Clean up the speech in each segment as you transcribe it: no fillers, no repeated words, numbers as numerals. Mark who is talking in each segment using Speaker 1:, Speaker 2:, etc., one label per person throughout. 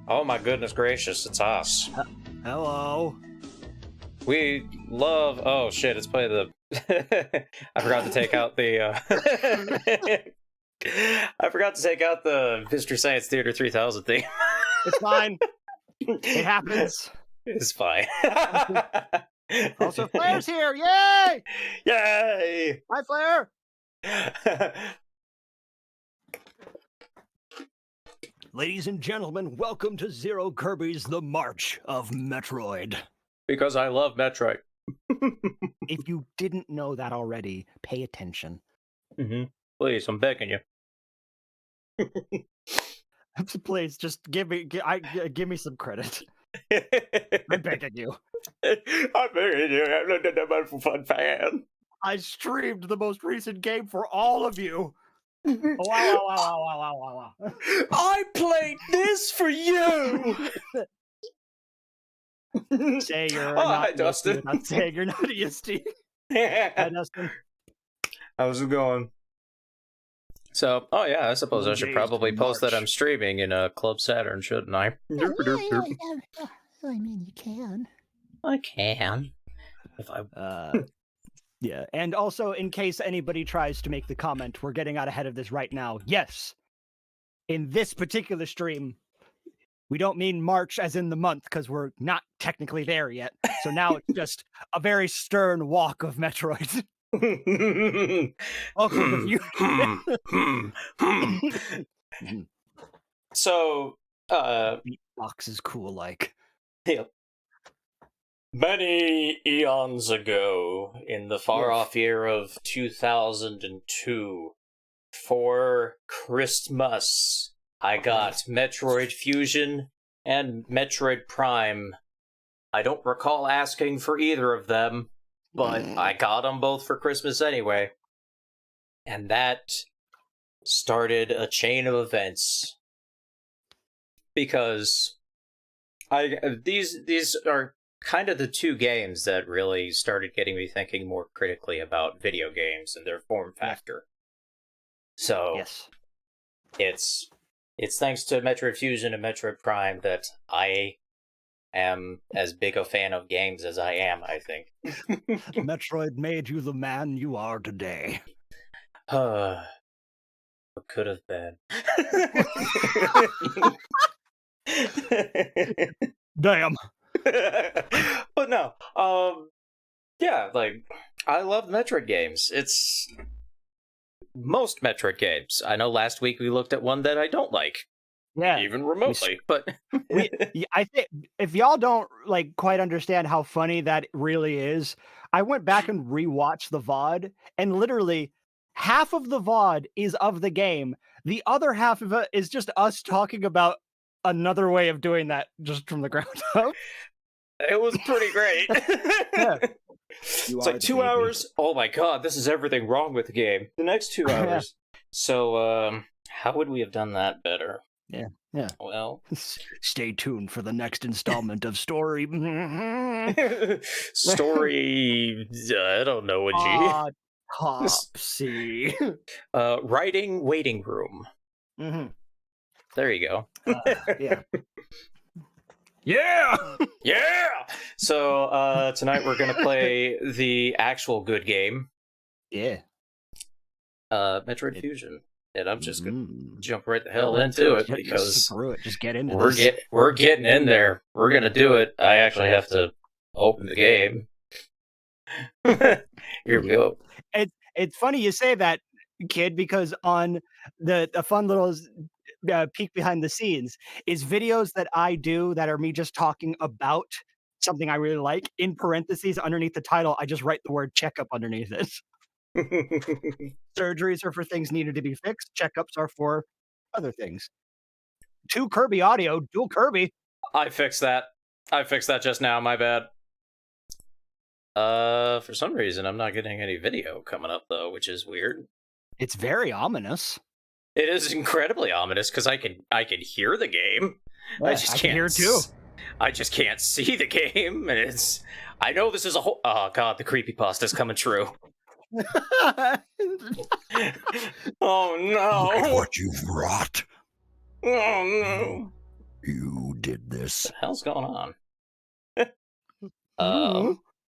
Speaker 1: Oh my goodness gracious, it's us.
Speaker 2: Hello.
Speaker 1: We love... Oh shit, it's playing the... I forgot to take out the... I forgot to take out the Mystery Science Theater 3000 thing.
Speaker 2: It's fine. It happens.
Speaker 1: It's fine.
Speaker 2: Also, Flair's here! Yay!
Speaker 1: Yay!
Speaker 2: Hi, Flair! Ladies and gentlemen, welcome to Zero Kirby's The March of Metroid.
Speaker 1: Because I love Metroid.
Speaker 2: If you didn't know that already, pay attention.
Speaker 1: Please, I'm begging you.
Speaker 2: Please, just give me some credit. I'm begging you.
Speaker 1: I'm begging you. I'm a fun fan.
Speaker 2: I streamed the most recent game for all of you. Wow.
Speaker 1: I played this for you.
Speaker 2: Say you're
Speaker 1: hi,
Speaker 2: not
Speaker 1: Dustin.
Speaker 2: Not saying you're not EST. Hi, Dustin.
Speaker 1: How's it going? So, oh yeah, I suppose I should probably post that I'm streaming in Club Saturn, shouldn't I?
Speaker 2: I mean, you can.
Speaker 1: I can. If I...
Speaker 2: Yeah, and also, in case anybody tries to make the comment, we're getting out ahead of this right now. Yes, in this particular stream, we don't mean March as in the month, because we're not technically there yet. So now it's just a very stern walk of Metroid. Welcome to
Speaker 1: So,
Speaker 2: Beatbox is cool, like.
Speaker 1: Yep. Many eons ago, in the far-off year of 2002, for Christmas, I got Metroid Fusion and Metroid Prime. I don't recall asking for either of them, but I got them both for Christmas anyway. And that started a chain of events. Because these are kind of the two games that really started getting me thinking more critically about video games and their form factor. So,
Speaker 2: yes,
Speaker 1: it's thanks to Metroid Fusion and Metroid Prime that I am as big a fan of games as I am, I think.
Speaker 2: Metroid made you the man you are today.
Speaker 1: What could have been.
Speaker 2: Damn.
Speaker 1: But no, yeah, like, I love Metroid games. It's most Metroid games. I know last week we looked at one that I don't like,
Speaker 2: Yeah.
Speaker 1: even remotely, but
Speaker 2: I think if y'all don't like quite understand how funny that really is, I went back and rewatched the VOD, and literally half of the VOD is of the game. The other half of it is just us talking about another way of doing that just from the ground up.
Speaker 1: it was pretty great.
Speaker 2: Yeah.
Speaker 1: It's like 2 hours. Oh my god, this is everything wrong with the game. The next 2
Speaker 2: Yeah.
Speaker 1: hours. So, how would we have done that better?
Speaker 2: Yeah.
Speaker 1: Well,
Speaker 2: Stay tuned for the next installment of Story.
Speaker 1: story. I don't know what
Speaker 2: Autopsy.
Speaker 1: Writing waiting room.
Speaker 2: Mm-hmm.
Speaker 1: There you go.
Speaker 2: Yeah. Yeah.
Speaker 1: Yeah. So tonight we're gonna play the actual good game,
Speaker 2: Yeah.
Speaker 1: Metroid Fusion, and I'm just gonna jump right the hell into it because
Speaker 2: screw it. Just get into
Speaker 1: we're getting in there. We're gonna do it. I actually have to open the game. Here we go.
Speaker 2: It's funny you say that, kid, because on the fun little peek behind the scenes is videos that I do that are me just talking about something I really like. In parentheses underneath the title, I just write the word checkup underneath it. Surgeries are for things needed to be fixed. Checkups are for other things. 2 Kirby audio, dual Kirby.
Speaker 1: I fixed that just now. My bad. For some reason, I'm not getting any video coming up though, which is weird.
Speaker 2: It's very ominous.
Speaker 1: It is incredibly ominous because I can hear the game.
Speaker 2: Yeah,
Speaker 1: I just
Speaker 2: I
Speaker 1: can't
Speaker 2: can hear too.
Speaker 1: I just can't see the game, and it's. I know this is a whole. Oh god, the creepypasta's coming true. Oh no!
Speaker 2: Look at what you've wrought.
Speaker 1: Oh no!
Speaker 2: You did this.
Speaker 1: What the hell's going on? I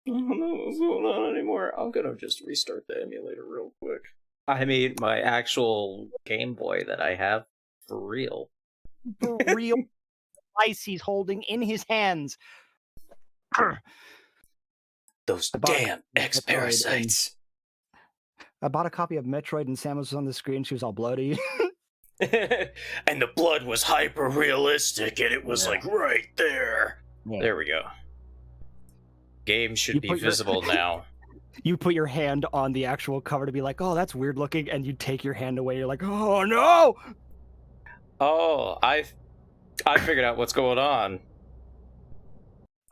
Speaker 1: don't know what's going on anymore. I'm gonna just restart the emulator real quick. I mean, my actual Game Boy that I have for real.
Speaker 2: For real device he's holding in his hands.
Speaker 1: Those damn X-parasites.
Speaker 2: I bought a copy of Metroid and Sam was on the screen. She was all bloody.
Speaker 1: And the blood was hyper realistic, and it was like right there.
Speaker 2: Yeah.
Speaker 1: There we go. Game should be visible now.
Speaker 2: You put your hand on the actual cover to be like, oh, that's weird looking, and you take your hand away. You're like, oh no!
Speaker 1: Oh, I figured out what's going on.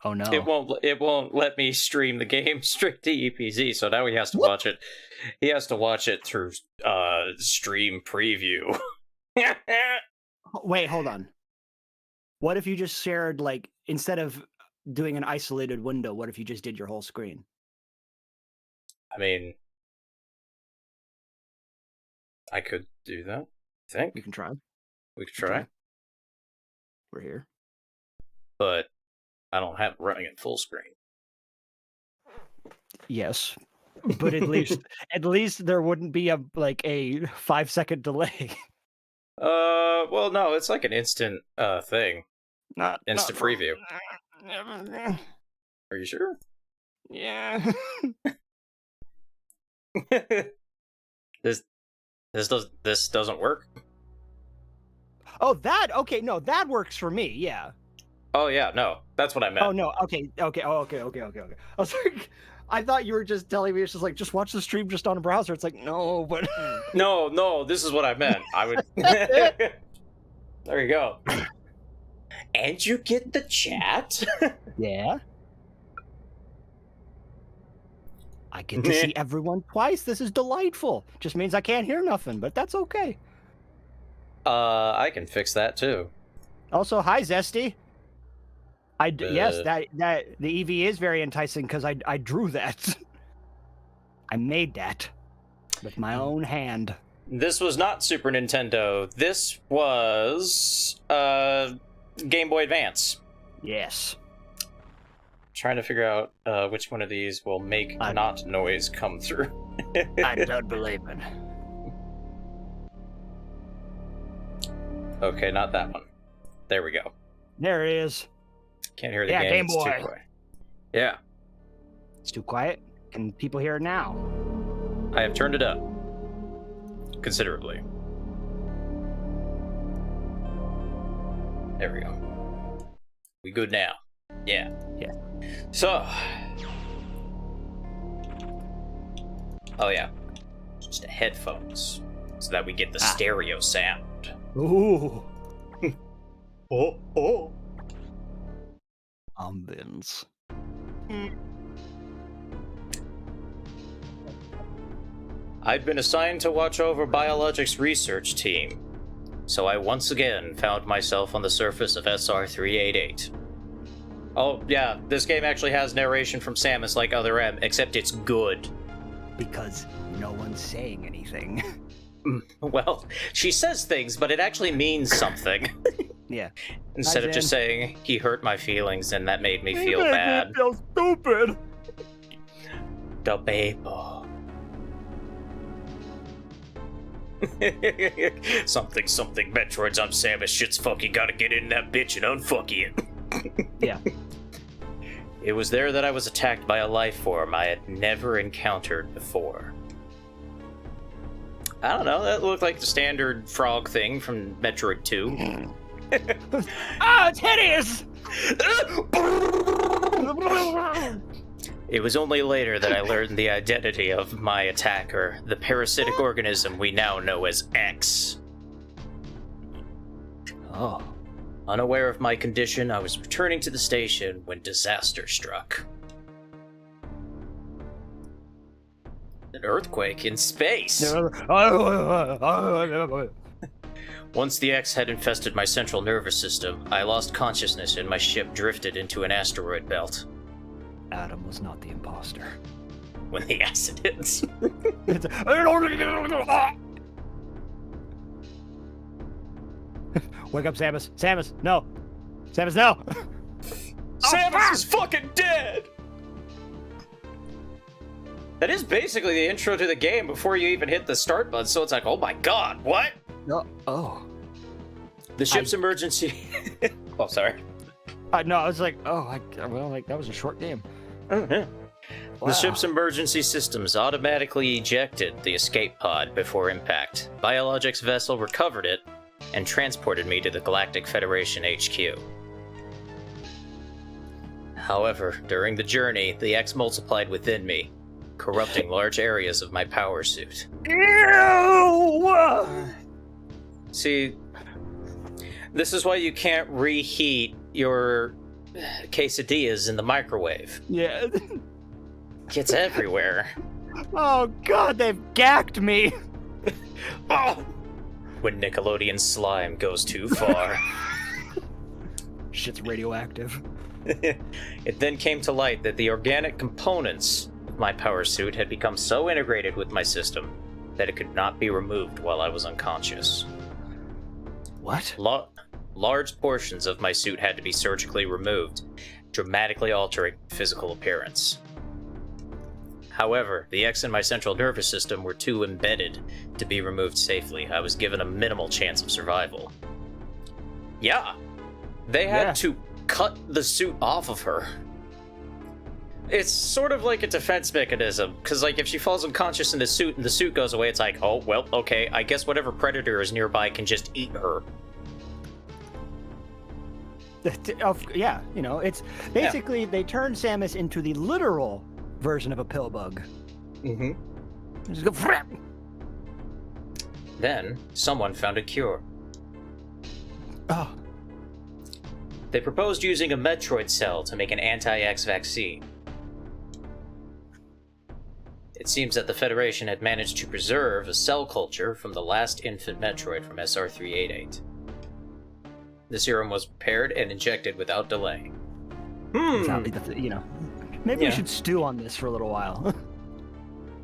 Speaker 2: Oh no!
Speaker 1: It won't let me stream the game straight to EPZ. So now he has to watch it. He has to watch it through stream preview.
Speaker 2: Wait, hold on. What if you just shared, like, instead of doing an isolated window, what if you just did your whole screen?
Speaker 1: I mean, I could do that. I think
Speaker 2: We can try.
Speaker 1: we could try,
Speaker 2: We're here.
Speaker 1: but I don't have it running in full screen.
Speaker 2: Yes, but at least there wouldn't be a 5-second delay.
Speaker 1: Well, no, it's like an instant thing. Instant preview. Are you sure?
Speaker 2: Yeah.
Speaker 1: This doesn't work.
Speaker 2: Oh, okay. No, that works for me. Yeah.
Speaker 1: Oh yeah, no, that's what I meant.
Speaker 2: Oh no. Okay. I was like, I thought you were just telling me it's just like just watch the stream just on a browser. It's like no, but
Speaker 1: No, this is what I meant. I would. There you go. And you get the chat.
Speaker 2: Yeah. I get to see everyone twice. This is delightful. Just means I can't hear nothing, but that's okay.
Speaker 1: I can fix that too.
Speaker 2: Also, hi Zesty. Yes, that the EV is very enticing because I drew that. I made that with my own hand.
Speaker 1: This was not Super Nintendo. This was Game Boy Advance.
Speaker 2: Yes.
Speaker 1: trying to figure out which one of these will make not noise come through.
Speaker 2: I don't believe it.
Speaker 1: Okay, not that one. There we go.
Speaker 2: There it is.
Speaker 1: Can't hear the
Speaker 2: Yeah,
Speaker 1: game.
Speaker 2: Game Boy.
Speaker 1: It's too quiet. Yeah.
Speaker 2: It's too quiet. Can people hear it now?
Speaker 1: I have turned it up. Considerably. There we go. We good now. Yeah.
Speaker 2: Yeah.
Speaker 1: So. Oh yeah. Just headphones. So that we get the stereo sound.
Speaker 2: Ooh.
Speaker 1: Oh.
Speaker 2: Ambience.
Speaker 1: I'd been assigned to watch over Biologics research team, so I once again found myself on the surface of SR-388. Oh yeah, this game actually has narration from Samus like Other M, except it's good.
Speaker 2: Because no one's saying anything.
Speaker 1: Well, she says things, but it actually means something.
Speaker 2: Yeah.
Speaker 1: Instead of just saying, he hurt my feelings and that made me feel bad.
Speaker 2: Me feel stupid.
Speaker 1: The baby. something, Metroids, I'm Samus, shit's fucking gotta get in that bitch and unfuck it.
Speaker 2: Yeah.
Speaker 1: It was there that I was attacked by a life form I had never encountered before. I don't know, that looked like the standard frog thing from Metroid 2.
Speaker 2: It's hideous!
Speaker 1: It was only later that I learned the identity of my attacker, the parasitic organism we now know as X.
Speaker 2: Oh.
Speaker 1: Unaware of my condition, I was returning to the station when disaster struck. An earthquake in space! Once the X had infested my central nervous system, I lost consciousness and my ship drifted into an asteroid belt.
Speaker 2: Adam was not the imposter.
Speaker 1: When the acid hits.
Speaker 2: Wake up, Samus. Samus, no. Samus, no.
Speaker 1: Samus is fucking dead! That is basically the intro to the game before you even hit the start button, so it's like, oh my god, what?
Speaker 2: No. Oh.
Speaker 1: The ship's emergency... Oh, sorry.
Speaker 2: No, I was like, that was a short game.
Speaker 1: Wow.
Speaker 2: Wow.
Speaker 1: The ship's emergency systems automatically ejected the escape pod before impact. Biologics vessel recovered it and transported me to the Galactic Federation HQ. However, during the journey, the X multiplied within me, corrupting large areas of my power suit.
Speaker 2: Ew!
Speaker 1: See, this is why you can't reheat your quesadillas in the microwave.
Speaker 2: Yeah.
Speaker 1: Gets everywhere.
Speaker 2: Oh god, they've gacked me.
Speaker 1: Oh! When Nickelodeon slime goes too far.
Speaker 2: Shit's radioactive.
Speaker 1: It then came to light that the organic components of my power suit had become so integrated with my system that it could not be removed while I was unconscious.
Speaker 2: What?
Speaker 1: Large portions of my suit had to be surgically removed, dramatically altering physical appearance. However, the X in my central nervous system were too embedded to be removed safely. I was given a minimal chance of survival. Yeah, they had to cut the suit off of her. It's sort of like a defense mechanism, because like if she falls unconscious in the suit and the suit goes away, it's like, oh, well, okay, I guess whatever predator is nearby can just eat her.
Speaker 2: Yeah, you know, it's basically they turned Samus into the literal version of a pill bug.
Speaker 1: Mm-hmm.
Speaker 2: Just go frap.
Speaker 1: Then, someone found a cure.
Speaker 2: Oh.
Speaker 1: They proposed using a Metroid cell to make an anti-X vaccine. It seems that the Federation had managed to preserve a cell culture from the last infant Metroid from SR-388. The serum was prepared and injected without delay.
Speaker 2: You know, maybe we should stew on this for a little while.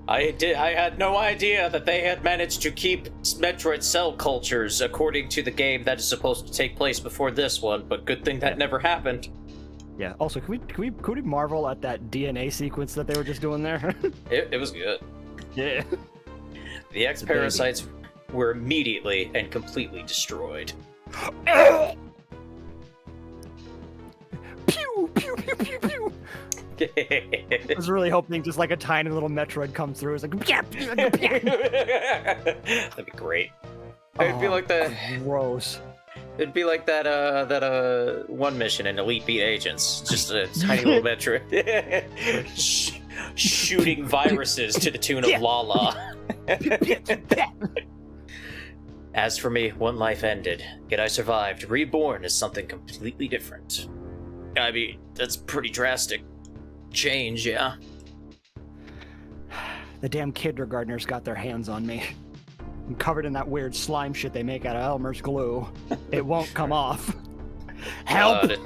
Speaker 1: I had no idea that they had managed to keep Metroid cell cultures according to the game that is supposed to take place before this one, but good thing that never happened.
Speaker 2: Yeah. Also, could we marvel at that DNA sequence that they were just doing there?
Speaker 1: It was good.
Speaker 2: Yeah.
Speaker 1: The X-Parasites were immediately and completely destroyed.
Speaker 2: Pew pew pew pew pew. I was really hoping just like a tiny little Metroid comes through. It's like,
Speaker 1: That'd be great. It'd be like that.
Speaker 2: Gross.
Speaker 1: It'd be like that one mission in Elite Beat Agents, just a tiny little Metroid shooting viruses to the tune of La La. As for me, one life ended, yet I survived, reborn as something completely different. I mean, that's pretty drastic change, yeah.
Speaker 2: The damn kindergartners got their hands on me. I'm covered in that weird slime shit they make out of Elmer's glue. It won't come off. Help!
Speaker 1: God,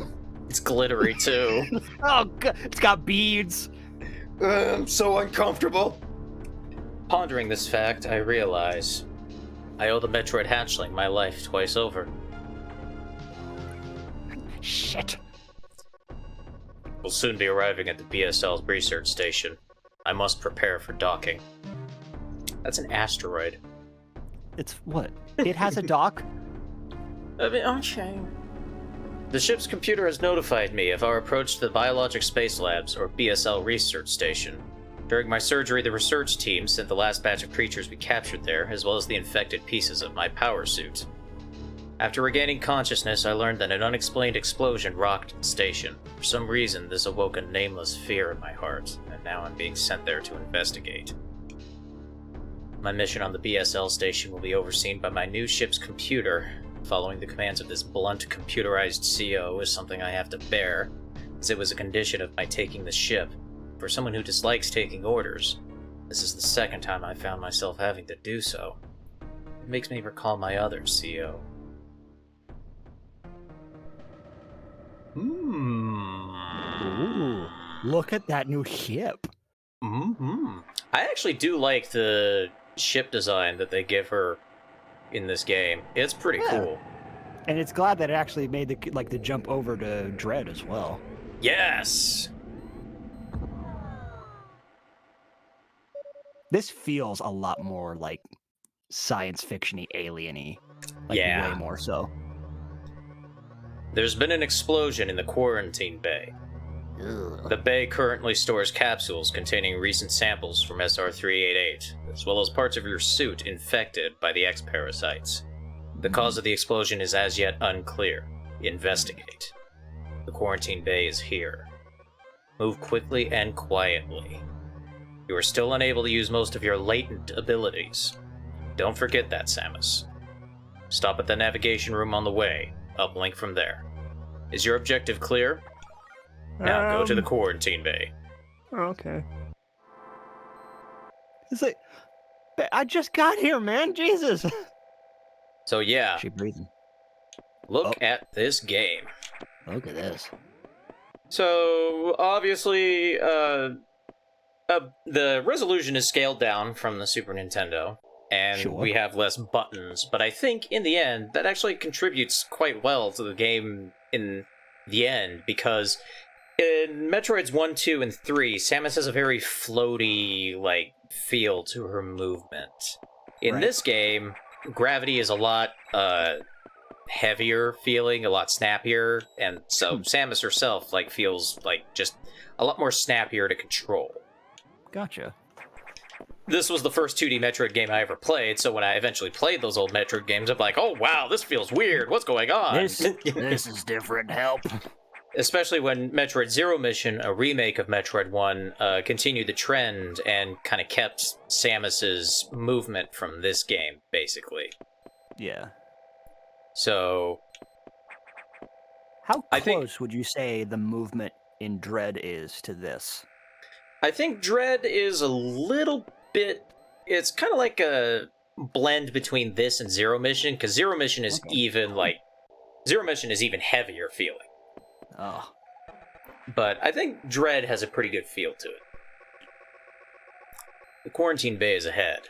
Speaker 1: it's glittery too.
Speaker 2: Oh, God. It's got beads.
Speaker 1: I'm so uncomfortable. Pondering this fact, I realize I owe the Metroid hatchling my life twice over.
Speaker 2: Shit.
Speaker 1: We'll soon be arriving at the BSL's research station. I must prepare for docking. That's an asteroid.
Speaker 2: It's what? It has a dock?
Speaker 1: Okay. The ship's computer has notified me of our approach to the Biologic Space Labs, or BSL research station. During my surgery, the research team sent the last batch of creatures we captured there, as well as the infected pieces of my power suit. After regaining consciousness, I learned that an unexplained explosion rocked the station. For some reason, this awoke a nameless fear in my heart, and now I'm being sent there to investigate. My mission on the BSL station will be overseen by my new ship's computer. Following the commands of this blunt, computerized CO is something I have to bear, as it was a condition of my taking the ship. For someone who dislikes taking orders, this is the second time I found myself having to do so. It makes me recall my other CO.
Speaker 2: Ooh, look at that new ship.
Speaker 1: Mm-hmm. I actually do like the ship design that they give her in this game. It's pretty cool.
Speaker 2: And it's glad that it actually made the jump over to Dread as well.
Speaker 1: Yes!
Speaker 2: This feels a lot more like science fiction-y, alien-y. Like,
Speaker 1: yeah.
Speaker 2: Way more so.
Speaker 1: There's been an explosion in the quarantine bay.
Speaker 2: Ugh.
Speaker 1: The bay currently stores capsules containing recent samples from SR-388, as well as parts of your suit infected by the X-Parasites. The cause of the explosion is as yet unclear. Investigate. The quarantine bay is here. Move quickly and quietly. You are still unable to use most of your latent abilities. Don't forget that, Samus. Stop at the navigation room on the way. Uplink from there. Is your objective clear? Now go to the quarantine bay.
Speaker 2: Okay. It's like, I just got here, man. Jesus.
Speaker 1: So yeah,
Speaker 2: She breathing.
Speaker 1: look at this game.
Speaker 2: Look at this.
Speaker 1: So obviously, the resolution is scaled down from the Super Nintendo, and
Speaker 2: Sure.
Speaker 1: we have less buttons. But I think in the end, that actually contributes quite well to the game in the end, because in Metroids 1, 2, and 3, Samus has a very floaty, feel to her movement. In this game, gravity is a lot, heavier feeling, a lot snappier, and so Samus herself, feels, just a lot more snappier to control.
Speaker 2: Gotcha.
Speaker 1: This was the first 2D Metroid game I ever played, so when I eventually played those old Metroid games, I'm like, oh wow, this feels weird, what's going on?
Speaker 2: This is different. Help.
Speaker 1: Especially when Metroid Zero Mission, a remake of Metroid 1, continued the trend and kind of kept Samus's movement from this game, basically.
Speaker 2: Yeah.
Speaker 1: So...
Speaker 2: How close would you say the movement in Dread is to this?
Speaker 1: I think Dread is a little bit... It's kind of like a blend between this and Zero Mission, because Zero Mission is even, Zero Mission is even heavier feeling.
Speaker 2: Oh.
Speaker 1: But I think Dread has a pretty good feel to it. The quarantine bay is ahead.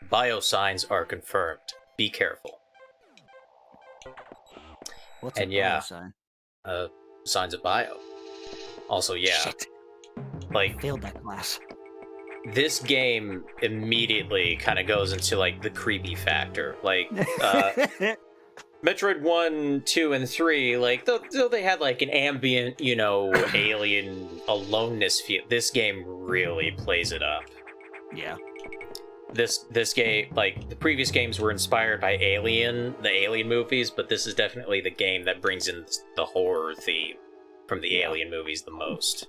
Speaker 1: Biosigns are confirmed. Be careful.
Speaker 2: What's
Speaker 1: and
Speaker 2: a
Speaker 1: yeah,
Speaker 2: sign?
Speaker 1: signs of bio. Also, yeah,
Speaker 2: Shit.
Speaker 1: like
Speaker 2: Failed that class.
Speaker 1: this game immediately kind of goes into like the creepy factor. Like Metroid 1, 2, and 3, like though they had like an ambient, alien aloneness feel, this game really plays it up.
Speaker 2: Yeah.
Speaker 1: This game, like the previous games were inspired by the Alien movies, but this is definitely the game that brings in the horror theme from the Alien movies the most.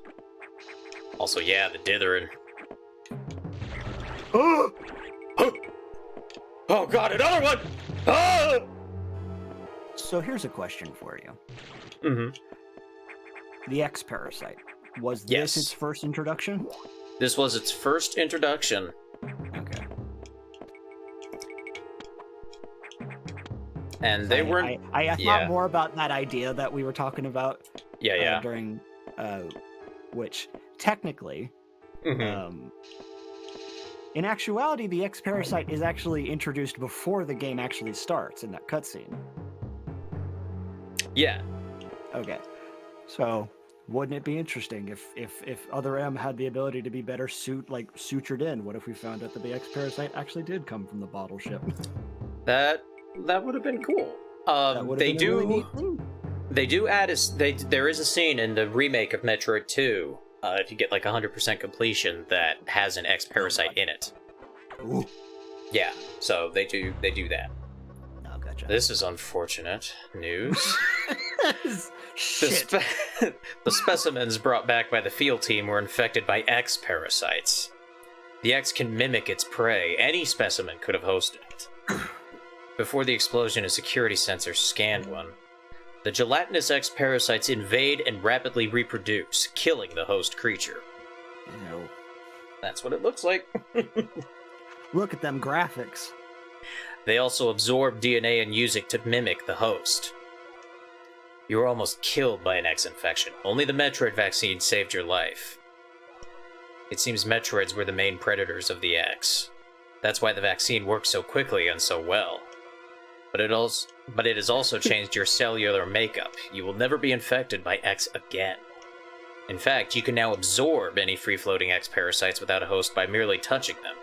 Speaker 1: Also, yeah, the dithering. Oh! Oh god, another one! Oh!
Speaker 2: So here's a question for you.
Speaker 1: Mm-hmm.
Speaker 2: The X Parasite. Was
Speaker 1: Yes.
Speaker 2: this its first introduction?
Speaker 1: This was its first introduction.
Speaker 2: Okay.
Speaker 1: And they weren't...
Speaker 2: I thought more about that idea that we were talking about during... which, technically...
Speaker 1: Mm-hmm.
Speaker 2: In actuality, the X Parasite is actually introduced before the game actually starts in that cutscene.
Speaker 1: Yeah.
Speaker 2: Okay. So, wouldn't it be interesting if Other M had the ability to be better sutured in? What if we found out that the X Parasite actually did come from the bottle ship?
Speaker 1: That would have been cool.
Speaker 2: That would have been a really neat thing.
Speaker 1: They do add there is a scene in the remake of Metroid 2, if you get like 100% completion, that has an X Parasite in it.
Speaker 2: Ooh.
Speaker 1: Yeah, so they do that.
Speaker 2: Oh, gotcha.
Speaker 1: This is unfortunate news.
Speaker 2: Shit.
Speaker 1: The specimens brought back by the field team were infected by X parasites. The X can mimic its prey. Any specimen could have hosted it. Before the explosion, a security sensor scanned one. The gelatinous X parasites invade and rapidly reproduce, killing the host creature.
Speaker 2: Ew.
Speaker 1: That's what it looks like.
Speaker 2: Look at them graphics.
Speaker 1: They also absorb DNA and use it to mimic the host. You were almost killed by an X infection. Only the Metroid vaccine saved your life. It seems Metroids were the main predators of the X. That's why the vaccine worked so quickly and so well. But it has also changed your cellular makeup. You will never be infected by X again. In fact, you can now absorb any free-floating X parasites without a host by merely touching them.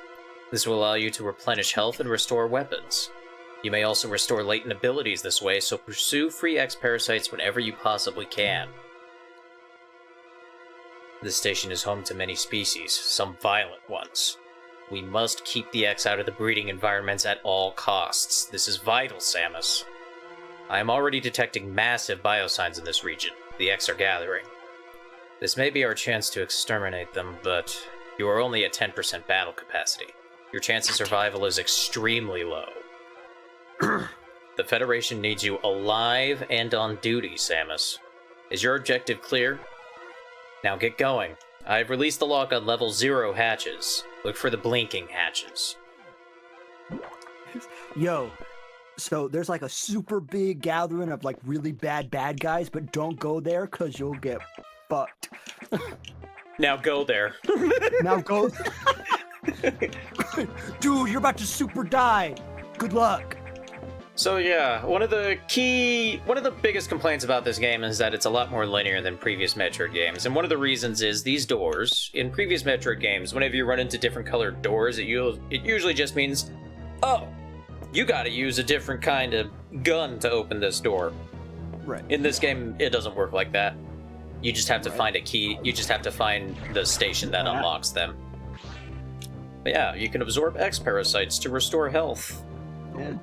Speaker 1: This will allow you to replenish health and restore weapons. You may also restore latent abilities this way, so pursue free X parasites whenever you possibly can. This station is home to many species, some violent ones. We must keep the X out of the breeding environments at all costs. This is vital, Samus. I am already detecting massive biosigns in this region. The X are gathering. This may be our chance to exterminate them, but you are only at 10% battle capacity. Your chance of survival is extremely low. The Federation needs you alive and on duty, Samus. Is your objective clear? Now get going. I've released the lock on level 0 hatches. Look for the blinking hatches.
Speaker 2: Yo, so there's like a super big gathering of like really bad guys, but don't go there because you'll get fucked.
Speaker 1: Now go there.
Speaker 2: Now go. Dude, you're about to super die. Good luck.
Speaker 1: So yeah, one of the biggest complaints about this game is that it's a lot more linear than previous Metroid games, and one of the reasons is these doors. In previous Metroid games, whenever you run into different colored doors, it usually just means, oh, you gotta use a different kind of gun to open this door.
Speaker 2: Right.
Speaker 1: In this game, it doesn't work like that. You just have to find a key, you just have to find the station that unlocks them. But yeah, you can absorb X parasites to restore health.
Speaker 2: Yeah.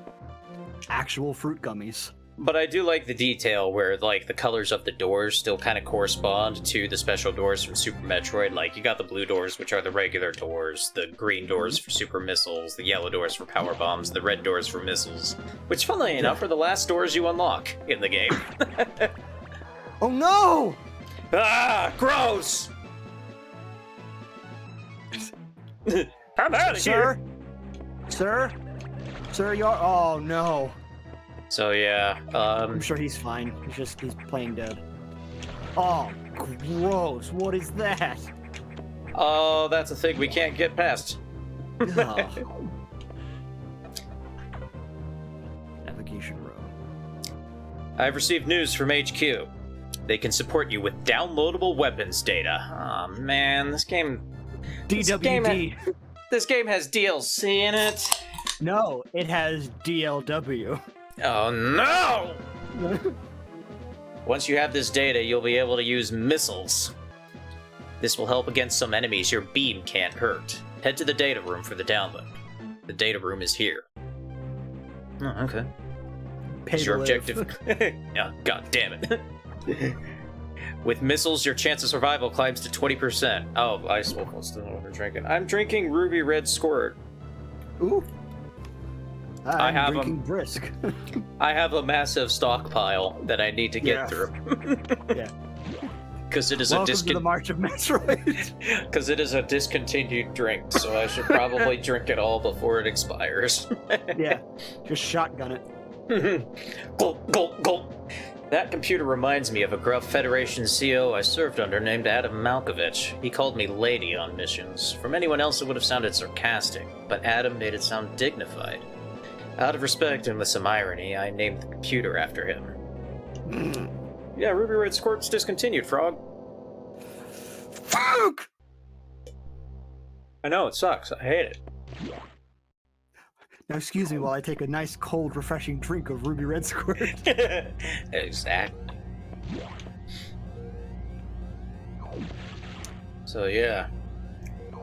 Speaker 2: Actual fruit gummies.
Speaker 1: But I do like the detail where, like, the colors of the doors still kind of correspond to the special doors from Super Metroid. Like, you got the blue doors, which are the regular doors, the green doors for super missiles, the yellow doors for power bombs, the red doors for missiles, which, funnily enough, are the last doors you unlock in the game.
Speaker 2: Oh no!
Speaker 1: Ah, gross! I'm out of here!
Speaker 2: Sir, you're... Oh, no.
Speaker 1: So, yeah,
Speaker 2: I'm sure he's fine. He's playing dead. Oh, gross. What is that?
Speaker 1: Oh, that's a thing we can't get past.
Speaker 2: Navigation room.
Speaker 1: I've received news from HQ. They can support you with downloadable weapons data. Aw, man, this game...
Speaker 2: DWD.
Speaker 1: This game has DLC in it.
Speaker 2: No, it has DLW.
Speaker 1: Oh, no! Once you have this data, you'll be able to use missiles. This will help against some enemies your beam can't hurt. Head to the data room for the download. The data room is here. Oh, okay. Is your objective... Yeah, god damn it. With missiles, your chance of survival climbs to 20%. Oh, I still know what we're drinking. I'm drinking Ruby Red Squirt.
Speaker 2: Ooh.
Speaker 1: I have
Speaker 2: drinking brisk.
Speaker 1: I have a massive stockpile that I need to get through.
Speaker 2: Yeah.
Speaker 1: Because it is
Speaker 2: Welcome to the March of Metroid.
Speaker 1: Because it is a discontinued drink, so I should probably drink it all before it expires.
Speaker 2: Yeah, just shotgun it.
Speaker 1: Gulp, gulp, gulp. That computer reminds me of a gruff Federation CO I served under named Adam Malkovich. He called me lady on missions. From anyone else it would have sounded sarcastic, but Adam made it sound dignified. Out of respect and with some irony, I named the computer after him. Yeah, Ruby Red Squirt's discontinued, Frog.
Speaker 2: Fuck!
Speaker 1: I know, it sucks. I hate it.
Speaker 2: Now excuse me while I take a nice, cold, refreshing drink of Ruby Red Squirt.
Speaker 1: Exactly. So yeah,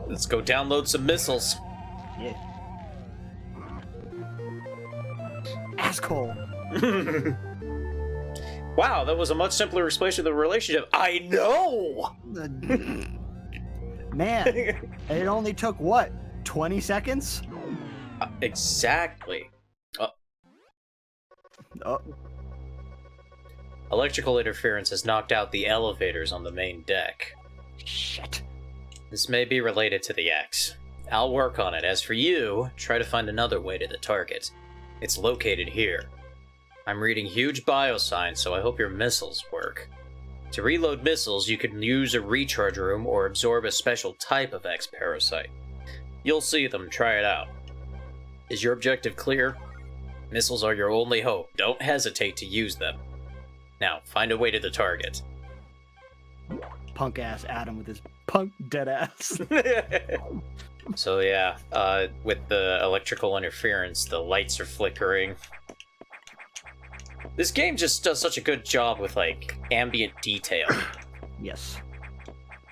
Speaker 1: let's go download some missiles.
Speaker 2: Yeah. Asshole.
Speaker 1: Wow, that was a much simpler explanation of the relationship. I know!
Speaker 2: Man, it only took, what, 20 seconds?
Speaker 1: Exactly.
Speaker 2: Oh.
Speaker 1: Electrical interference has knocked out the elevators on the main deck.
Speaker 2: Shit.
Speaker 1: This may be related to the X. I'll work on it. As for you, try to find another way to the target. It's located here. I'm reading huge biosigns, so I hope your missiles work. To reload missiles, you can use a recharge room or absorb a special type of X-parasite. You'll see them, try it out. Is your objective clear? Missiles are your only hope. Don't hesitate to use them. Now, find a way to the target.
Speaker 2: Punk ass Adam with his punk dead ass.
Speaker 1: So yeah, with the electrical interference, the lights are flickering. This game just does such a good job with, like, ambient detail.
Speaker 2: Yes.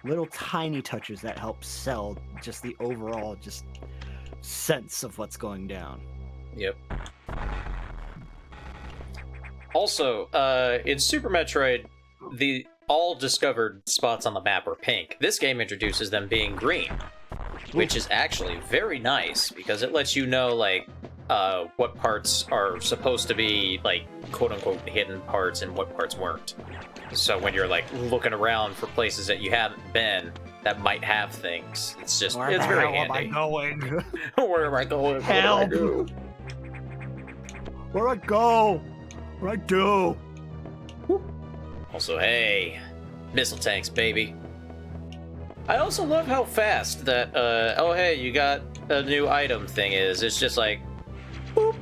Speaker 2: Little tiny touches that help sell just the overall sense of what's going down.
Speaker 1: Yep. Also, in Super Metroid, the all discovered spots on the map are pink. This game introduces them being green, which is actually very nice because it lets you know, like, what parts are supposed to be, like, quote-unquote hidden parts and what parts weren't. So when you're, like, looking around for places that you haven't been that might have things, it's just, it's very handy.
Speaker 2: Where am I going?
Speaker 1: Where am I going?
Speaker 2: Help!
Speaker 1: What do I do?
Speaker 2: Where I go? What I do?
Speaker 1: Also, hey, missile tanks, baby. I also love how fast that, oh hey, you got a new item thing is. It's just like, boop.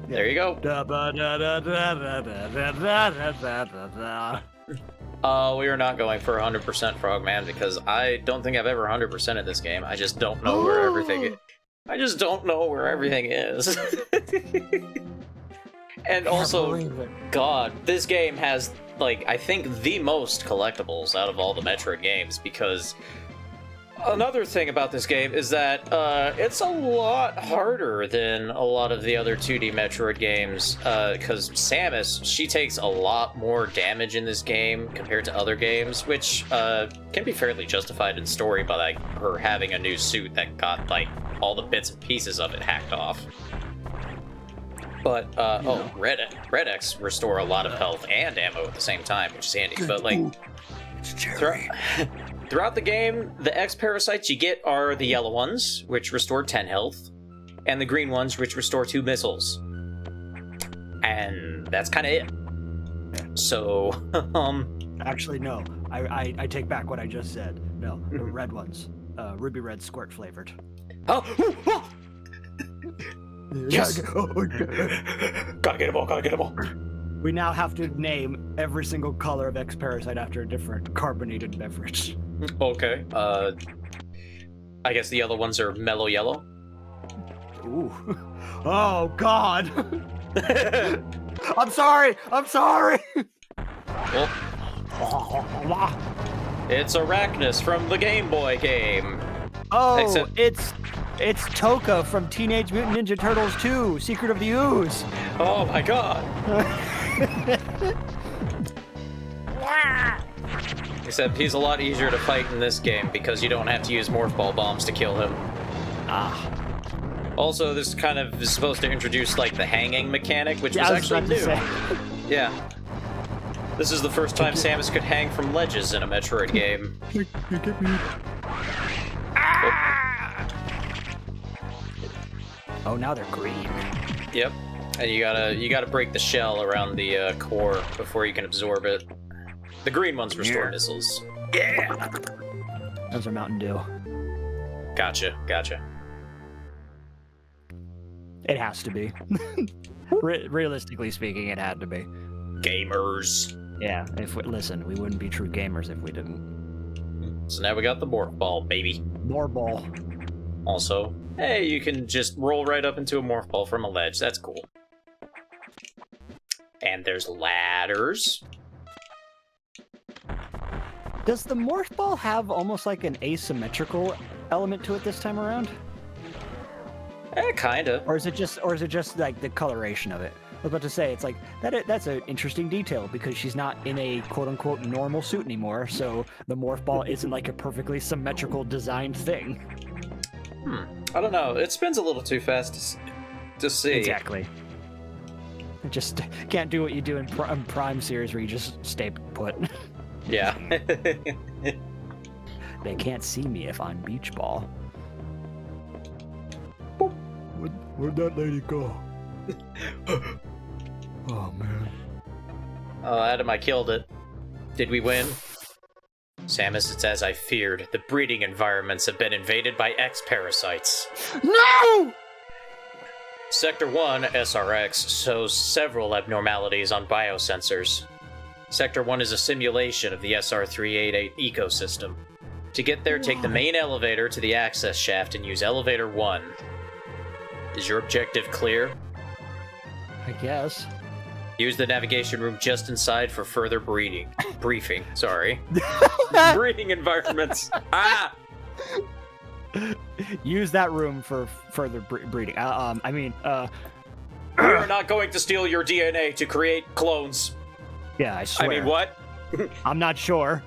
Speaker 1: There you go. We are not going for 100% Frogman because I don't think I've ever 100%ed this game. I just don't know where everything is. I just don't know where everything is. And also, God, this game has, like, I think the most collectibles out of all the Metroid games, because another thing about this game is that it's a lot harder than a lot of the other 2D Metroid games, because Samus, she takes a lot more damage in this game compared to other games, which can be fairly justified in story by, like, her having a new suit that got, like, all the bits and pieces of it hacked off. But, Red X restore a lot of health and ammo at the same time, which is handy. But, like, throughout the game, the X parasites you get are the yellow ones, which restore 10 health, and the green ones, which restore 2 missiles. And that's kind of it. So,
Speaker 2: Actually, no. I take back what I just said. No, the red ones. Ruby Red Squirt flavored.
Speaker 1: Oh! Yes! Gotta get them all, gotta get them all.
Speaker 2: We now have to name every single color of X Parasite after a different carbonated beverage.
Speaker 1: Okay. I guess the other ones are mellow yellow.
Speaker 2: Ooh. Oh God. I'm sorry. I'm sorry.
Speaker 1: Well, it's Arachnus from the Game Boy game.
Speaker 2: Oh,
Speaker 1: Except-
Speaker 2: it's Toka from Teenage Mutant Ninja Turtles 2: Secret of the Ooze.
Speaker 1: Oh my god. Except he's a lot easier to fight in this game because you don't have to use morph ball bombs to kill him.
Speaker 2: Ah.
Speaker 1: Also, this kind of is supposed to introduce like the hanging mechanic, which was actually new. Yeah. This is the first time Samus could hang from ledges in a Metroid game.
Speaker 2: You get me. Oh, now they're green.
Speaker 1: Yep. And you gotta break the shell around the core before you can absorb it. The green ones restore missiles. Yeah.
Speaker 2: Those are Mountain Dew.
Speaker 1: Gotcha.
Speaker 2: It has to be. Realistically speaking, it had to be.
Speaker 1: Gamers.
Speaker 2: Yeah. Listen, we wouldn't be true gamers if we didn't.
Speaker 1: So now we got the morph ball, baby.
Speaker 2: More ball.
Speaker 1: Also, hey, you can just roll right up into a morph ball from a ledge. That's cool. And there's ladders.
Speaker 2: Does the morph ball have almost like an asymmetrical element to it this time around?
Speaker 1: Kinda.
Speaker 2: Or is it just like the coloration of it? I was about to say, it's like that's an interesting detail because she's not in a quote-unquote normal suit anymore, so the morph ball isn't like a perfectly symmetrical designed thing.
Speaker 1: I don't know. It spins a little too fast to see.
Speaker 2: Exactly. It just can't do what you do in Prime series where you just stay put.
Speaker 1: Yeah.
Speaker 2: They can't see me if I'm beach ball. Where'd that lady go? Oh, man.
Speaker 1: Oh, Adam, I killed it. Did we win? Samus, it's as I feared. The breeding environments have been invaded by X-parasites.
Speaker 2: No!
Speaker 1: Sector 1, SRX, shows several abnormalities on biosensors. Sector 1 is a simulation of the SR388 ecosystem. To get there, take the main elevator to the access shaft and use Elevator 1. Is your objective clear?
Speaker 2: I guess.
Speaker 1: Use the navigation room just inside for further briefing, sorry. Breeding environments. Ah!
Speaker 2: Use that room for further breeding.
Speaker 1: We are not going to steal your DNA to create clones.
Speaker 2: Yeah, I swear.
Speaker 1: I mean, what?
Speaker 2: I'm not sure.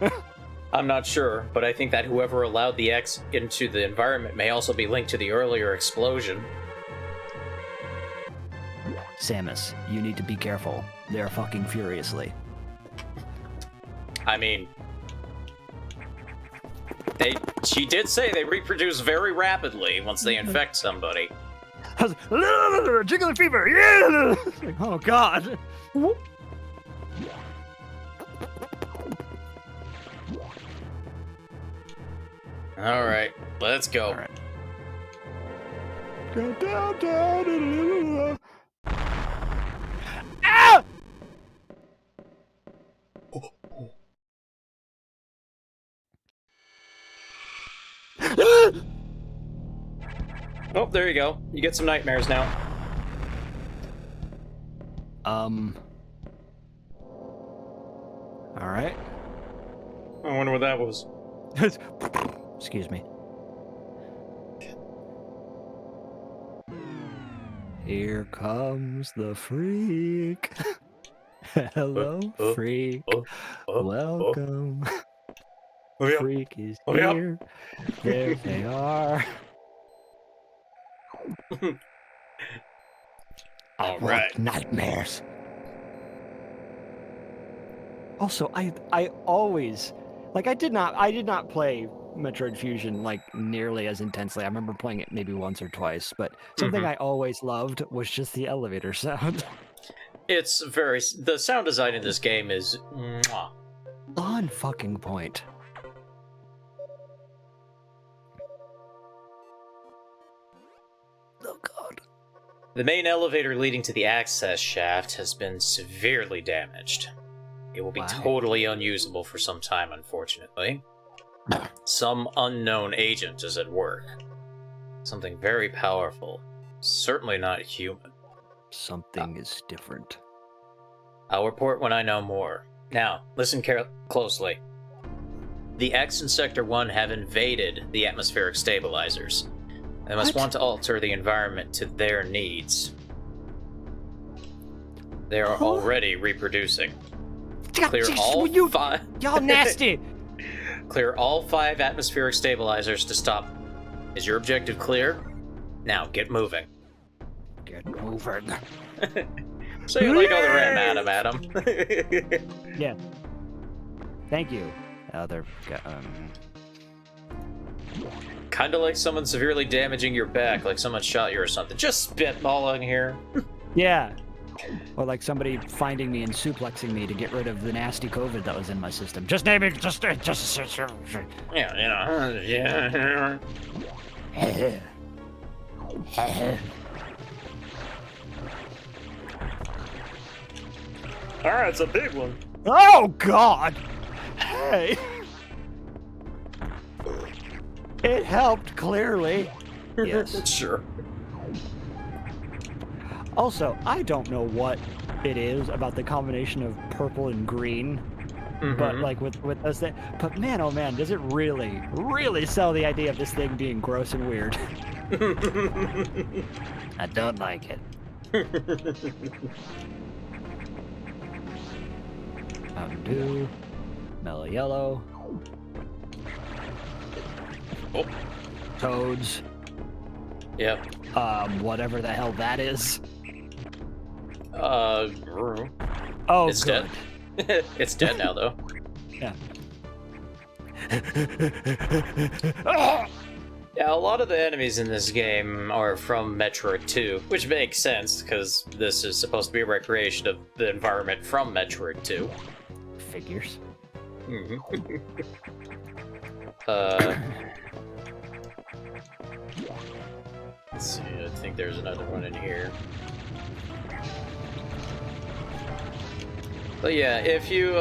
Speaker 1: I'm not sure, but I think that whoever allowed the X into the environment may also be linked to the earlier explosion.
Speaker 2: Samus, you need to be careful. They're fucking furiously.
Speaker 1: I mean, she did say they reproduce very rapidly once they infect somebody.
Speaker 2: I was like, jiggling fever, yeah! Like, oh god.
Speaker 1: Alright, let's go.
Speaker 2: All right. Ah!
Speaker 1: Oh, there you go. You get some nightmares now.
Speaker 2: Alright.
Speaker 1: I wonder what that was.
Speaker 2: Excuse me. Here comes the freak. Hello, freak. Welcome. Freak is here. There they are.
Speaker 1: All right.
Speaker 2: Nightmares. Also, I always I did not play Metroid Fusion nearly as intensely. I remember playing it maybe once or twice, but something I always loved was just the elevator sound.
Speaker 1: It's the sound design in this game is mwah.
Speaker 2: On fucking point. Oh god.
Speaker 1: The main elevator leading to the access shaft has been severely damaged. It will be totally unusable for some time, unfortunately. Some unknown agent is at work. Something very powerful. Certainly not human.
Speaker 2: Something is different.
Speaker 1: I'll report when I know more. Now, listen closely. The X and Sector 1 have invaded the atmospheric stabilizers. They must want to alter the environment to their needs. They are already reproducing. Clear all five.
Speaker 2: Y'all nasty.
Speaker 1: Clear all 5 atmospheric stabilizers to stop. Is your objective clear? Now get moving.
Speaker 2: Get moving.
Speaker 1: So you like all the ram Adam.
Speaker 2: Yeah. Thank you.
Speaker 1: Kind of like someone severely damaging your back, like someone shot you or something. Just spitballing here.
Speaker 2: Yeah. Or like somebody finding me and suplexing me to get rid of the nasty COVID that was in my system. Just name it. Just.
Speaker 1: Yeah, you know. Yeah. All right, it's a big one.
Speaker 2: Oh God! Hey. It helped clearly. Yes.
Speaker 1: Sure.
Speaker 2: Also, I don't know what it is about the combination of purple and green, but like with those things. But man, oh man, does it really, really sell the idea of this thing being gross and weird? I don't like it. Mountain Dew, Mellow Yellow, Toads.
Speaker 1: Yep.
Speaker 2: Whatever the hell that is.
Speaker 1: Oh, it's
Speaker 2: good.
Speaker 1: Dead. It's dead now, though.
Speaker 2: Yeah.
Speaker 1: Yeah, a lot of the enemies in this game are from Metroid 2, which makes sense, because this is supposed to be a recreation of the environment from Metroid 2.
Speaker 2: Figures.
Speaker 1: Let's see, I think there's another one in here. But yeah, if you,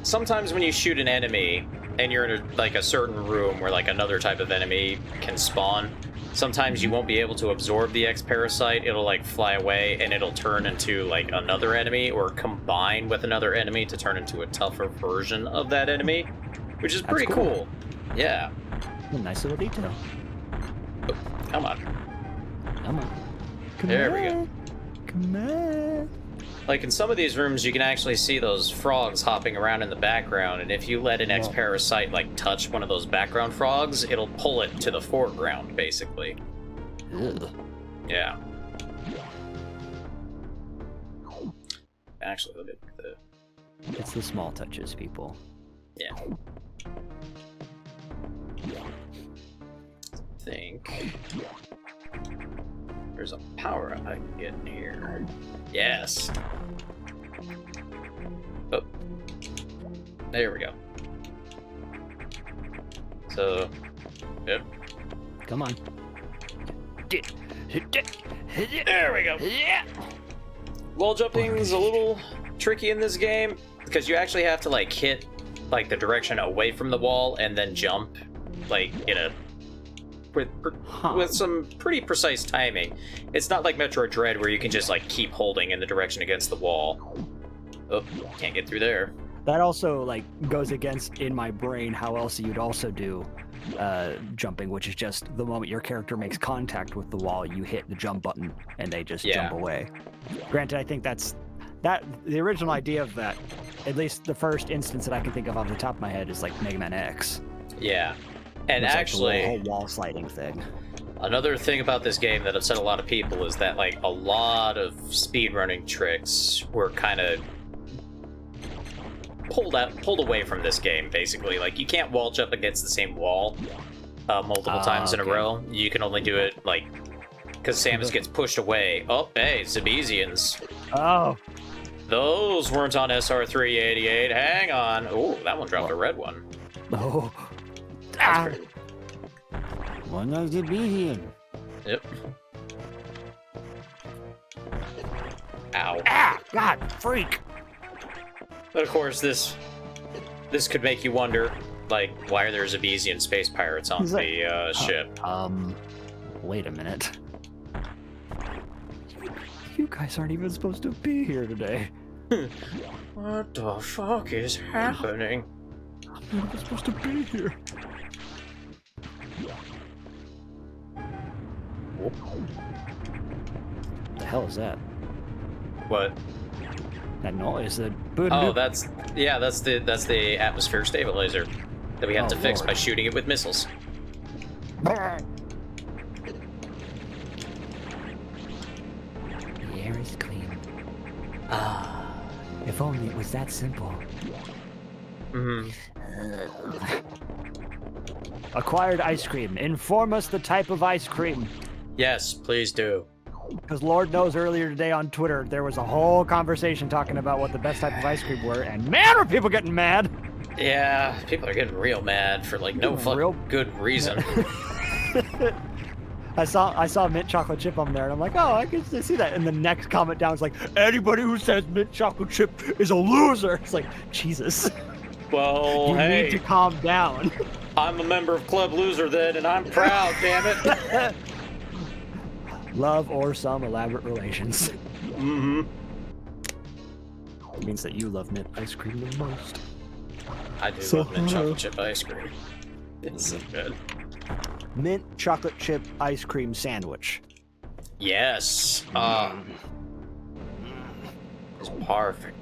Speaker 1: sometimes when you shoot an enemy, and you're in a certain room where, like, another type of enemy can spawn, sometimes you won't be able to absorb the X-Parasite, it'll, like, fly away, and it'll turn into, like, another enemy, or combine with another enemy to turn into a tougher version of that enemy, which is pretty cool. Yeah.
Speaker 2: A nice little detail.
Speaker 1: Oh, come on.
Speaker 2: Come on.
Speaker 1: There we go.
Speaker 2: Come on.
Speaker 1: Like, in some of these rooms, you can actually see those frogs hopping around in the background, and if you let an X-Parasite, like, touch one of those background frogs, it'll pull it to the foreground, basically.
Speaker 2: Ugh.
Speaker 1: Yeah. Actually, look at the...
Speaker 2: It's the small touches, people.
Speaker 1: Yeah. I think... There's a power-up I can get in here. Yes! Oh. There we go. So... Yep.
Speaker 2: Come on.
Speaker 1: There we go! Yeah! Wall jumping is a little tricky in this game, because you actually have to, like, hit, like, the direction away from the wall and then jump, like, in a... with some pretty precise timing. It's not like Metroid Dread where you can just, like, keep holding in the direction against the wall. Oh, can't get through there.
Speaker 2: That also, like, goes against, in my brain, how else you'd also do jumping, which is just the moment your character makes contact with the wall, you hit the jump button, and they just jump away. Granted, I think that's... the original idea of that, at least the first instance that I can think of off the top of my head, is, like, Mega Man X.
Speaker 1: Yeah. And
Speaker 2: it's
Speaker 1: actually,
Speaker 2: like the whole wall sliding thing.
Speaker 1: Another thing about this game that upset a lot of people is that, like, a lot of speedrunning tricks were kind of pulled away from this game, basically. Like, you can't wall jump against the same wall multiple times in a row. You can only do it, like, because Samus gets pushed away. Oh, hey, Zebesians.
Speaker 2: Oh.
Speaker 1: Those weren't on SR388. Hang on. Oh, that one dropped a red one.
Speaker 2: Oh. One of the billion.
Speaker 1: Yep. Ow.
Speaker 2: Ah, God, freak.
Speaker 1: But of course, this could make you wonder, like, why are there Zabezian space pirates on the ship?
Speaker 2: Wait a minute. You guys aren't even supposed to be here today.
Speaker 1: What the fuck is happening?
Speaker 2: I'm not even supposed to be here.
Speaker 1: Whoop.
Speaker 2: The hell is that?
Speaker 1: What?
Speaker 2: That noise. That
Speaker 1: Oh, that's the atmosphere stabilizer that we have to fix by shooting it with missiles.
Speaker 2: The air is clean. Ah, if only it was that simple.
Speaker 1: Mm-hmm.
Speaker 2: Acquired ice cream. Inform us the type of ice cream.
Speaker 1: Yes, please do.
Speaker 2: Because Lord knows earlier today on Twitter, there was a whole conversation talking about what the best type of ice cream were, and man, were people getting mad!
Speaker 1: Yeah, people are getting real mad for, like, no good reason.
Speaker 2: I saw mint chocolate chip on there, and I'm like, oh, I can see that. And the next comment down is like, anybody who says mint chocolate chip is a loser. It's like, Jesus.
Speaker 1: Well,
Speaker 2: you
Speaker 1: hey.
Speaker 2: need to calm down.
Speaker 1: I'm a member of Club Loser then, and I'm proud, damn it.
Speaker 2: Love or some elaborate relations.
Speaker 1: Mm-hmm.
Speaker 2: It means that you love mint ice cream the most.
Speaker 1: I do love mint chocolate chip ice cream. It's so good.
Speaker 2: Mint chocolate chip ice cream sandwich.
Speaker 1: Yes. It's perfect.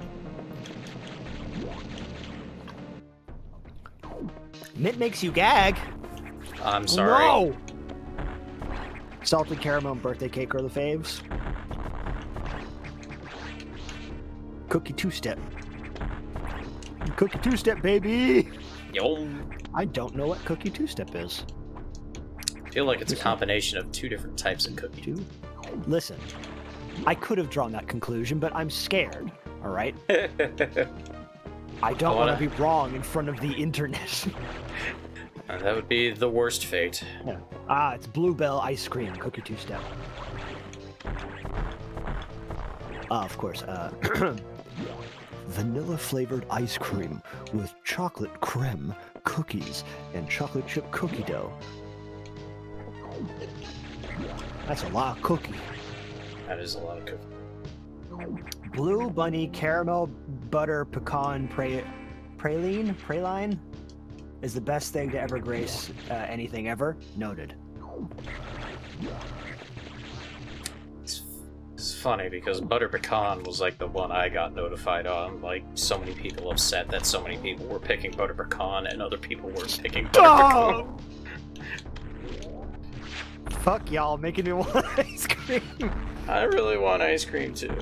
Speaker 2: Mint makes you gag.
Speaker 1: I'm sorry.
Speaker 2: No! Salted caramel and birthday cake are the faves. Cookie two-step. Cookie two-step, baby!
Speaker 1: Yo.
Speaker 2: I don't know what cookie two-step is.
Speaker 1: I feel like it's a combination of two different types of cookie.
Speaker 2: Listen, I could have drawn that conclusion, but I'm scared, alright? I don't want to be wrong in front of the internet.
Speaker 1: That would be the worst fate.
Speaker 2: Yeah. It's Bluebell ice cream, cookie two-step. Of course, vanilla-flavored ice cream with chocolate creme, cookies, and chocolate chip cookie dough. That's a lot of cookie.
Speaker 1: That is a lot of cookie.
Speaker 2: Blue Bunny caramel butter pecan praline is the best thing to ever grace anything ever. Noted.
Speaker 1: It's funny because butter pecan was like the one I got notified on. Like, so many people upset that so many people were picking butter pecan and other people were picking butter pecan.
Speaker 2: Fuck y'all, making me want ice cream.
Speaker 1: I really want ice cream too.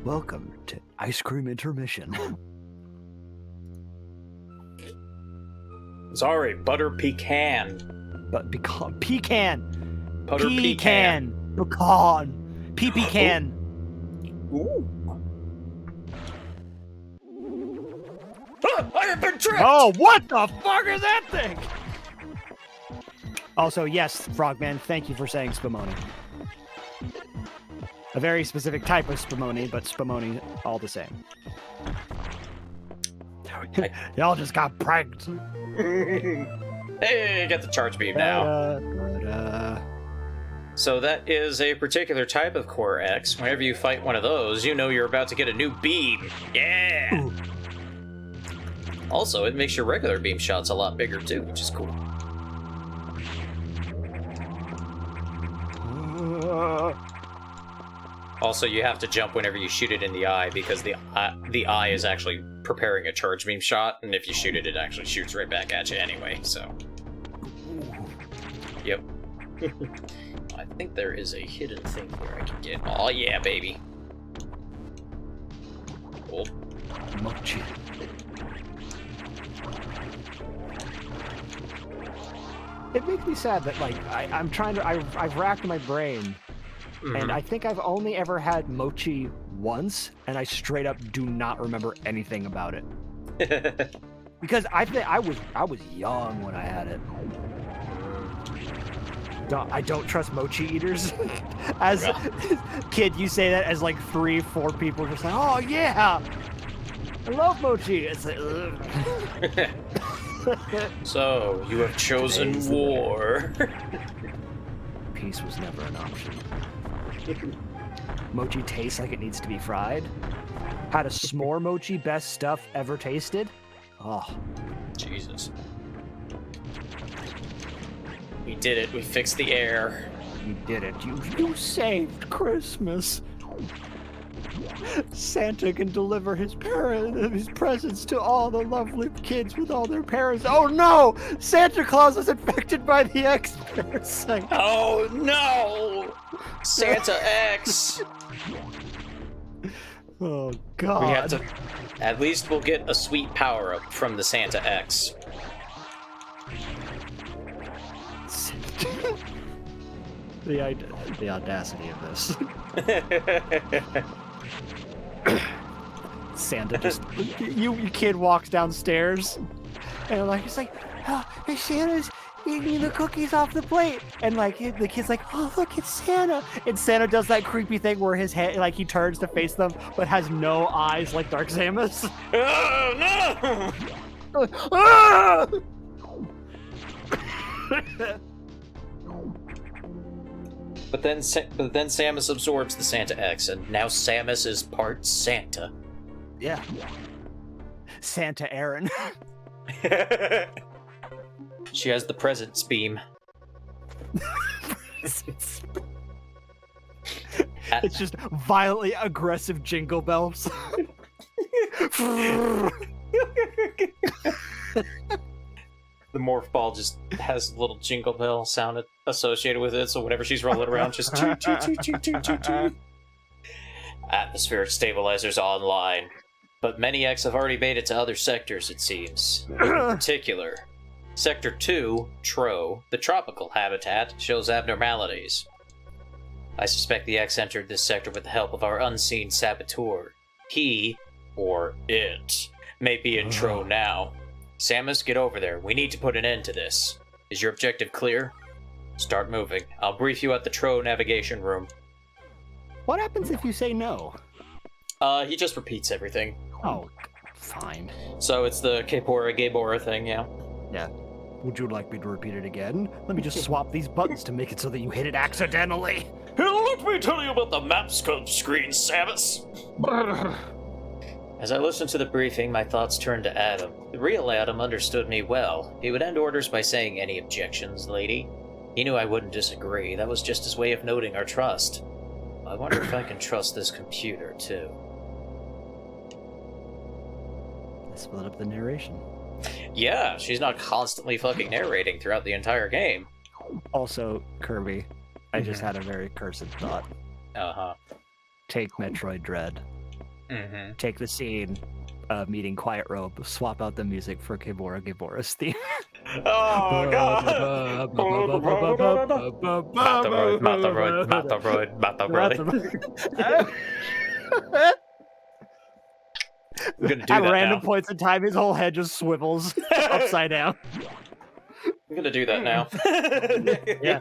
Speaker 2: Welcome to Ice Cream Intermission.
Speaker 1: Sorry, butter pecan.
Speaker 2: But pecan.
Speaker 1: Butter pecan.
Speaker 2: Pecan. Pecan.
Speaker 1: Ooh. I have been tricked!
Speaker 2: Oh, what the fuck is that thing? Also, yes, Frogman, thank you for saying Spumoni. A very specific type of Spumoni, but Spumoni all the same. Y'all just got pranked.
Speaker 1: Hey, get the charge beam now. So that is a particular type of Core X. Whenever you fight one of those, you know you're about to get a new beam. Yeah! Ooh. Also, it makes your regular beam shots a lot bigger too, which is cool. Also, you have to jump whenever you shoot it in the eye because the eye is actually preparing a charge beam shot, and if you shoot it, it actually shoots right back at you anyway, so... Yep. I think there is a hidden thing here I can get. Oh yeah, baby. Cool.
Speaker 2: Mochi. It makes me sad that, like, I'm trying to... I've racked my brain, and I think I've only ever had mochi once, and I straight up do not remember anything about it. Because I think I was young when I had it. I don't trust mochi eaters. As kid, you say that as like 3-4 people just like, oh yeah, I love mochi. It's like, ugh.
Speaker 1: So, you have chosen war.
Speaker 2: Peace was never an option. Mochi tastes like it needs to be fried. Had a s'more mochi best stuff ever tasted? Oh.
Speaker 1: Jesus. We did it. We fixed the air.
Speaker 2: You did it. You saved Christmas. Santa can deliver his presents to all the lovely kids with all their parents. Oh no! Santa Claus was infected by the X parasite.
Speaker 1: Oh no! Santa X!
Speaker 2: Oh god.
Speaker 1: We have to... At least we'll get a sweet power-up from the Santa X.
Speaker 2: The audacity of this. Santa just you kid walks downstairs and like he's like, oh, Santa's eating the cookies off the plate, and like the kid's like, oh look, it's Santa, and Santa does that creepy thing where his head like he turns to face them but has no eyes like Dark Samus.
Speaker 1: Oh no!
Speaker 2: Ah!
Speaker 1: But then Samus absorbs the Santa X, and now Samus is part Santa.
Speaker 2: Yeah. Santa Aaron.
Speaker 1: She has the presents beam.
Speaker 2: It's just violently aggressive jingle bells.
Speaker 1: The morph ball just has a little jingle bell sound associated with it, so whenever she's rolling around, just toot, toot, toot, toot, toot, toot, toot. Atmospheric stabilizers online. But many X have already made it to other sectors, it seems. In particular, Sector 2, Tro, the tropical habitat, shows abnormalities. I suspect the X entered this sector with the help of our unseen saboteur. He, or it, may be in Tro now. Samus, get over there. We need to put an end to this. Is your objective clear? Start moving. I'll brief you at the Tro navigation room.
Speaker 2: What happens if you say no?
Speaker 1: He just repeats everything.
Speaker 2: Oh, fine.
Speaker 1: So it's the Kepora Gaybora thing, yeah?
Speaker 2: Yeah. Would you like me to repeat it again? Let me just swap these buttons to make it so that you hit it accidentally.
Speaker 1: Let me tell you about the map scope screen, Samus! As I listened to the briefing, my thoughts turned to Adam. The real Adam understood me well. He would end orders by saying, "Any objections, lady?" He knew I wouldn't disagree. That was just his way of noting our trust. I wonder if I can trust this computer, too.
Speaker 2: Let's split up the narration.
Speaker 1: Yeah, she's not constantly fucking narrating throughout the entire game.
Speaker 2: Also, Kirby, I just had a very cursed thought.
Speaker 1: Uh-huh.
Speaker 2: Take Metroid Dread.
Speaker 1: Mm-hmm.
Speaker 2: Take the scene of meeting Quiet Robe, swap out the music for Gabora's theme.
Speaker 1: Oh, God! Metroid. I'm gonna do
Speaker 2: At
Speaker 1: that
Speaker 2: random
Speaker 1: now.
Speaker 2: points in time, his whole head just swivels upside down.
Speaker 1: I'm gonna do that now.
Speaker 2: Yeah.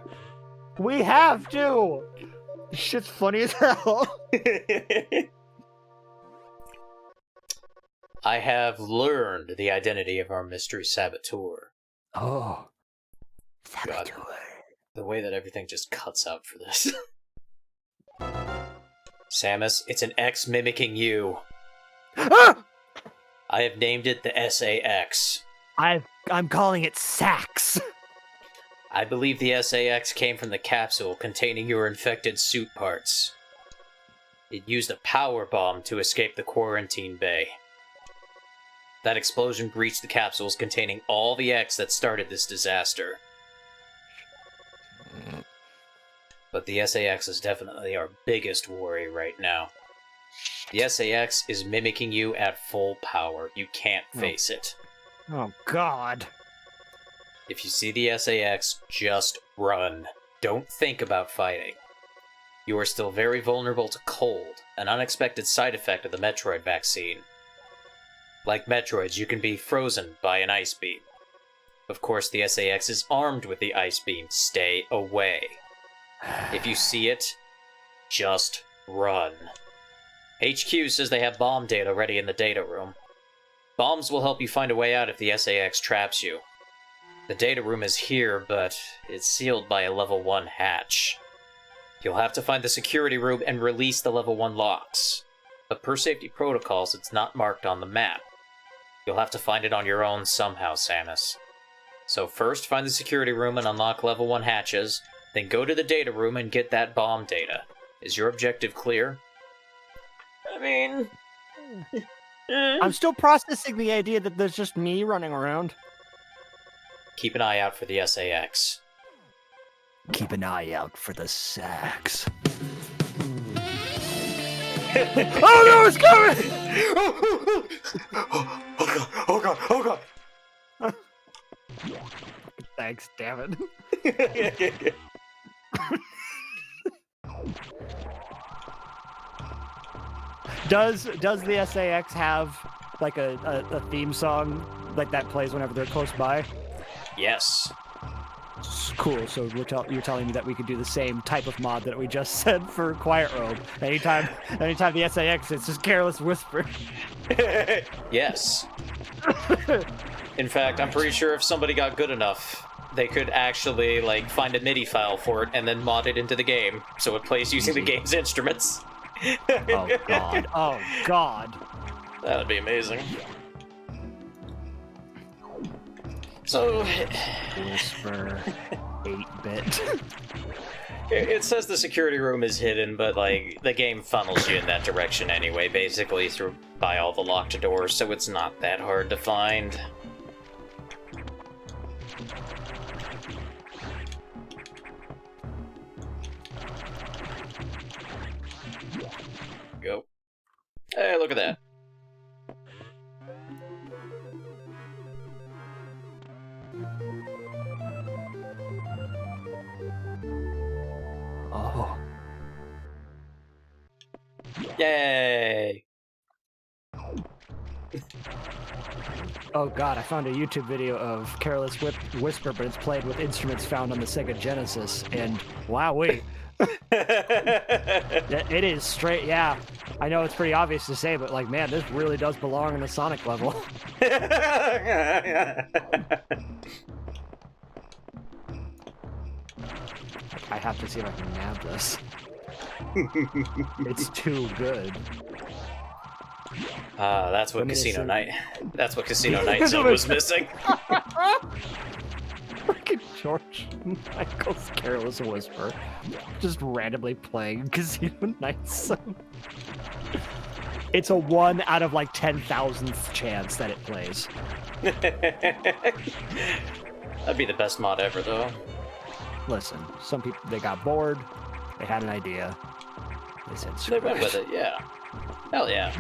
Speaker 2: We have to! Shit's funny as hell.
Speaker 1: I have learned the identity of our mystery saboteur.
Speaker 2: Oh.
Speaker 1: God, the way that everything just cuts out for this. Samus, it's an X mimicking you.
Speaker 2: Ah!
Speaker 1: I have named it the SAX.
Speaker 2: I'm calling it Sax.
Speaker 1: I believe the SAX came from the capsule containing your infected suit parts. It used a power bomb to escape the quarantine bay. That explosion breached the capsules containing all the X that started this disaster. But the SAX is definitely our biggest worry right now. The SAX is mimicking you at full power. You can't face it.
Speaker 2: Oh, God.
Speaker 1: If you see the SAX, just run. Don't think about fighting. You are still very vulnerable to cold, an unexpected side effect of the Metroid vaccine. Like Metroids, you can be frozen by an ice beam. Of course, the SAX is armed with the ice beam. Stay away. If you see it, just run. HQ says they have bomb data ready in the data room. Bombs will help you find a way out if the SAX traps you. The data room is here, but it's sealed by a level 1 hatch. You'll have to find the security room and release the level 1 locks. But per safety protocols, it's not marked on the map. You'll have to find it on your own somehow, Samus. So first, find the security room and unlock level 1 hatches, then go to the data room and get that bomb data. Is your objective clear? I mean...
Speaker 2: I'm still processing the idea that there's just me running around.
Speaker 1: Keep an eye out for the SAX.
Speaker 2: Keep an eye out for the sax. Oh no, it's coming!
Speaker 1: Oh god, oh god!
Speaker 2: Thanks, damn it. Does the SAX have like a theme song like that plays whenever they're close by?
Speaker 1: Yes.
Speaker 2: Cool. So you're telling me that we could do the same type of mod that we just said for Quiet Robe. Anytime the SAX, it's just Careless Whisper.
Speaker 1: Yes. In fact, I'm pretty sure if somebody got good enough, they could actually like find a MIDI file for it and then mod it into the game, so it plays using the game's instruments.
Speaker 2: Oh god. Oh god.
Speaker 1: That would be amazing. So...
Speaker 2: Whisper 8-bit.
Speaker 1: It says the security room is hidden, but like the game funnels you in that direction anyway, basically by all the locked doors, so it's not that hard to find. Go. Hey, look at that.
Speaker 2: Oh.
Speaker 1: Yay!
Speaker 2: Oh god, I found a YouTube video of Careless Whisper, but it's played with instruments found on the Sega Genesis, and wowee. It is straight, yeah. I know it's pretty obvious to say, but like, man, this really does belong in the Sonic level. I have to see if I can nab this. It's too good.
Speaker 1: That's what Casino Night. That's what Casino Night Zone was missing.
Speaker 2: Freaking George Michael's Careless Whisper, just randomly playing Casino Night Zone. It's a 1 out of like 10,000th chance that it plays.
Speaker 1: That'd be the best mod ever, though.
Speaker 2: Listen, some people, they got bored, they had an idea, they said screw
Speaker 1: They went with it, yeah. Hell yeah.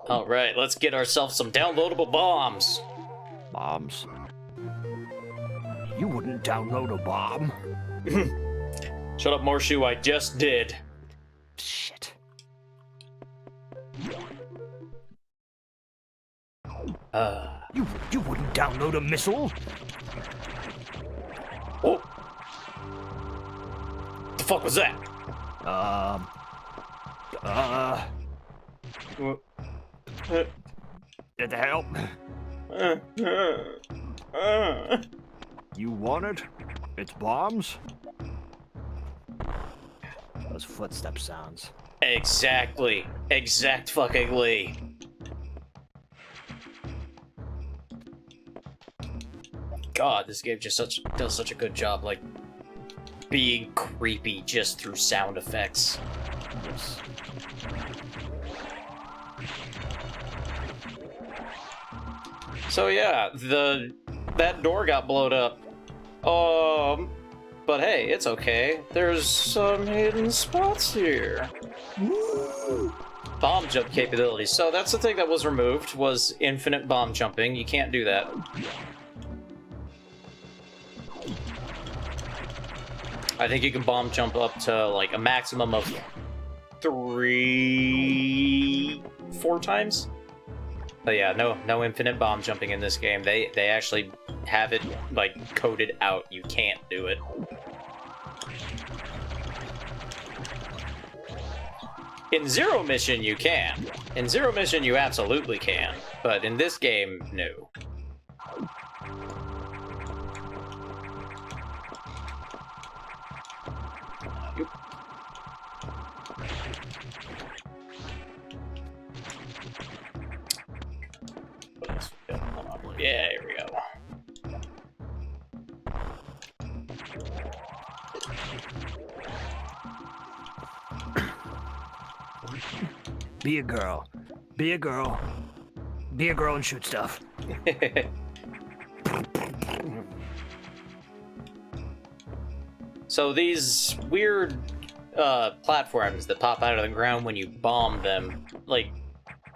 Speaker 1: Alright, let's get ourselves some downloadable bombs.
Speaker 2: Bombs. You wouldn't download a bomb.
Speaker 1: Shut up, Morshu, I just did.
Speaker 2: Shit. You wouldn't download a missile?
Speaker 1: Oh. The fuck was that?
Speaker 2: Did that help? You want it? It's bombs? Those footstep sounds.
Speaker 1: Exactly. Exact fuckingly. God, this game just does such a good job, like, being creepy just through sound effects.
Speaker 2: Yes.
Speaker 1: So yeah, that door got blowed up. But hey, it's okay. There's some hidden spots here. Woo! Bomb jump capabilities. So that's the thing that was removed, was infinite bomb jumping. You can't do that. I think you can bomb jump up to like a maximum of 4 times. But yeah, no infinite bomb jumping in this game. They actually have it like coded out. You can't do it. In Zero Mission, you can. In Zero Mission, you absolutely can. But in this game, no. Yeah, here we go.
Speaker 2: Be a girl. Be a girl. Be a girl and shoot stuff.
Speaker 1: So these weird platforms that pop out of the ground when you bomb them, like,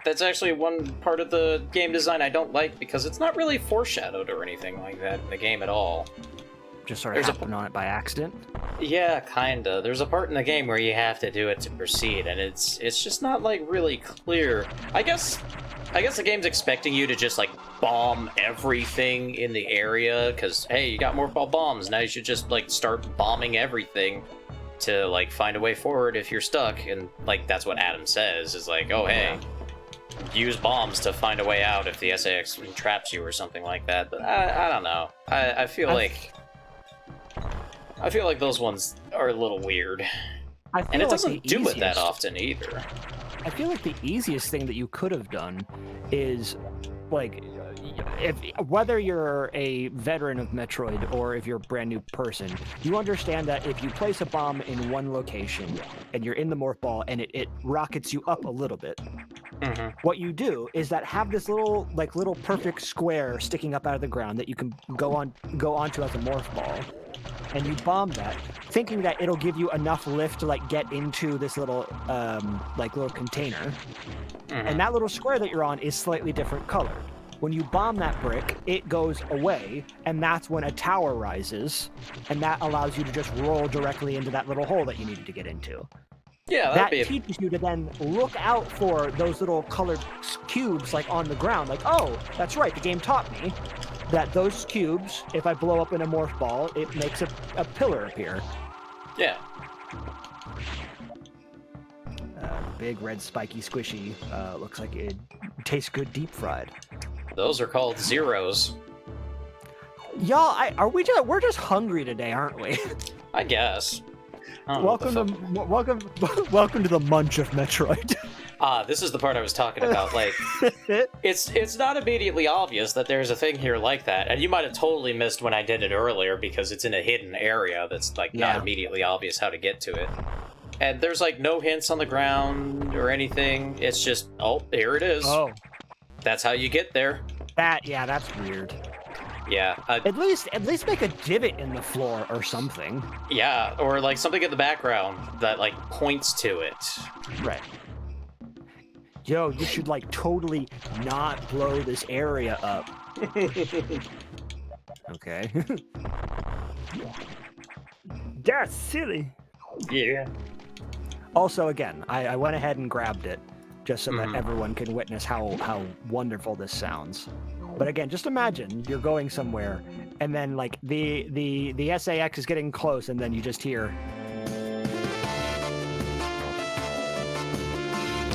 Speaker 1: that's actually one part of the game design I don't like, because it's not really foreshadowed or anything like that in the game at all.
Speaker 2: Just sort of happened on it by accident?
Speaker 1: Yeah, kinda. There's a part in the game where you have to do it to proceed, and it's just not, like, really clear. I guess the game's expecting you to just, like, bomb everything in the area, because, hey, you got more bombs, now you should just, like, start bombing everything to, like, find a way forward if you're stuck, and, like, that's what Adam says, is like, oh, hey, use bombs to find a way out if the SAX traps you or something like that, but I don't know. I feel like those ones are a little weird. And it doesn't do it that often either.
Speaker 2: I feel like the easiest thing that you could have done is, like, whether you're a veteran of Metroid or if you're a brand new person, you understand that if you place a bomb in one location and you're in the morph ball and it rockets you up a little bit, what you do is that have this little perfect square sticking up out of the ground that you can go onto as a morph ball, and you bomb that, thinking that it'll give you enough lift to, like, get into this little little container, and that little square that you're on is slightly different colored. When you bomb that brick, it goes away, and that's when a tower rises, and that allows you to just roll directly into that little hole that you needed to get into.
Speaker 1: Yeah,
Speaker 2: that teaches you to then look out for those little colored cubes, like, on the ground. Like, oh, that's right, the game taught me that those cubes, if I blow up in a morph ball, it makes a pillar appear.
Speaker 1: Yeah.
Speaker 2: Big red spiky squishy. Looks like it tastes good deep fried.
Speaker 1: Those are called zeros.
Speaker 2: Y'all, we're just hungry today, aren't we?
Speaker 1: I guess.
Speaker 2: Welcome to the munch of Metroid.
Speaker 1: This is the part I was talking about. Like, it's not immediately obvious that there's a thing here like that, and you might have totally missed when I did it earlier because it's in a hidden area that's, like, not immediately obvious how to get to it. And there's, like, no hints on the ground or anything. It's just, oh, here it is.
Speaker 2: Oh,
Speaker 1: that's how you get there.
Speaker 2: That's weird.
Speaker 1: Yeah.
Speaker 2: At least make a divot in the floor or something.
Speaker 1: Yeah, or, like, something in the background that, like, points to it.
Speaker 2: Right. Yo, you should, like, totally not blow this area up. Okay. That's silly.
Speaker 1: Yeah.
Speaker 2: Also, again, I went ahead and grabbed it just so that everyone can witness how wonderful this sounds. But again, just imagine you're going somewhere, and then, like, the SAX is getting close, and then you just hear,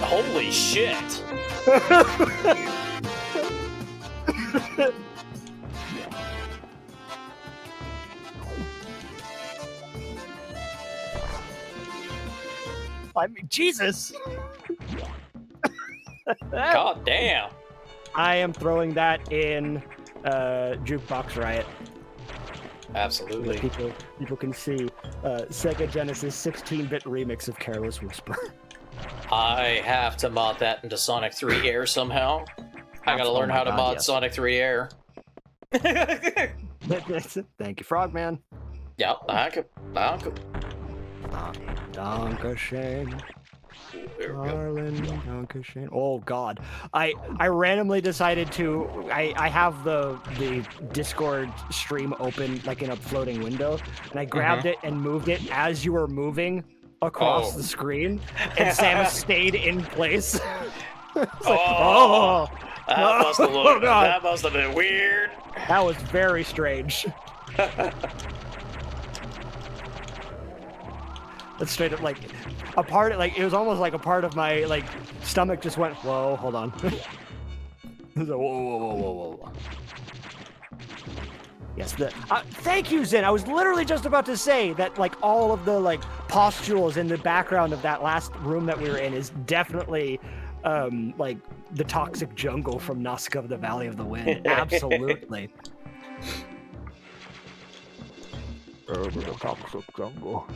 Speaker 1: holy shit!
Speaker 2: I mean, Jesus!
Speaker 1: God damn!
Speaker 2: I am throwing that in Jukebox Riot.
Speaker 1: Absolutely.
Speaker 2: People can see Sega Genesis 16-bit remix of Careless Whisper.
Speaker 1: I have to mod that into Sonic 3 Air somehow. I gotta learn how to mod Sonic 3 Air.
Speaker 2: Thank you, Frogman.
Speaker 1: Yep, danke.
Speaker 2: Dankeschön. Darling, Dankeschön. Oh God, I randomly decided to. I have the Discord stream open, like, in a floating window, and I grabbed it and moved it as you were moving across the screen, and Samus stayed in place. It's like,
Speaker 1: That must have been weird.
Speaker 2: That was very strange. That's straight up like a part. Like it was almost like a part of my like stomach just went. Whoa, hold on. It was like, whoa. Yes, thank you, Zin. I was literally just about to say that, like, all of the, like, postules in the background of that last room that we were in is definitely, like, the toxic jungle from Nazca of the Valley of the Wind. Absolutely. The toxic jungle.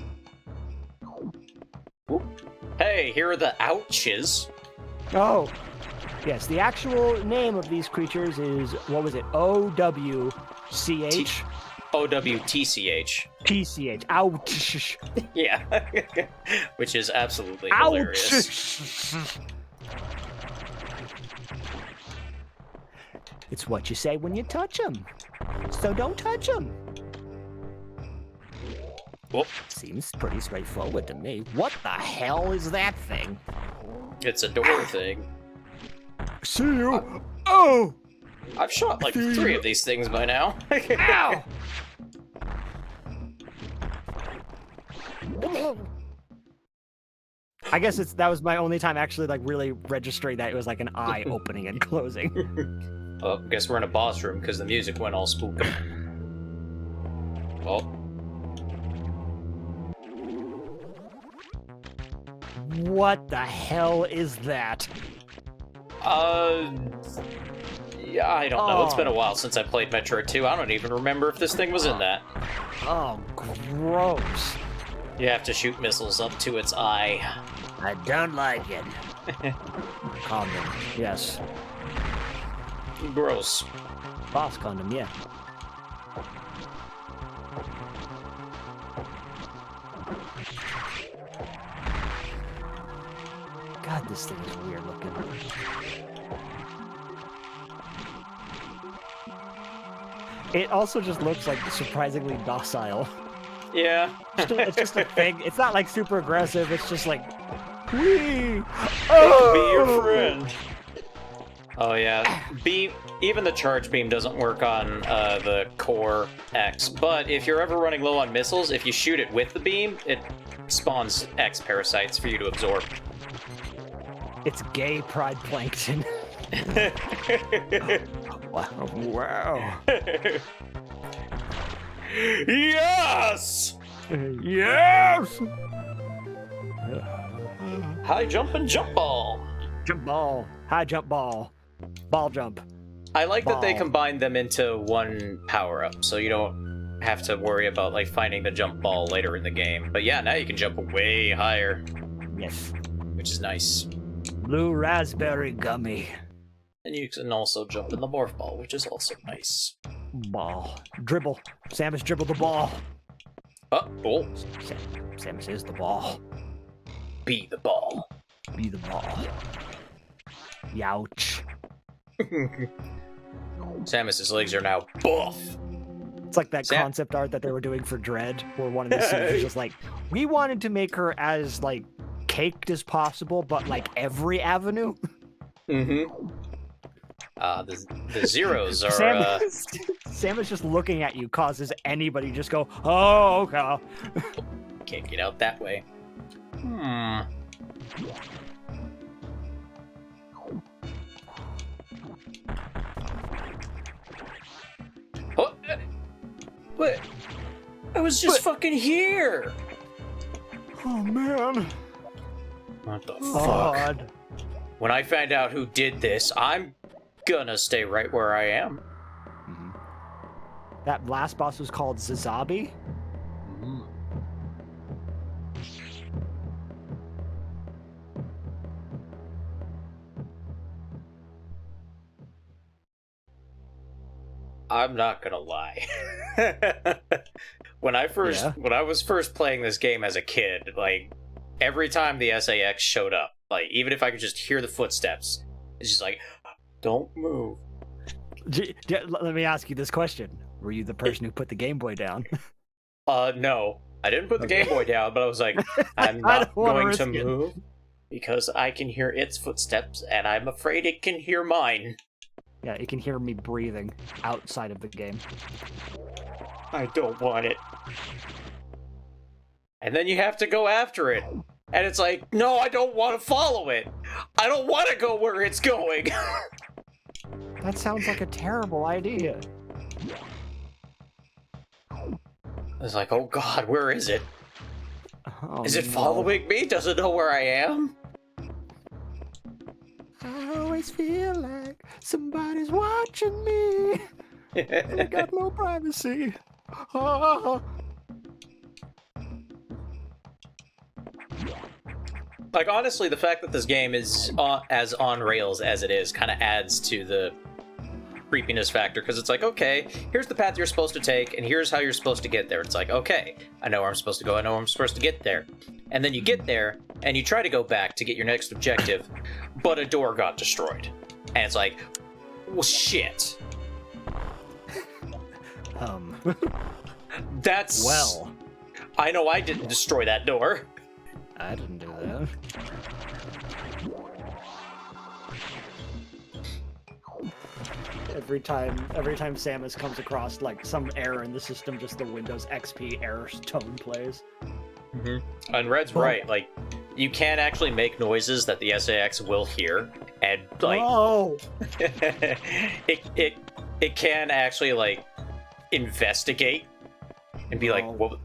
Speaker 1: Hey, here are the ouches.
Speaker 2: Oh, yes. The actual name of these creatures is, what was it? OWCH?
Speaker 1: OWTCH.
Speaker 2: TCH. Ouch.
Speaker 1: Yeah. Which is absolutely
Speaker 2: Ouch.
Speaker 1: Hilarious.
Speaker 2: It's what you say when you touch them. So don't touch them.
Speaker 1: Whoop.
Speaker 2: Seems pretty straightforward to me. What the hell is that thing?
Speaker 1: It's a door thing.
Speaker 2: See you. Oh!
Speaker 1: I've shot like 3 of these things by now.
Speaker 2: Ow! I guess that was my only time actually like really registering that it was like an eye opening and closing.
Speaker 1: Oh, I guess we're in a boss room because the music went all spooky. Well.
Speaker 2: What the hell is that?
Speaker 1: Yeah, I don't know. It's been a while since I played Metroid 2. I don't even remember if this thing was in that.
Speaker 2: Oh, gross.
Speaker 1: You have to shoot missiles up to its eye.
Speaker 2: I don't like it. Condom, yes.
Speaker 1: Gross.
Speaker 2: Boss condom, yeah. God, this thing is weird looking. It also just looks like surprisingly docile.
Speaker 1: Yeah.
Speaker 2: It's just a thing. It's not like super aggressive. It's just like, wee.
Speaker 1: Oh! Be your friend. Oh yeah. Even the charge beam doesn't work on the core X. But if you're ever running low on missiles, if you shoot it with the beam, it spawns X parasites for you to absorb.
Speaker 2: It's gay pride plankton. Wow.
Speaker 1: Yes!
Speaker 2: Yes!
Speaker 1: High jump and jump ball.
Speaker 2: Jump ball. High jump ball. Ball jump.
Speaker 1: I like that they
Speaker 2: Ball.
Speaker 1: combined them into one power-up, so you don't have to worry about like finding the jump ball later in the game. But yeah, now you can jump way higher.
Speaker 2: Yes.
Speaker 1: Which is nice.
Speaker 2: Blue raspberry gummy.
Speaker 1: And you can also jump in the morph ball, which is also nice.
Speaker 2: Ball. Dribble. Samus dribbled the ball.
Speaker 1: Oh.
Speaker 2: Samus is the ball.
Speaker 1: Be the ball.
Speaker 2: Be the ball. Youch.
Speaker 1: Samus's legs are now buff.
Speaker 2: It's like that concept art that they were doing for Dread, where one of the scenes was just like, we wanted to make her as, like, caked as possible, but, like, every avenue.
Speaker 1: Mm-hmm. The zeros are,
Speaker 2: Samus just looking at you causes anybody to just go, oh, okay.
Speaker 1: Can't get out that way. What? I was just fucking here!
Speaker 2: Oh, man.
Speaker 1: What the fuck?
Speaker 2: God.
Speaker 1: When I find out who did this, I'm gonna stay right where I am.
Speaker 2: Mm-hmm. That last boss was called Zazabi.
Speaker 1: Mm-hmm. I'm not gonna lie. When I was first playing this game as a kid, like every time the SAX showed up, like even if I could just hear the footsteps, it's just like, don't move.
Speaker 2: Let me ask you this question: were you the person who put the Game Boy down?
Speaker 1: No, I didn't put the Game Boy down, but I was like, I'm not going to move because I can hear its footsteps, and I'm afraid it can hear mine.
Speaker 2: Yeah, it can hear me breathing outside of the game.
Speaker 1: I don't want it. And then you have to go after it. And it's like, no, I don't want to follow it. I don't want to go where it's going.
Speaker 2: That sounds like a terrible idea.
Speaker 1: It's like, oh god, where is it?
Speaker 2: Oh,
Speaker 1: Is it
Speaker 2: no.
Speaker 1: following me? Does it know where I am?
Speaker 2: I always feel like somebody's watching me. And I got no privacy. Oh.
Speaker 1: Like, honestly, the fact that this game is as on rails as it is kind of adds to the creepiness factor, because it's like, okay, here's the path you're supposed to take, and here's how you're supposed to get there. It's like, okay, I know where I'm supposed to go, I know where I'm supposed to get there. And then you get there, and you try to go back to get your next objective, but a door got destroyed. And it's like, well, shit. That's...
Speaker 2: Well,
Speaker 1: I know I didn't destroy that door.
Speaker 2: I didn't do that. Every time Samus comes across like some error in the system, just the Windows XP error tone plays.
Speaker 1: Mm-hmm. And Red's right, like, you can actually make noises that the SAX will hear, and like,
Speaker 2: oh,
Speaker 1: it can actually like investigate and be like, what?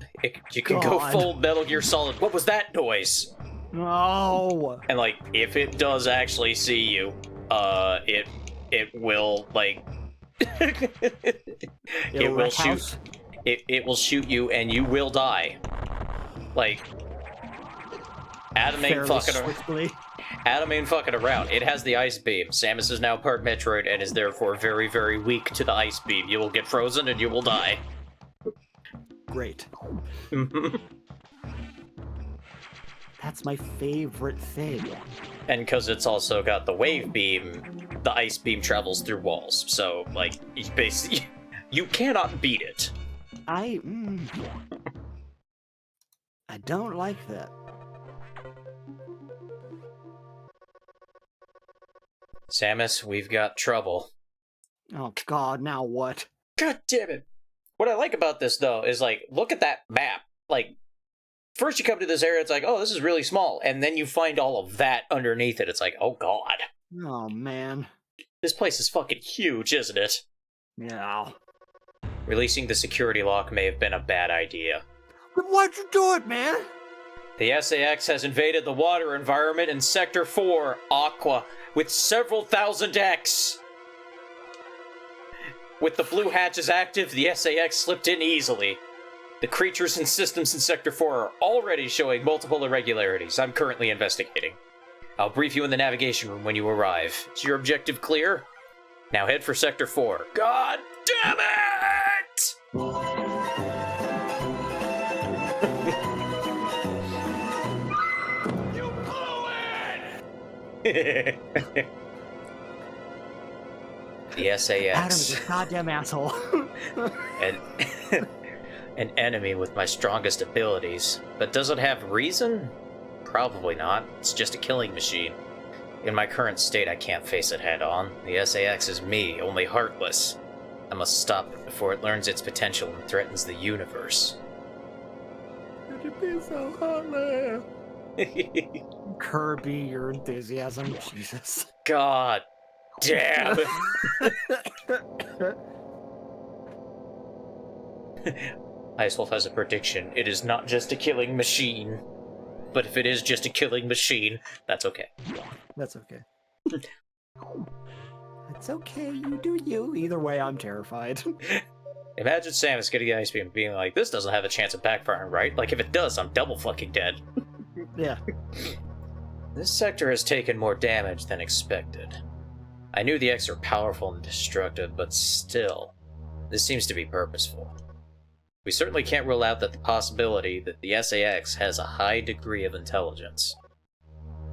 Speaker 1: You can go
Speaker 2: God.
Speaker 1: full Metal Gear Solid. What was that noise?
Speaker 2: no.
Speaker 1: And like, if it does actually see you, it will like, it will shoot. It will shoot you, and you will die. Like, Adam ain't fucking around. It has the ice beam. Samus is now part Metroid and is therefore very, very weak to the ice beam. You will get frozen and you will die.
Speaker 2: Great. That's my favorite thing.
Speaker 1: And because it's also got the wave beam, the ice beam travels through walls. So, like, basically, you cannot beat it.
Speaker 2: I don't like that.
Speaker 1: Samus, we've got trouble.
Speaker 2: Oh God, now what?
Speaker 1: God damn it. What I like about this, though, is, like, look at that map. Like, first you come to this area, it's like, oh, this is really small. And then you find all of that underneath it. It's like, oh, God.
Speaker 2: Oh, man.
Speaker 1: This place is fucking huge, isn't it?
Speaker 2: Yeah.
Speaker 1: Releasing the security lock may have been a bad idea.
Speaker 2: But why'd you do it, man?
Speaker 1: The SAX has invaded the water environment in Sector 4, Aqua, with several thousand X. With the blue hatches active, the SAX slipped in easily. The creatures and systems in Sector 4 are already showing multiple irregularities. I'm currently investigating. I'll brief you in the navigation room when you arrive. Is your objective clear? Now head for Sector 4. God damn it! You blew it! The SAX.
Speaker 2: Adam's a goddamn asshole.
Speaker 1: An enemy with my strongest abilities. But does it have reason? Probably not. It's just a killing machine. In my current state, I can't face it head on. The SAX is me, only heartless. I must stop it before it learns its potential and threatens the universe.
Speaker 2: Could you be so heartless? Kirby, your enthusiasm, Jesus.
Speaker 1: God damn. Icewolf has a prediction. It is not just a killing machine. But if it is just a killing machine, that's okay.
Speaker 2: That's okay. It's okay, you do you. Either way, I'm terrified.
Speaker 1: Imagine Samus getting the ice beam and being like, this doesn't have a chance of backfiring, right? Like, if it does, I'm double fucking dead.
Speaker 2: Yeah.
Speaker 1: This sector has taken more damage than expected. I knew the X are powerful and destructive, but still, this seems to be purposeful. We certainly can't rule out that the possibility that the SAX has a high degree of intelligence.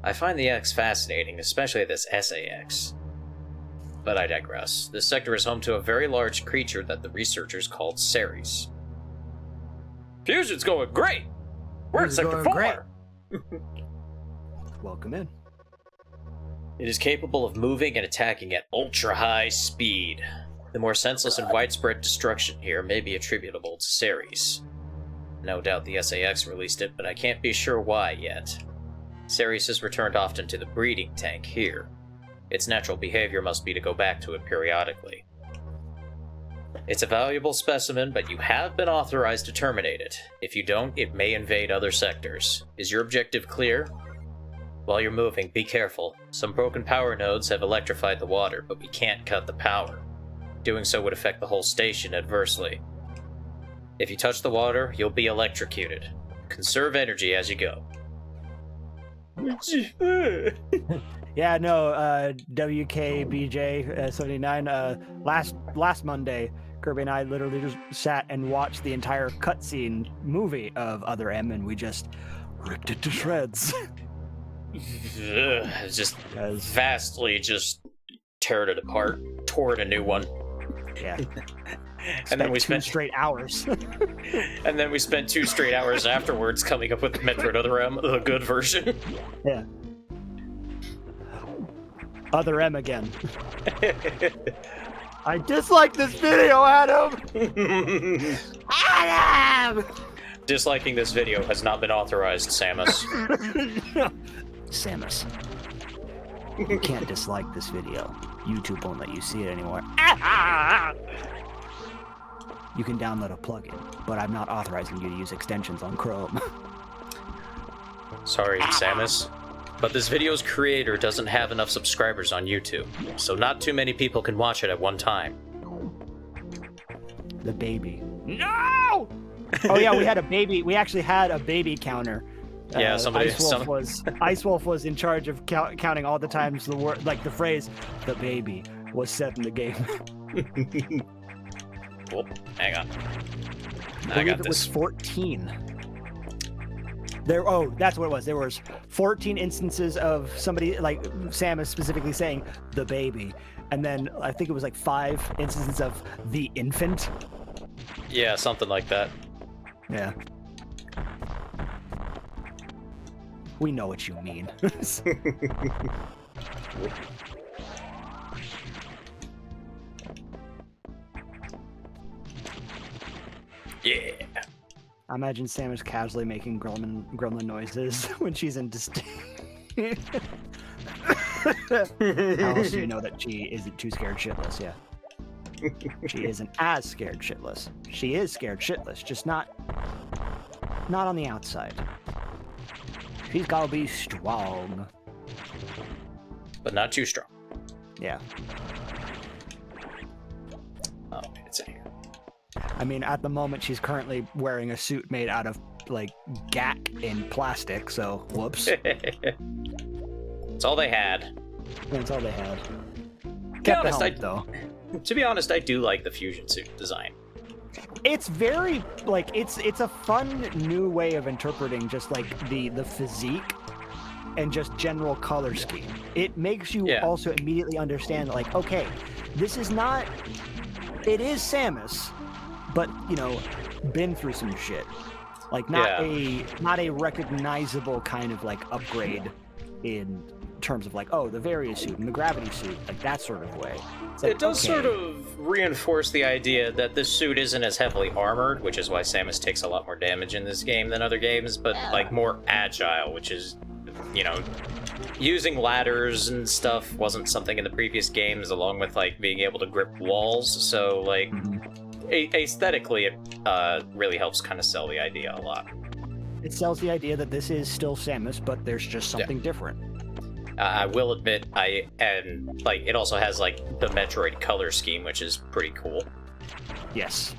Speaker 1: I find the X fascinating, especially this SAX. But I digress. This sector is home to a very large creature that the researchers called Ceres. Fusion's going great! We're in Sector 4!
Speaker 2: Welcome in.
Speaker 1: It is capable of moving and attacking at ultra-high speed. The more senseless and widespread destruction here may be attributable to Ceres. No doubt the SAX released it, but I can't be sure why yet. Ceres is returned often to the breeding tank here. Its natural behavior must be to go back to it periodically. It's a valuable specimen, but you have been authorized to terminate it. If you don't, it may invade other sectors. Is your objective clear? While you're moving, be careful. Some broken power nodes have electrified the water, but we can't cut the power. Doing so would affect the whole station adversely. If you touch the water, you'll be electrocuted. Conserve energy as you go.
Speaker 2: Yeah, no, WKBJ 79, last Monday, Kirby and I literally just sat and watched the entire cutscene movie of Other M, and we just ripped it to shreds.
Speaker 1: Just vastly just teared it apart, tore it a new one.
Speaker 2: Yeah.
Speaker 1: And then we spent
Speaker 2: 2 straight hours.
Speaker 1: And then we spent 2 straight hours afterwards coming up with Metroid Other M, the good version.
Speaker 2: Yeah. Other M again. I dislike this video, Adam! Adam!
Speaker 1: Disliking this video has not been authorized, Samus.
Speaker 2: Samus. You can't dislike this video. YouTube won't let you see it anymore. You can download a plugin, but I'm not authorizing you to use extensions on Chrome.
Speaker 1: Sorry, Samus. But this video's creator doesn't have enough subscribers on YouTube, so not too many people can watch it at one time.
Speaker 2: The baby. No! Oh yeah, we had a baby. We actually had a baby counter.
Speaker 1: Yeah,
Speaker 2: Ice Wolf was in charge of counting all the times the word, like the phrase, "the baby" was said in the game.
Speaker 1: Whoop, hang on.
Speaker 2: I got this. It was 14. That's what it was. There was 14 instances of somebody, like Samus specifically saying "the baby," and then I think it was like 5 instances of "the infant."
Speaker 1: Yeah, something like that.
Speaker 2: Yeah. We know what you mean.
Speaker 1: Yeah.
Speaker 2: I imagine Samus casually making gremlin noises when she's in disdain. How else do you know that she isn't too scared shitless? Yeah. She isn't as scared shitless. She is scared shitless, just not on the outside. She's gotta be strong.
Speaker 1: But not too strong.
Speaker 2: Yeah.
Speaker 1: Oh, it's in here.
Speaker 2: I mean, at the moment, she's currently wearing a suit made out of, like, gack in plastic, so whoops.
Speaker 1: That's all they had.
Speaker 2: That's all they had.
Speaker 1: To be honest, I do like the fusion suit design.
Speaker 2: It's very, like, it's a fun new way of interpreting just, like, the physique and just general color scheme. It makes you also immediately understand, like, okay, this is not... It is Samus, but, you know, been through some shit. Like, not a recognizable kind of, like, upgrade in terms of, like, oh, the Varia suit and the gravity suit, like, that sort of way. Like,
Speaker 1: it does sort of reinforce the idea that this suit isn't as heavily armored, which is why Samus takes a lot more damage in this game than other games, but, like, more agile, which is, you know, using ladders and stuff wasn't something in the previous games, along with, like, being able to grip walls, so, like, aesthetically, it really helps kind of sell the idea a lot.
Speaker 2: It sells the idea that this is still Samus, but there's just something different.
Speaker 1: I will admit, it also has, like, the Metroid color scheme, which is pretty cool.
Speaker 2: Yes.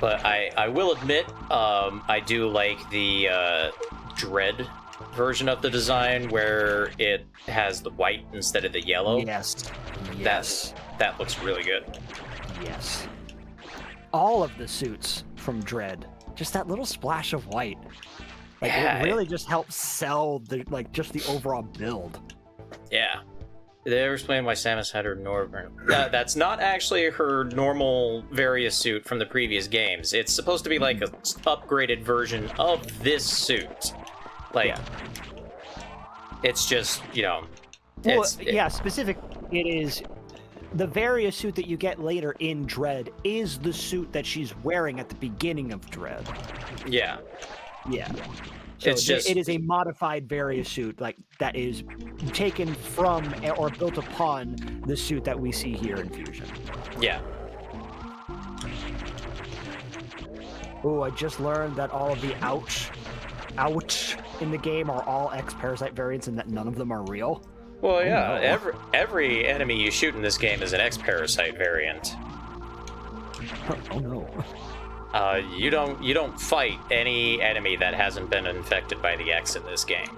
Speaker 1: But I will admit, I do like the Dread version of the design, where it has the white instead of the yellow.
Speaker 2: Yes.
Speaker 1: That looks really good.
Speaker 2: Yes. All of the suits from Dread, just that little splash of white. Like, it really just helps sell just the overall build. Yeah.
Speaker 1: Did they ever explain why Samus had her normal... that's not actually her normal Varia suit from the previous games. It's supposed to be like an upgraded version of this suit. Like, it's just, you know,
Speaker 2: Yeah, specific. It is the various suit that you get later in Dread is the suit that she's wearing at the beginning of Dread.
Speaker 1: Yeah.
Speaker 2: Yeah. So it is a modified various suit, like that is taken from or built upon the suit that we see here in Fusion.
Speaker 1: Yeah.
Speaker 2: Oh, I just learned that all of the ouch in the game are all X-Parasite variants and that none of them are real.
Speaker 1: Well, yeah,
Speaker 2: no.
Speaker 1: every enemy you shoot in this game is an X-Parasite variant.
Speaker 2: Oh no.
Speaker 1: You don't fight any enemy that hasn't been infected by the X in this game.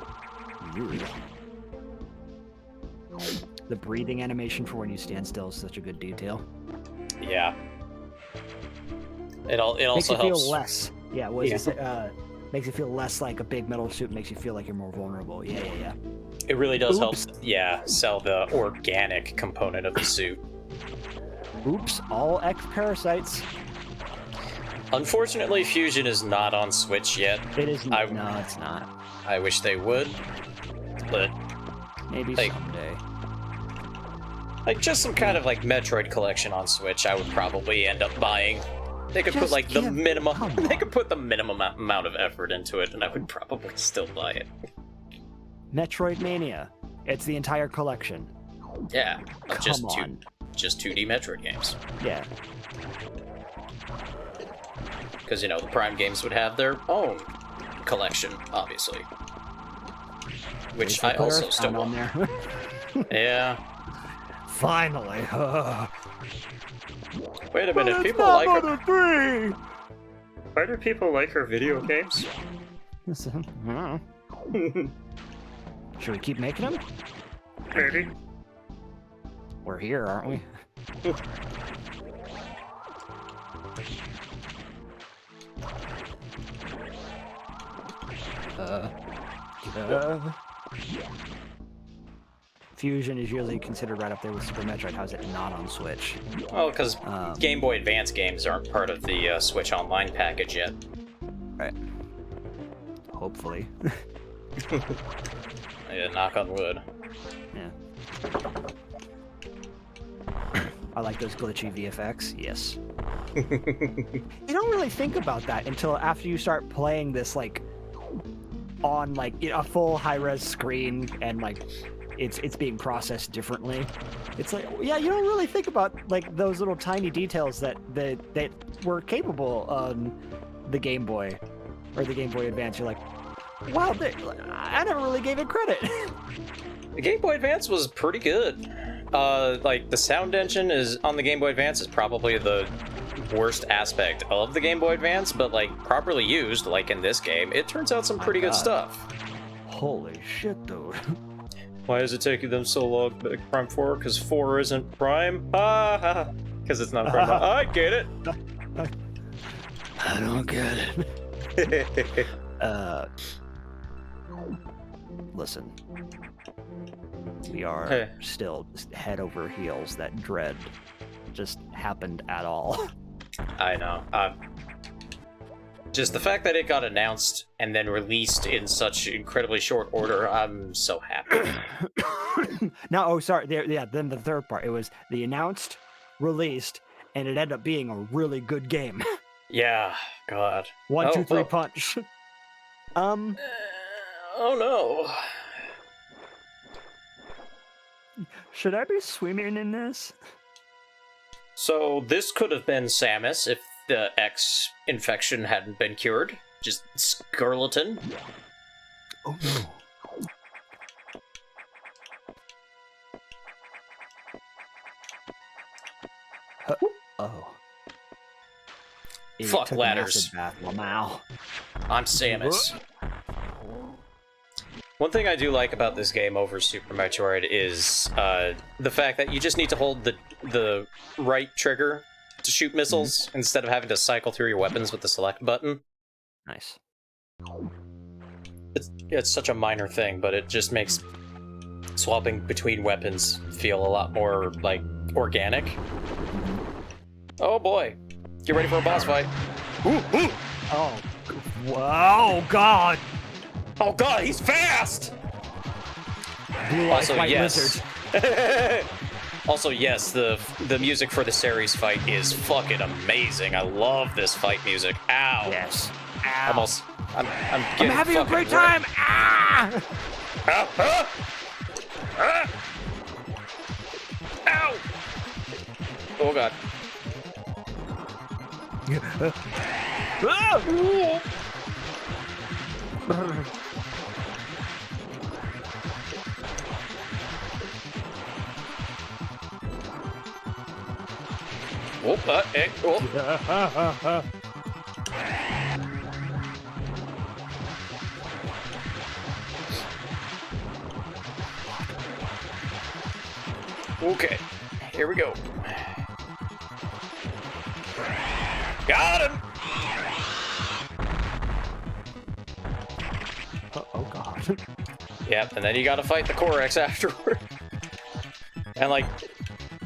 Speaker 2: The breathing animation for when you stand still is such a good detail.
Speaker 1: Yeah. It also
Speaker 2: makes you
Speaker 1: helps.
Speaker 2: Feel less. Yeah. Makes you feel less like a big metal suit. Makes you feel like you're more vulnerable. Yeah.
Speaker 1: It really does help. Yeah, sell the organic component of the suit.
Speaker 2: Oops! All X-Parasites.
Speaker 1: Unfortunately, Fusion is not on Switch yet.
Speaker 2: It is not. No, it's not.
Speaker 1: I wish they would, but
Speaker 2: maybe someday.
Speaker 1: Like just some kind of like Metroid collection on Switch, I would probably end up buying. They could put like the minimum. They could put the minimum amount of effort into it, and I would probably still buy it.
Speaker 2: Metroid Mania. It's the entire collection.
Speaker 1: Yeah, just 2D Metroid games.
Speaker 2: Yeah.
Speaker 1: Because, the Prime games would have their own collection, obviously. Which I also still want.
Speaker 2: There.
Speaker 1: Yeah.
Speaker 2: Finally.
Speaker 1: Wait a minute, people like her. Why do people like her video games?
Speaker 2: Should we keep making them?
Speaker 1: Maybe.
Speaker 2: We're here, aren't we? Fusion is usually considered right up there with Super Metroid. How's it not on Switch?
Speaker 1: Well, because Game Boy Advance games aren't part of the Switch Online package yet.
Speaker 2: Right. Hopefully.
Speaker 1: Yeah, knock on wood.
Speaker 2: Yeah. I like those glitchy VFX. Yes. You don't really think about that until after you start playing this, like, on like a full high-res screen and like it's being processed differently. It's like, yeah, you don't really think about like those little tiny details that were capable on the Game Boy or the Game Boy Advance. You're like, wow, I never really gave it credit.
Speaker 1: The Game Boy Advance was pretty good. Like the sound engine is on the Game Boy Advance is probably the worst aspect of the Game Boy Advance, but like properly used, like in this game, it turns out some pretty good stuff.
Speaker 2: Holy shit, dude.
Speaker 1: Why is it taking them so long to make Prime 4? Because 4 isn't Prime? Because it's not Prime. I get it.
Speaker 2: I don't get it. Listen. We are still just head over heels that Dread just happened at all.
Speaker 1: I know. Just the fact that it got announced and then released in such incredibly short order, I'm so happy.
Speaker 2: Then the third part. It was the announced, released, and it ended up being a really good game.
Speaker 1: Yeah, God.
Speaker 2: 1, 2, 3 punch.
Speaker 1: Oh no.
Speaker 2: Should I be swimming in this?
Speaker 1: So this could have been Samus if the X infection hadn't been cured. Just Skeleton.
Speaker 2: Oh no. Oh.
Speaker 1: Fuck ladders.
Speaker 2: Wow.
Speaker 1: I'm Samus. One thing I do like about this game over Super Metroid is the fact that you just need to hold the right trigger to shoot missiles instead of having to cycle through your weapons with the select button.
Speaker 2: Nice.
Speaker 1: It's such a minor thing, but it just makes swapping between weapons feel a lot more, like, organic. Oh boy. Get ready for a boss fight.
Speaker 2: Ooh. Oh. Wow, God.
Speaker 1: Oh god, he's fast!
Speaker 2: Blue Eyes White
Speaker 1: yes.
Speaker 2: Lizard.
Speaker 1: Also, yes, the music for the Ceres fight is fucking amazing. I love this fight music. Ow.
Speaker 2: Yes. Ow.
Speaker 1: I'm
Speaker 2: having a great time. Ah!
Speaker 1: Ah! Ah! Ah! Ow! Oh god. Oh, hey, oh. Okay, here we go. Got him!
Speaker 2: Oh god.
Speaker 1: Yep, and then you gotta fight the Korax afterward. And like,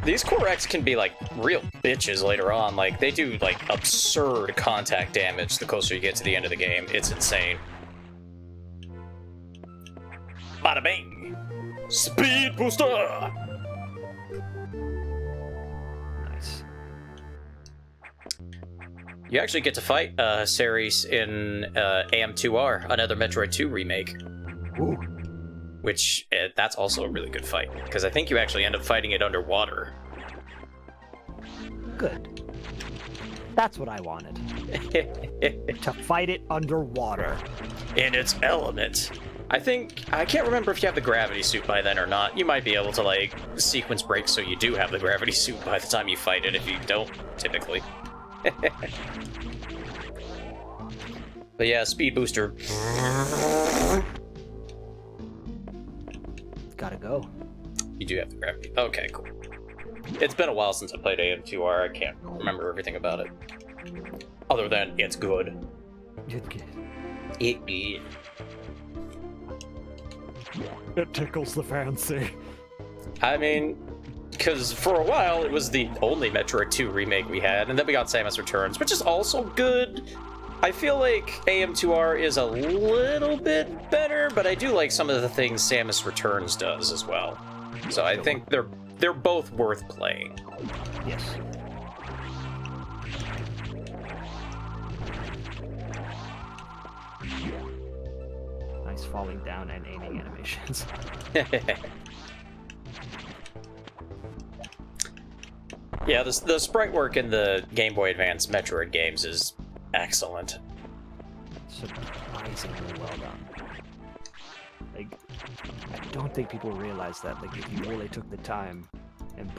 Speaker 1: these Korax can be like real bitches later on. Like, they do like absurd contact damage the closer you get to the end of the game. It's insane. Bada bing! Speed booster!
Speaker 2: Nice.
Speaker 1: You actually get to fight Ceres in AM2R, another Metroid 2 remake.
Speaker 2: Ooh.
Speaker 1: Which, that's also a really good fight, because I think you actually end up fighting it underwater.
Speaker 2: Good. That's what I wanted. To fight it underwater.
Speaker 1: In its element. I can't remember if you have the gravity suit by then or not. You might be able to, like, sequence break so you do have the gravity suit by the time you fight it, if you don't, typically. But yeah, speed booster.
Speaker 2: Gotta go.
Speaker 1: You do have the gravity. Okay, cool. It's been a while since I played AM2R. I can't remember everything about it. Other than, it's good. It
Speaker 2: tickles the fancy.
Speaker 1: I mean, because for a while it was the only Metroid 2 remake we had, and then we got Samus Returns, which is also good. I feel like AM2R is a little bit better, but I do like some of the things Samus Returns does as well. So I think they're both worth playing.
Speaker 2: Yes. Nice falling down and aiming animations.
Speaker 1: Yeah, the sprite work in the Game Boy Advance Metroid games is excellent.
Speaker 2: Surprisingly well done. Like, I don't think people realize that. Like, if you really took the time and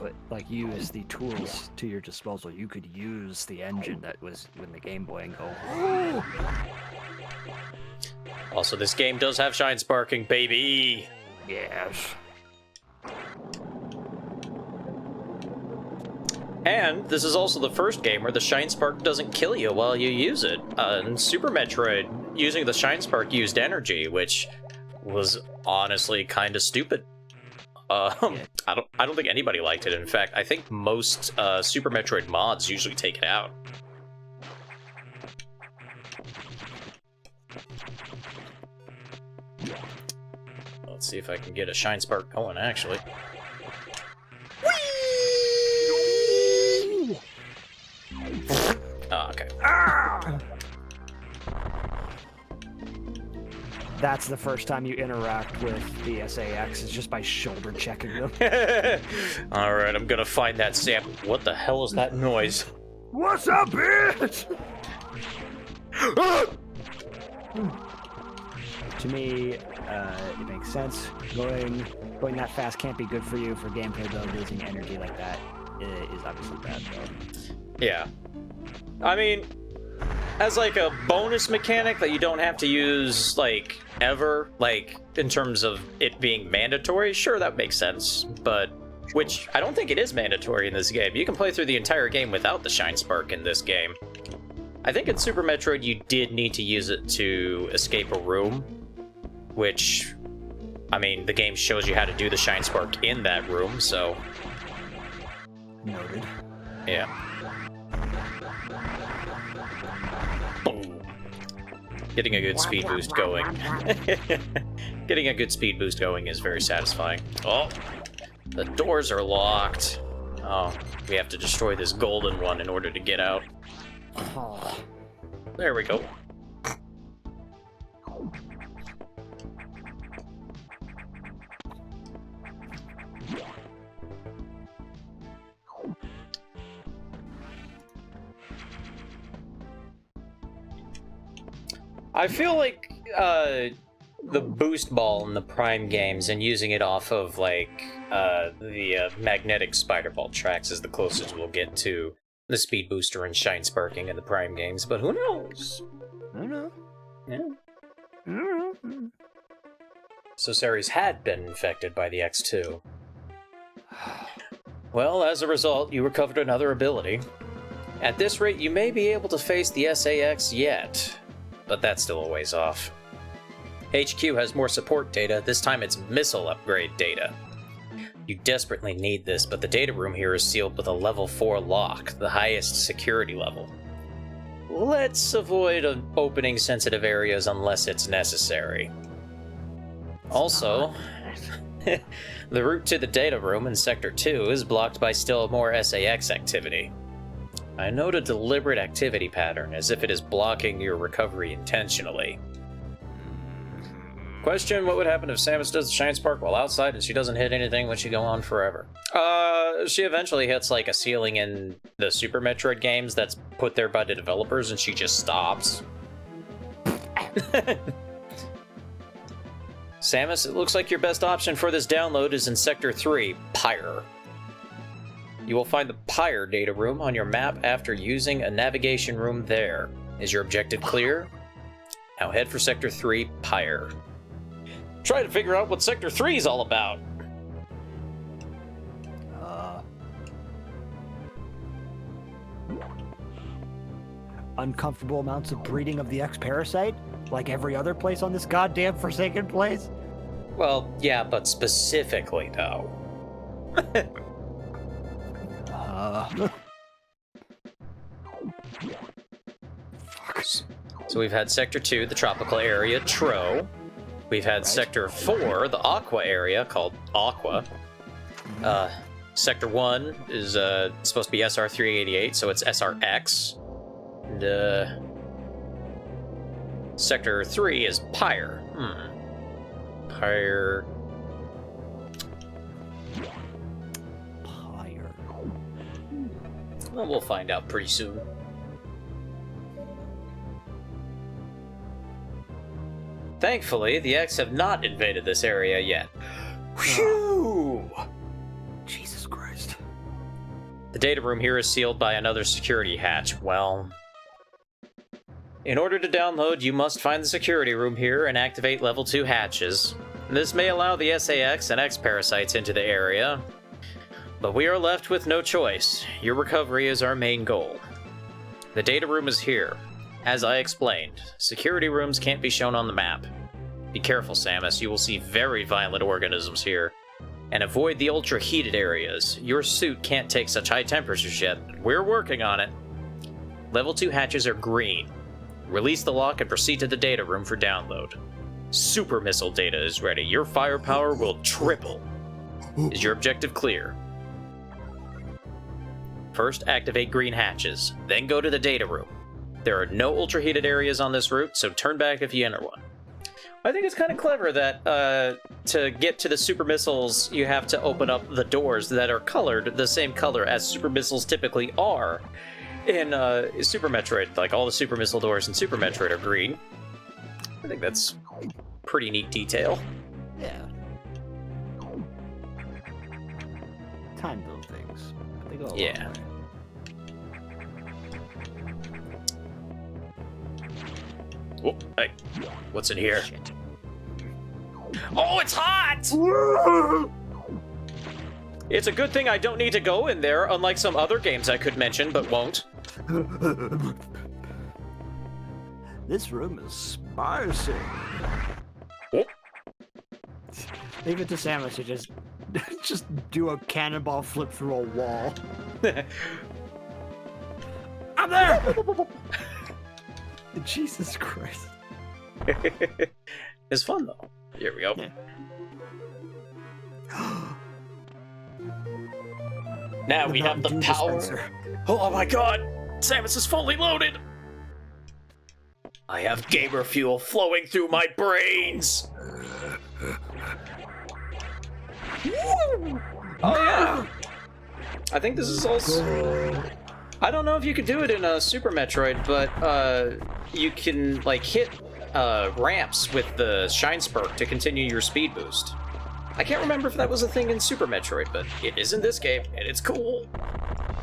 Speaker 2: use the tools to your disposal, you could use the engine that was in the Game Boy and go, ooh!
Speaker 1: Also, this game does have shine sparking, baby!
Speaker 2: Yes.
Speaker 1: And this is also the first game where the Shine Spark doesn't kill you while you use it. In Super Metroid, using the Shine Spark used energy, which was honestly kind of stupid. I don't think anybody liked it. In fact, I think most Super Metroid mods usually take it out. Let's see if I can get a Shine Spark going, actually. Oh, okay.
Speaker 2: That's the first time you interact with the SAX, is just by shoulder checking them.
Speaker 1: Alright, I'm gonna find that sample. What the hell is that noise?
Speaker 2: What's up, bitch? To me, it makes sense. Going that fast can't be good for you for gameplay, though. Losing energy like that is obviously bad, though.
Speaker 1: Yeah. I mean, as like a bonus mechanic that you don't have to use, like, ever, like, in terms of it being mandatory, sure, that makes sense. But, which, I don't think it is mandatory in this game. You can play through the entire game without the Shine Spark in this game. I think in Super Metroid you did need to use it to escape a room, which, I mean, the game shows you how to do the Shine Spark in that room, so...
Speaker 2: Noted.
Speaker 1: Yeah. Boom. Getting a good speed boost going. Getting a good speed boost going is very satisfying. Oh, the doors are locked. Oh, we have to destroy this golden one in order to get out. There we go. I feel like the boost ball in the Prime games and using it off of like the magnetic spider ball tracks is the closest we'll get to the speed booster and shine sparking in the Prime games, but who knows?
Speaker 2: I don't know.
Speaker 1: Yeah.
Speaker 2: I don't know.
Speaker 1: So Ceres had been infected by the X2. Well, as a result, you recovered another ability. At this rate, you may be able to face the SAX yet, but that's still a ways off. HQ has more support data, this time it's missile upgrade data. You desperately need this, but the data room here is sealed with a level 4 lock, the highest security level. Let's avoid opening sensitive areas unless it's necessary. Also, the route to the data room in Sector 2 is blocked by still more SAX activity. I note a deliberate activity pattern, as if it is blocking your recovery intentionally. Question, what would happen if Samus does the Shine Spark while outside and she doesn't hit anything when she go on forever? She eventually hits like a ceiling in the Super Metroid games that's put there by the developers and she just stops. Samus, it looks like your best option for this download is in Sector 3, Pyre. You will find the Pyre data room on your map after using a navigation room there. Is your objective clear? Now head for Sector 3, Pyre. Try to figure out what Sector 3 is all about.
Speaker 2: Uncomfortable amounts of breeding of the X-Parasite? Like every other place on this goddamn Forsaken place?
Speaker 1: Well, yeah, but specifically, though. So we've had Sector 2, the tropical area, Tro. We've had Sector 4, the Aqua area, called Aqua. Sector 1 is supposed to be SR388, so it's SRX. And, Sector 3 is Pyre. Pyre... Well, we'll find out pretty soon. Thankfully, the X have not invaded this area yet. Whew!
Speaker 2: Jesus Christ.
Speaker 1: The data room here is sealed by another security hatch. Well... In order to download, you must find the security room here and activate level 2 hatches. This may allow the SAX and X-Parasites into the area, but we are left with no choice. Your recovery is our main goal. The data room is here. As I explained, security rooms can't be shown on the map. Be careful, Samus, you will see very violent organisms here. And avoid the ultra-heated areas. Your suit can't take such high temperatures yet, but we're working on it. Level 2 hatches are green. Release the lock and proceed to the data room for download. Super missile data is ready. Your firepower will triple. Is your objective clear? First, activate green hatches, then go to the data room. There are no ultra-heated areas on this route, so turn back if you enter one. I think it's kind of clever that to get to the super missiles, you have to open up the doors that are colored the same color as super missiles typically are in Super Metroid. Like, all the super missile doors in Super Metroid are green. I think that's pretty neat detail.
Speaker 2: Yeah. Time little things. They go a long
Speaker 1: Yeah.
Speaker 2: way.
Speaker 1: Whoa, hey, what's in here?
Speaker 2: Shit.
Speaker 1: Oh, it's hot! It's a good thing I don't need to go in there, unlike some other games I could mention, but won't.
Speaker 2: This room is spicy.
Speaker 1: Oh.
Speaker 2: Leave it to Samus to just do a cannonball flip through a wall. I'm there! Jesus Christ.
Speaker 1: It's fun, though. Here we go.
Speaker 2: Yeah.
Speaker 1: Now we have the
Speaker 2: Mountain Dew
Speaker 1: power.
Speaker 2: dispenser.
Speaker 1: Oh my god! Samus is fully loaded! I have gamer fuel flowing through my brains! Oh yeah! I think this is also... I don't know if you could do it in a Super Metroid, but you can like hit ramps with the Shine Spurk to continue your speed boost. I can't remember if that was a thing in Super Metroid, but it is in this game, and it's cool.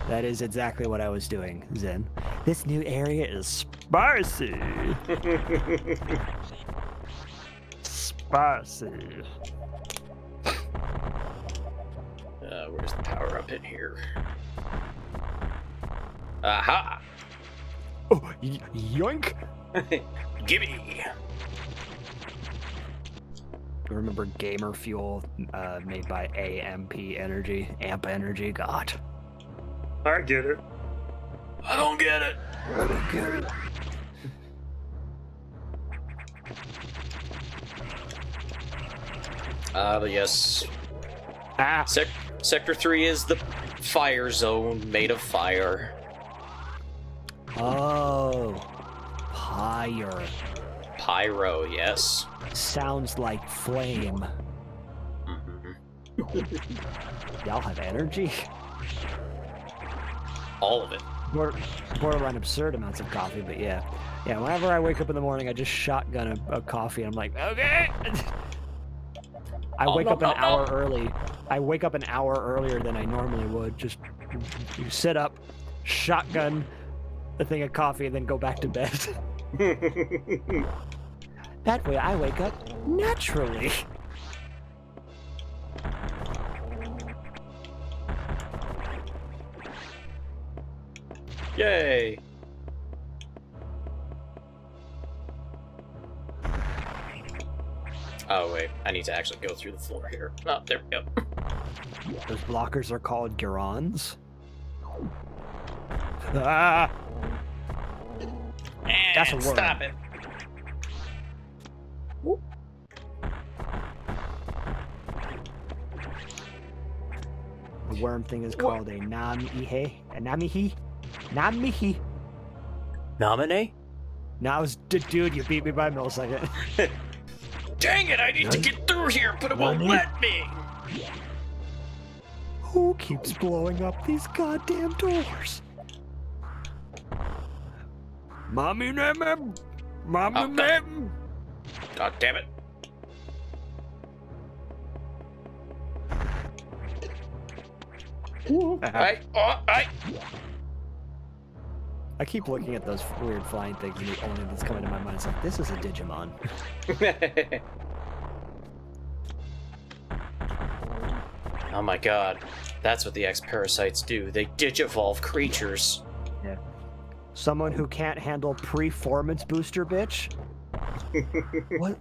Speaker 2: That is exactly what I was doing, Zen. This new area is spicy. Spicy.
Speaker 1: Where's the power up in here? Aha!
Speaker 2: Oh, yoink!
Speaker 1: Gimme!
Speaker 2: Remember gamer fuel made by AMP Energy? AMP Energy? God.
Speaker 3: I get it.
Speaker 1: I don't get it!
Speaker 3: I don't get it.
Speaker 1: But yes.
Speaker 2: Ah!
Speaker 1: Sector 3 is the fire zone made of fire.
Speaker 2: Oh. Pyre.
Speaker 1: Pyro, yes.
Speaker 2: Sounds like flame. Y'all have energy?
Speaker 1: All of it.
Speaker 2: Borderline absurd amounts of coffee, but yeah. Yeah, whenever I wake up in the morning, I just shotgun a coffee, and I'm like, okay! I wake up an hour early. I wake up an hour earlier than I normally would. Just you sit up, shotgun a thing of coffee, and then go back to bed. That way I wake up naturally.
Speaker 1: Yay! Oh wait, I need to actually go through the floor here. Oh, there we go.
Speaker 2: Those blockers are called Gurons. Ah! That's a word.
Speaker 1: Stop it. Whoop.
Speaker 2: The worm thing is called a Namihe. A Namihi? Namihi.
Speaker 1: Nominate?
Speaker 2: Now, dude, you beat me by a millisecond.
Speaker 1: Dang it, I need to get through here, but it won't let me!
Speaker 2: Who keeps blowing up these goddamn doors? Mommy name. Mommy name.
Speaker 1: God damn it. I
Speaker 2: keep looking at those weird flying things, and the only thing that's coming to my mind is like, this is a Digimon.
Speaker 1: Oh my god. That's what the X-Parasites do. They digivolve creatures.
Speaker 2: Yeah. Someone who can't handle performance booster, bitch?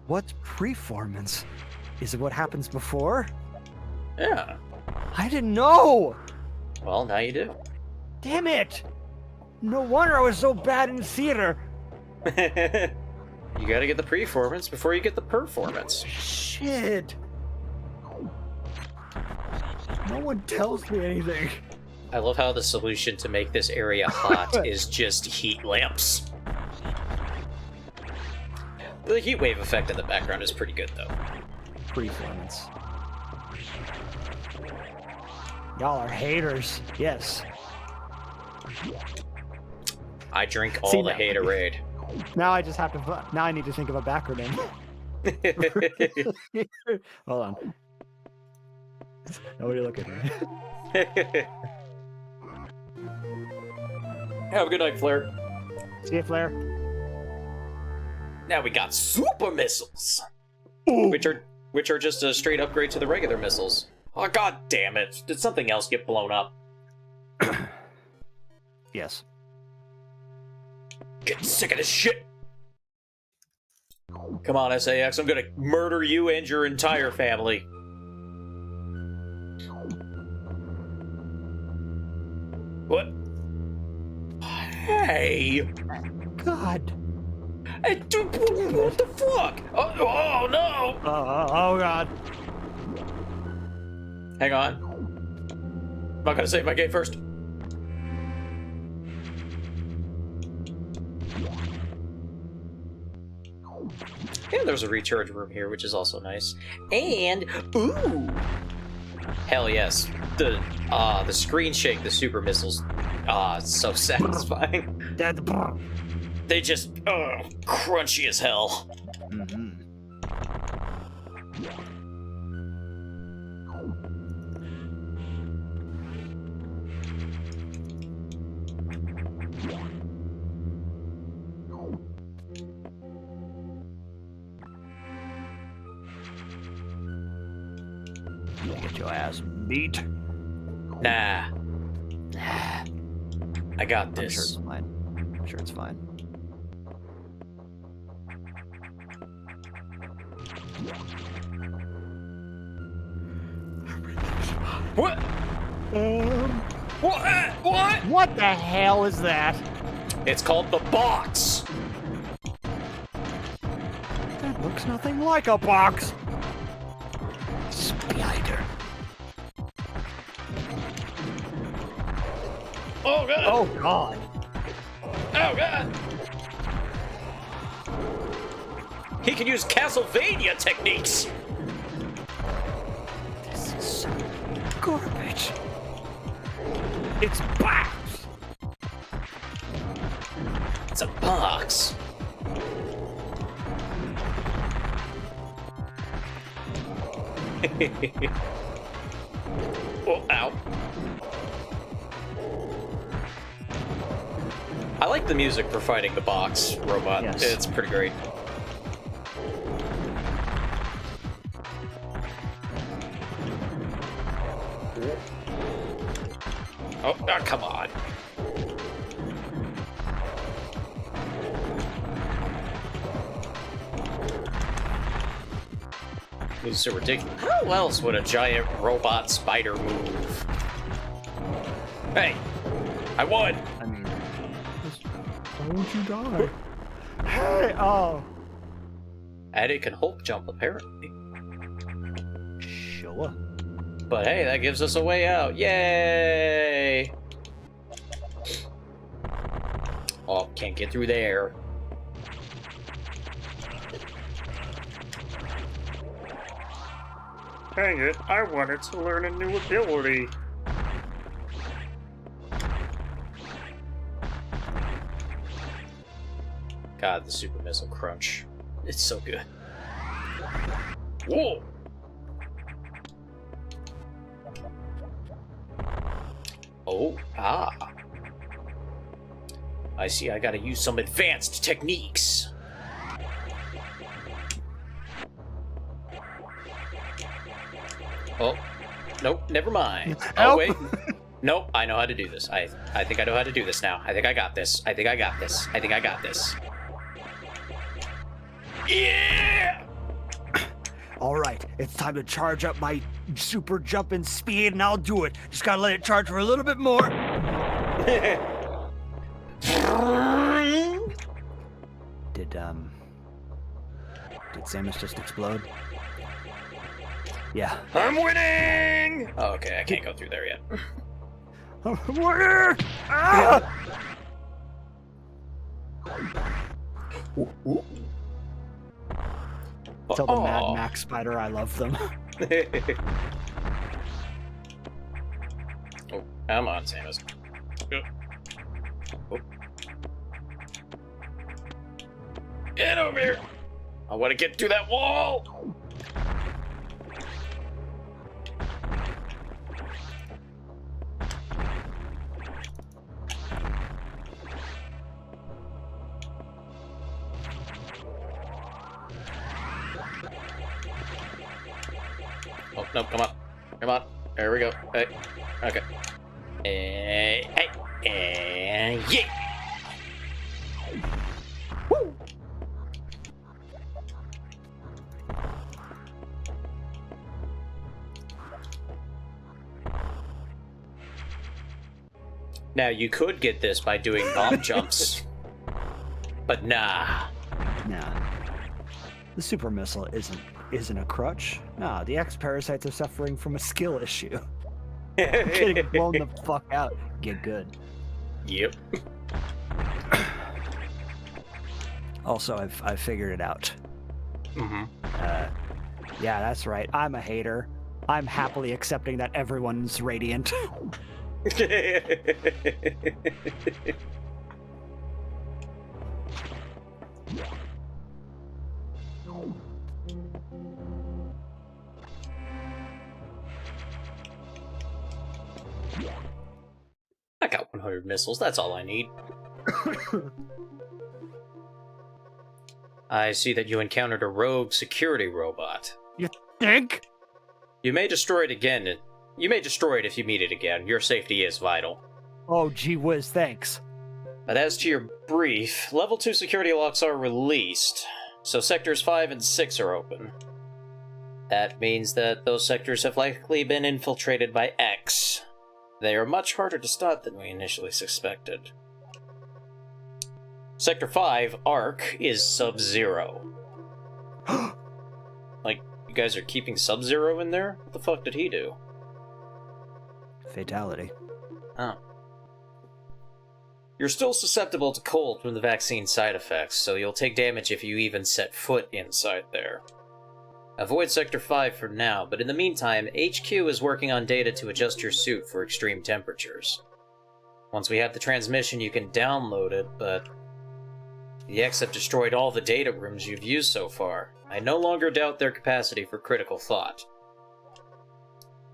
Speaker 2: What's performance? Is it what happens before?
Speaker 1: Yeah.
Speaker 2: I didn't know!
Speaker 1: Well, now you do.
Speaker 2: Damn it! No wonder I was so bad in theater.
Speaker 1: You gotta get the performance before you get the performance.
Speaker 2: Shit. No one tells me anything.
Speaker 1: I love how the solution to make this area hot is just heat lamps. The heat wave effect in the background is pretty good, though.
Speaker 2: Performance. Y'all are haters. Yes.
Speaker 1: I drink all
Speaker 2: See,
Speaker 1: the
Speaker 2: now-
Speaker 1: haterade.
Speaker 2: Now I just have to. Now I need to think of a acronym. Hold on. Nobody look at me.
Speaker 1: Have a good night, Flare.
Speaker 2: See you, Flare.
Speaker 1: Now we got super missiles, which are just a straight upgrade to the regular missiles. Oh god damn it! Did something else get blown up?
Speaker 2: Yes.
Speaker 1: Getting sick of this shit. Come on, SAX, I'm gonna murder you and your entire family. What? Hey!
Speaker 2: God.
Speaker 1: Hey, dude, what the fuck? Oh no!
Speaker 2: Oh god.
Speaker 1: Hang on. I'm not gonna save my game first. And there's a recharge room here, which is also nice. And ooh, hell yes, the screen shake, the super missiles, it's so satisfying. They just crunchy as hell.
Speaker 2: Mm-hmm. Get your ass beat.
Speaker 1: Nah, I got
Speaker 2: I'm sure
Speaker 1: this.
Speaker 2: it's fine. I'm sure it's fine.
Speaker 1: What? What?
Speaker 2: What the hell is that?
Speaker 1: It's called the box.
Speaker 2: That looks nothing like a box. Spider.
Speaker 1: Oh god.
Speaker 2: Oh god.
Speaker 1: Oh god. He can use Castlevania techniques.
Speaker 2: This is so garbage. It's box.
Speaker 1: It's a box. Oh, ow. I like the music for fighting the box robot.
Speaker 2: Yes.
Speaker 1: It's pretty great. Oh, come on. This is so ridiculous. How else would a giant robot spider move? Hey, I won.
Speaker 2: I mean, why won't you die? Hey, oh.
Speaker 1: And it can Hulk jump, apparently.
Speaker 2: Sure.
Speaker 1: But hey, that gives us a way out. Yay! Oh, can't get through there.
Speaker 3: Dang it, I wanted to learn a new ability.
Speaker 1: God, the super missile crunch. It's so good. Whoa! Oh, I see, I gotta use some advanced techniques. Oh, nope, never mind. Oh,
Speaker 2: Help.
Speaker 1: wait. Nope, I know how to do this. I think I know how to do this now. I think I got this. I think I got this. I think I got this. Yeah!
Speaker 2: All right, it's time to charge up my super jumping speed, and I'll do it. Just gotta let it charge for a little bit more. Did Samus just explode? Yeah.
Speaker 1: I'm winning! Oh, okay, I can't go through there yet.
Speaker 2: Where? Ah! Tell the Mad Max spider I love them.
Speaker 1: Oh, come on, Samus. Oh. Get over here! I want to get through that wall! Oh, no, come on. Come on. There we go. Hey. Okay. Hey. Yeah! Woo! Now, you could get this by doing bomb jumps. But nah.
Speaker 2: Nah. The super missile isn't a crutch. Nah, the X-parasites are suffering from a skill issue. Getting blown the fuck out. Get good.
Speaker 1: Yep.
Speaker 2: Also, I've figured it out.
Speaker 1: Mm-hmm.
Speaker 2: Yeah, that's right. I'm a hater. I'm happily accepting that everyone's radiant.
Speaker 1: I got 100 missiles. That's all I need. I see that you encountered a rogue security robot.
Speaker 2: You think?
Speaker 1: You may destroy it again. You may destroy it if you meet it again. Your safety is vital.
Speaker 2: Oh, gee whiz, thanks.
Speaker 1: But as to your brief, level 2 security locks are released, so sectors 5 and 6 are open. That means that those sectors have likely been infiltrated by X. They are much harder to stop than we initially suspected. Sector 5, Arc, is Sub-Zero. Like, you guys are keeping Sub-Zero in there? What the fuck did he do?
Speaker 2: Fatality.
Speaker 1: Oh. You're still susceptible to cold from the vaccine side effects, so you'll take damage if you even set foot inside there. Avoid Sector 5 for now, but in the meantime, HQ is working on data to adjust your suit for extreme temperatures. Once we have the transmission, you can download it, but the X have destroyed all the data rooms you've used so far. I no longer doubt their capacity for critical thought.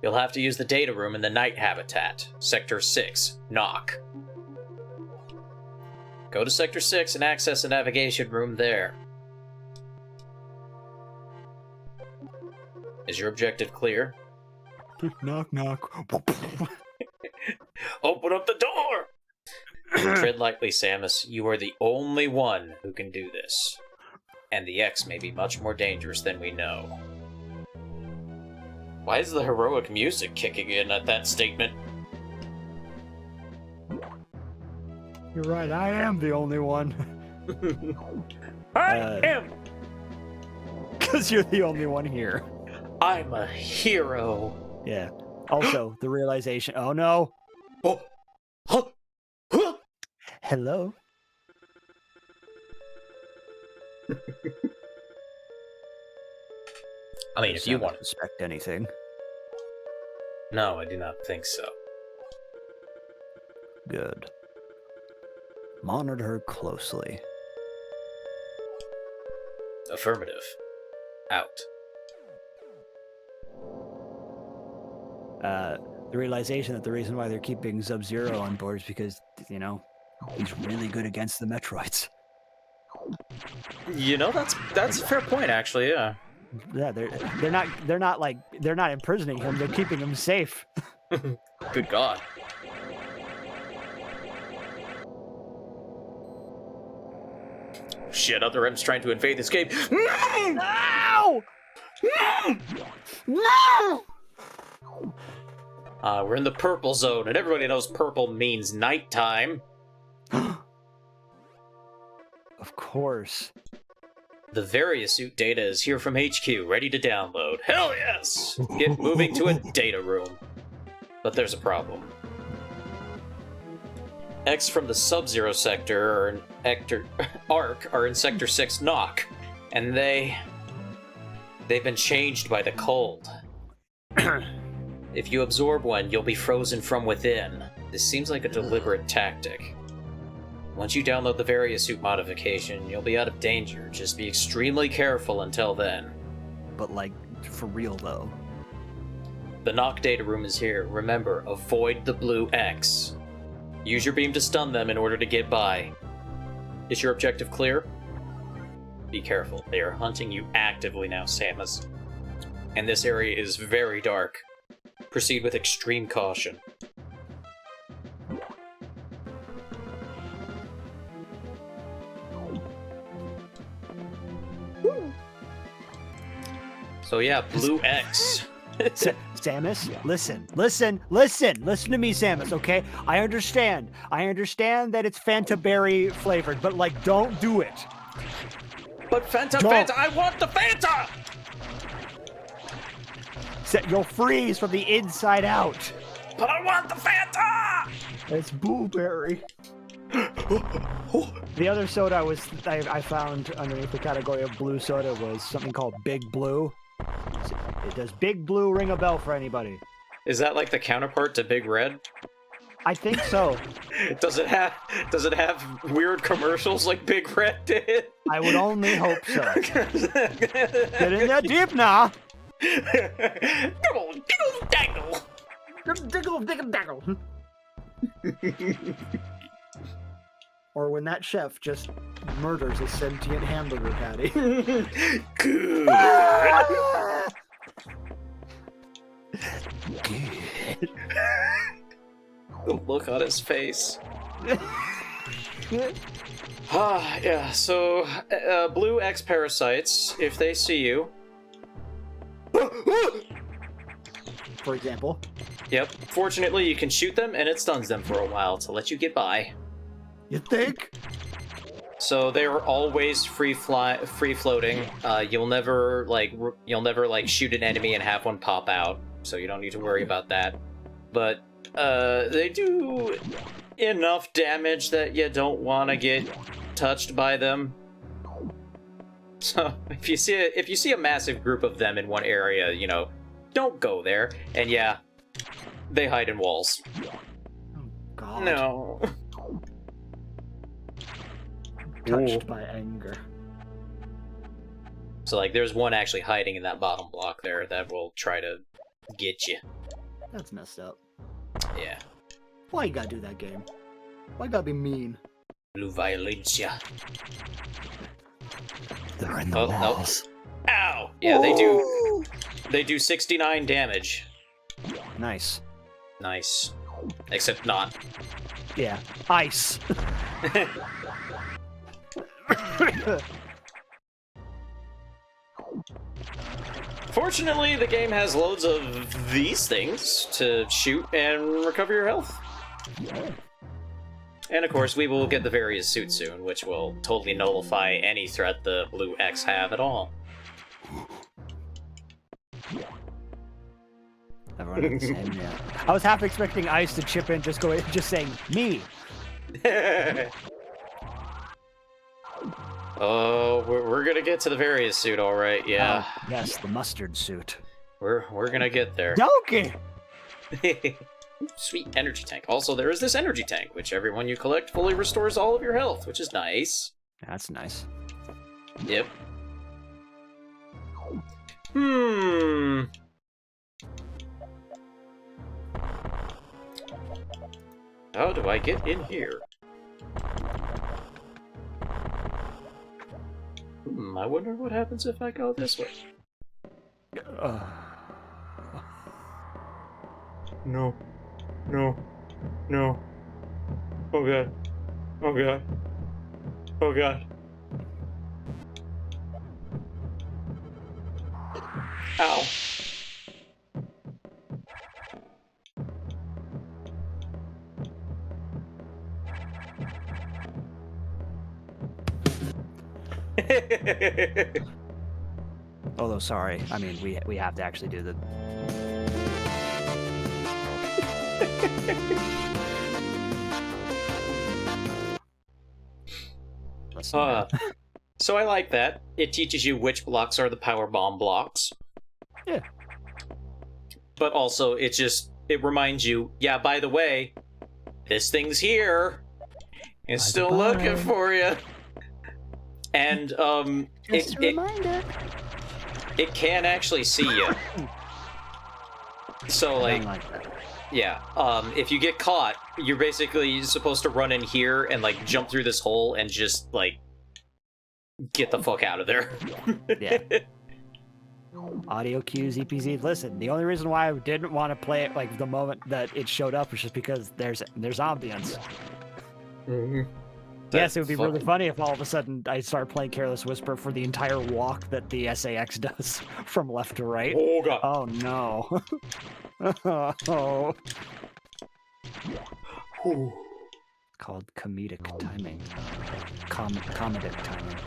Speaker 1: You'll have to use the data room in the night habitat, Sector 6, Knock. Go to Sector 6 and access the navigation room there. Is your objective clear?
Speaker 2: Knock, knock.
Speaker 1: Open up the door! Tread lightly, Samus. You are the only one who can do this. And the X may be much more dangerous than we know. Why is the heroic music kicking in at that statement?
Speaker 2: You're right, I am the only one.
Speaker 3: I am.
Speaker 2: Because you're the only one here.
Speaker 1: I'm a hero.
Speaker 2: Yeah. Also, the realization. Oh no.
Speaker 1: Oh. Huh. Huh.
Speaker 2: Hello.
Speaker 1: I mean, if you want to.
Speaker 2: Suspect anything.
Speaker 1: No, I do not think so.
Speaker 2: Good. Monitor her closely.
Speaker 1: Affirmative. Out.
Speaker 2: The realization that the reason why they're keeping Sub-Zero on board is because, you know, he's really good against the Metroids.
Speaker 1: You know, that's a fair point, actually. Yeah.
Speaker 2: Yeah, they're not imprisoning him. They're keeping him safe.
Speaker 1: Good God. Shit, other M's trying to invade this game.
Speaker 2: No! No!
Speaker 1: We're in the purple zone, and everybody knows purple means nighttime.
Speaker 2: Of course.
Speaker 1: The Variasuit data is here from HQ, ready to download. Hell yes! Get moving to a data room. But there's a problem. X from the Sub-Zero sector Arc are in Sector 6 Knock, and they've been changed by the cold. If you absorb one, you'll be frozen from within. This seems like a deliberate tactic. Once you download the Variasuit modification, you'll be out of danger. Just be extremely careful until then.
Speaker 2: But, like, for real, though.
Speaker 1: The Knock data room is here. Remember, avoid the blue X. Use your beam to stun them in order to get by. Is your objective clear? Be careful. They are hunting you actively now, Samus. And this area is very dark. Proceed with extreme caution. So yeah, blue X.
Speaker 2: Samus, listen to me, Samus, okay? I understand that it's Fanta berry flavored, but, like, don't do it.
Speaker 1: But Fanta,
Speaker 2: Don't.
Speaker 1: Fanta, I want the Fanta!
Speaker 2: You'll freeze from the inside out.
Speaker 1: But I want the Fanta!
Speaker 2: It's blueberry. The other soda I found underneath the category of blue soda was something called Big Blue. Does Big Blue ring a bell for anybody?
Speaker 1: Is that like the counterpart to Big Red?
Speaker 2: I think so.
Speaker 1: Does it have weird commercials like Big Red did?
Speaker 2: I would only hope so. Get in there deep now.
Speaker 1: Diggle, diggle, dangle.
Speaker 2: Diggle, diggle, dangle. Or when that chef just murders a sentient hamburger patty.
Speaker 1: Good. The look on his face. Yeah, so blue X parasites, if they see you.
Speaker 2: For example.
Speaker 1: Yep, fortunately you can shoot them and it stuns them for a while to let you get by.
Speaker 2: You think?
Speaker 1: So they're always free floating. You'll never shoot an enemy and have one pop out, so you don't need to worry about that. But they do enough damage that you don't want to get touched by them. So if you see a massive group of them in one area, you know, don't go there. And yeah, they hide in walls.
Speaker 2: Oh God.
Speaker 1: No.
Speaker 2: Touched by anger.
Speaker 1: So like, there's one actually hiding in that bottom block there that will try to get you.
Speaker 2: That's messed up.
Speaker 1: Yeah.
Speaker 2: Why you gotta do that, game? Why you gotta be mean?
Speaker 1: Blue violencia.
Speaker 2: They're in the walls.
Speaker 1: No. Ow! Yeah, they do 69 damage.
Speaker 2: Nice.
Speaker 1: Nice. Except not.
Speaker 2: Yeah. Ice.
Speaker 1: Fortunately, the game has loads of these things to shoot and recover your health. And of course, we will get the various suits soon, which will totally nullify any threat the blue X have at all.
Speaker 2: Everyone has the same, yeah. I was half expecting Ice to chip in, just saying me.
Speaker 1: Oh, we're gonna get to the various suit, all right. Yeah.
Speaker 2: Yes, the mustard suit.
Speaker 1: We're gonna get there.
Speaker 2: Donkey.
Speaker 1: Sweet energy tank. Also, there is this energy tank, which everyone you collect fully restores all of your health, which is nice.
Speaker 2: That's nice.
Speaker 1: Yep. How do I get in here? I wonder what happens if I go this way. No. No. No. Oh god. Oh god. Oh god. Ow.
Speaker 2: Although, sorry, I mean, we have to actually do the...
Speaker 1: So I like that. It teaches you which blocks are the power bomb blocks.
Speaker 2: Yeah.
Speaker 1: But also, it reminds you, yeah, by the way, this thing's here. It's still looking for you. And,
Speaker 2: Just a reminder.
Speaker 1: It can actually see you. So, like, yeah, if you get caught, you're basically supposed to run in here and, like, jump through this hole and just, like, get the fuck out of there.
Speaker 2: Yeah. Audio cues, EPZ. Listen, the only reason why I didn't want to play it, like, the moment that it showed up was just because there's ambience.
Speaker 1: Mm-hmm.
Speaker 2: Yes, it would be really funny if all of a sudden I start playing Careless Whisper for the entire walk that the SAX does from left to right.
Speaker 1: Oh god.
Speaker 2: Oh no. Oh. Called comedic timing. Comedic timing.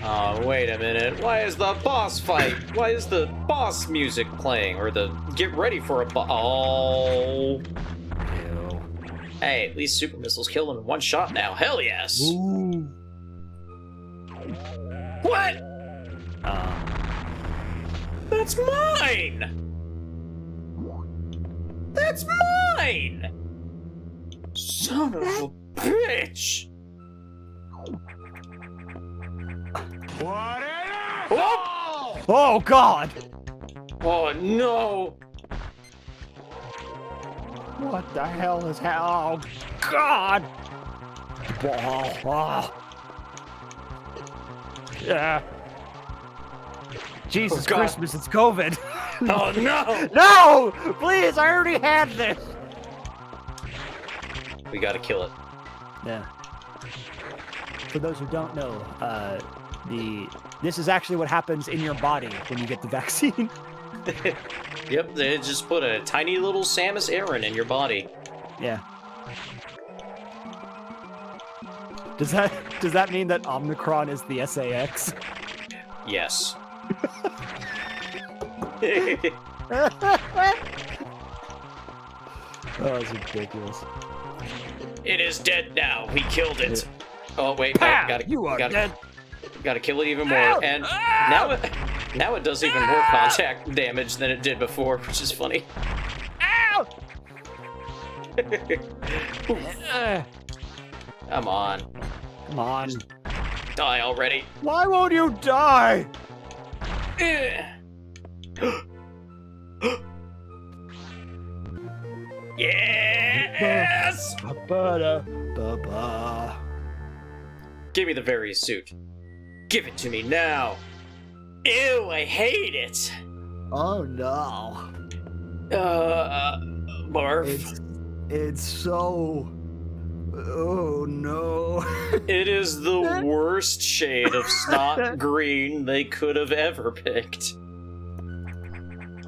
Speaker 1: Oh, wait a minute. Why is the boss fight? Why is the boss music playing? Or the get ready for a boss? Oh.
Speaker 2: Ew.
Speaker 1: Hey, at least super missiles kill him in one shot now. Hell yes.
Speaker 2: Ooh.
Speaker 1: What? That's mine! That's mine! Son of a bitch!
Speaker 3: What an
Speaker 1: Oh!
Speaker 2: Oh God!
Speaker 1: Oh no!
Speaker 2: What the hell is hell? Oh God! Oh. Yeah. Jesus
Speaker 1: God.
Speaker 2: Christmas, it's COVID.
Speaker 1: Oh no!
Speaker 2: No! Please, I already had this.
Speaker 1: We gotta kill it.
Speaker 2: Yeah. For those who don't know, this is actually what happens in your body when you get the vaccine.
Speaker 1: Yep, they just put a tiny little Samus Aran in your body.
Speaker 2: Yeah. Does that mean that Omicron is the SAX?
Speaker 1: Yes.
Speaker 2: Oh, it's ridiculous.
Speaker 1: It is dead now. We killed it. Oh wait, no,
Speaker 2: Pow! You are dead.
Speaker 1: Gotta kill it even more.
Speaker 2: Ow!
Speaker 1: And
Speaker 2: Ow!
Speaker 1: now it does even more contact damage than it did before, which is funny.
Speaker 2: Ow!
Speaker 1: Come on.
Speaker 2: Come on.
Speaker 1: Die already.
Speaker 2: Why won't you die?
Speaker 1: Yes!
Speaker 2: Ba-ba-da-ba-ba.
Speaker 1: Give me the various suit. Give it to me now. Ew, I hate it.
Speaker 2: Oh no.
Speaker 1: Barf.
Speaker 2: It's so... Oh no.
Speaker 1: It is the worst shade of snot green they could have ever picked.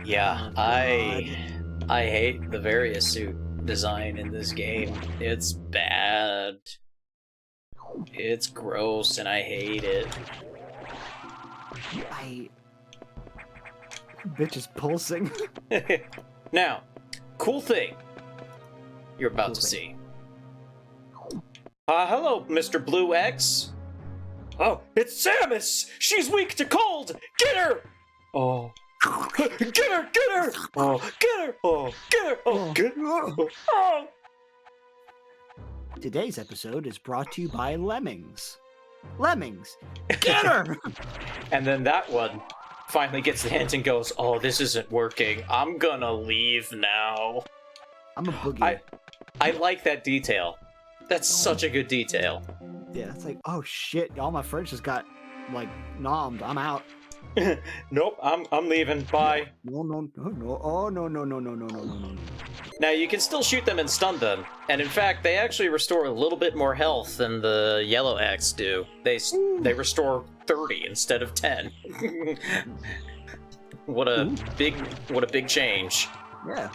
Speaker 1: Yeah,
Speaker 2: Oh,
Speaker 1: I hate the various suit design in this game. It's bad. It's gross and I hate it.
Speaker 2: Bitch is pulsing.
Speaker 1: Now, cool thing you're about
Speaker 2: Cool
Speaker 1: to
Speaker 2: thing.
Speaker 1: see. Hello, Mr. Blue X. Oh, it's Samus! She's weak to cold! Get her! Oh. Get her! Get her! Oh, get her! Oh, get her! Oh, get her! Oh.
Speaker 2: Today's episode is brought to you by Lemmings. Lemmings! Get her!
Speaker 1: And then that one finally gets the hint and goes, oh, this isn't working. I'm gonna leave now.
Speaker 2: I'm a boogie.
Speaker 1: I like that detail. That's such a good detail.
Speaker 2: Yeah, it's like, oh shit, all my friends just got, like, nommed. I'm out.
Speaker 1: Nope, I'm leaving. Bye.
Speaker 2: No. Oh, no.
Speaker 1: Now, you can still shoot them and stun them, and in fact, they actually restore a little bit more health than the yellow X do. They restore 30 instead of 10. What a big change.
Speaker 2: Yeah.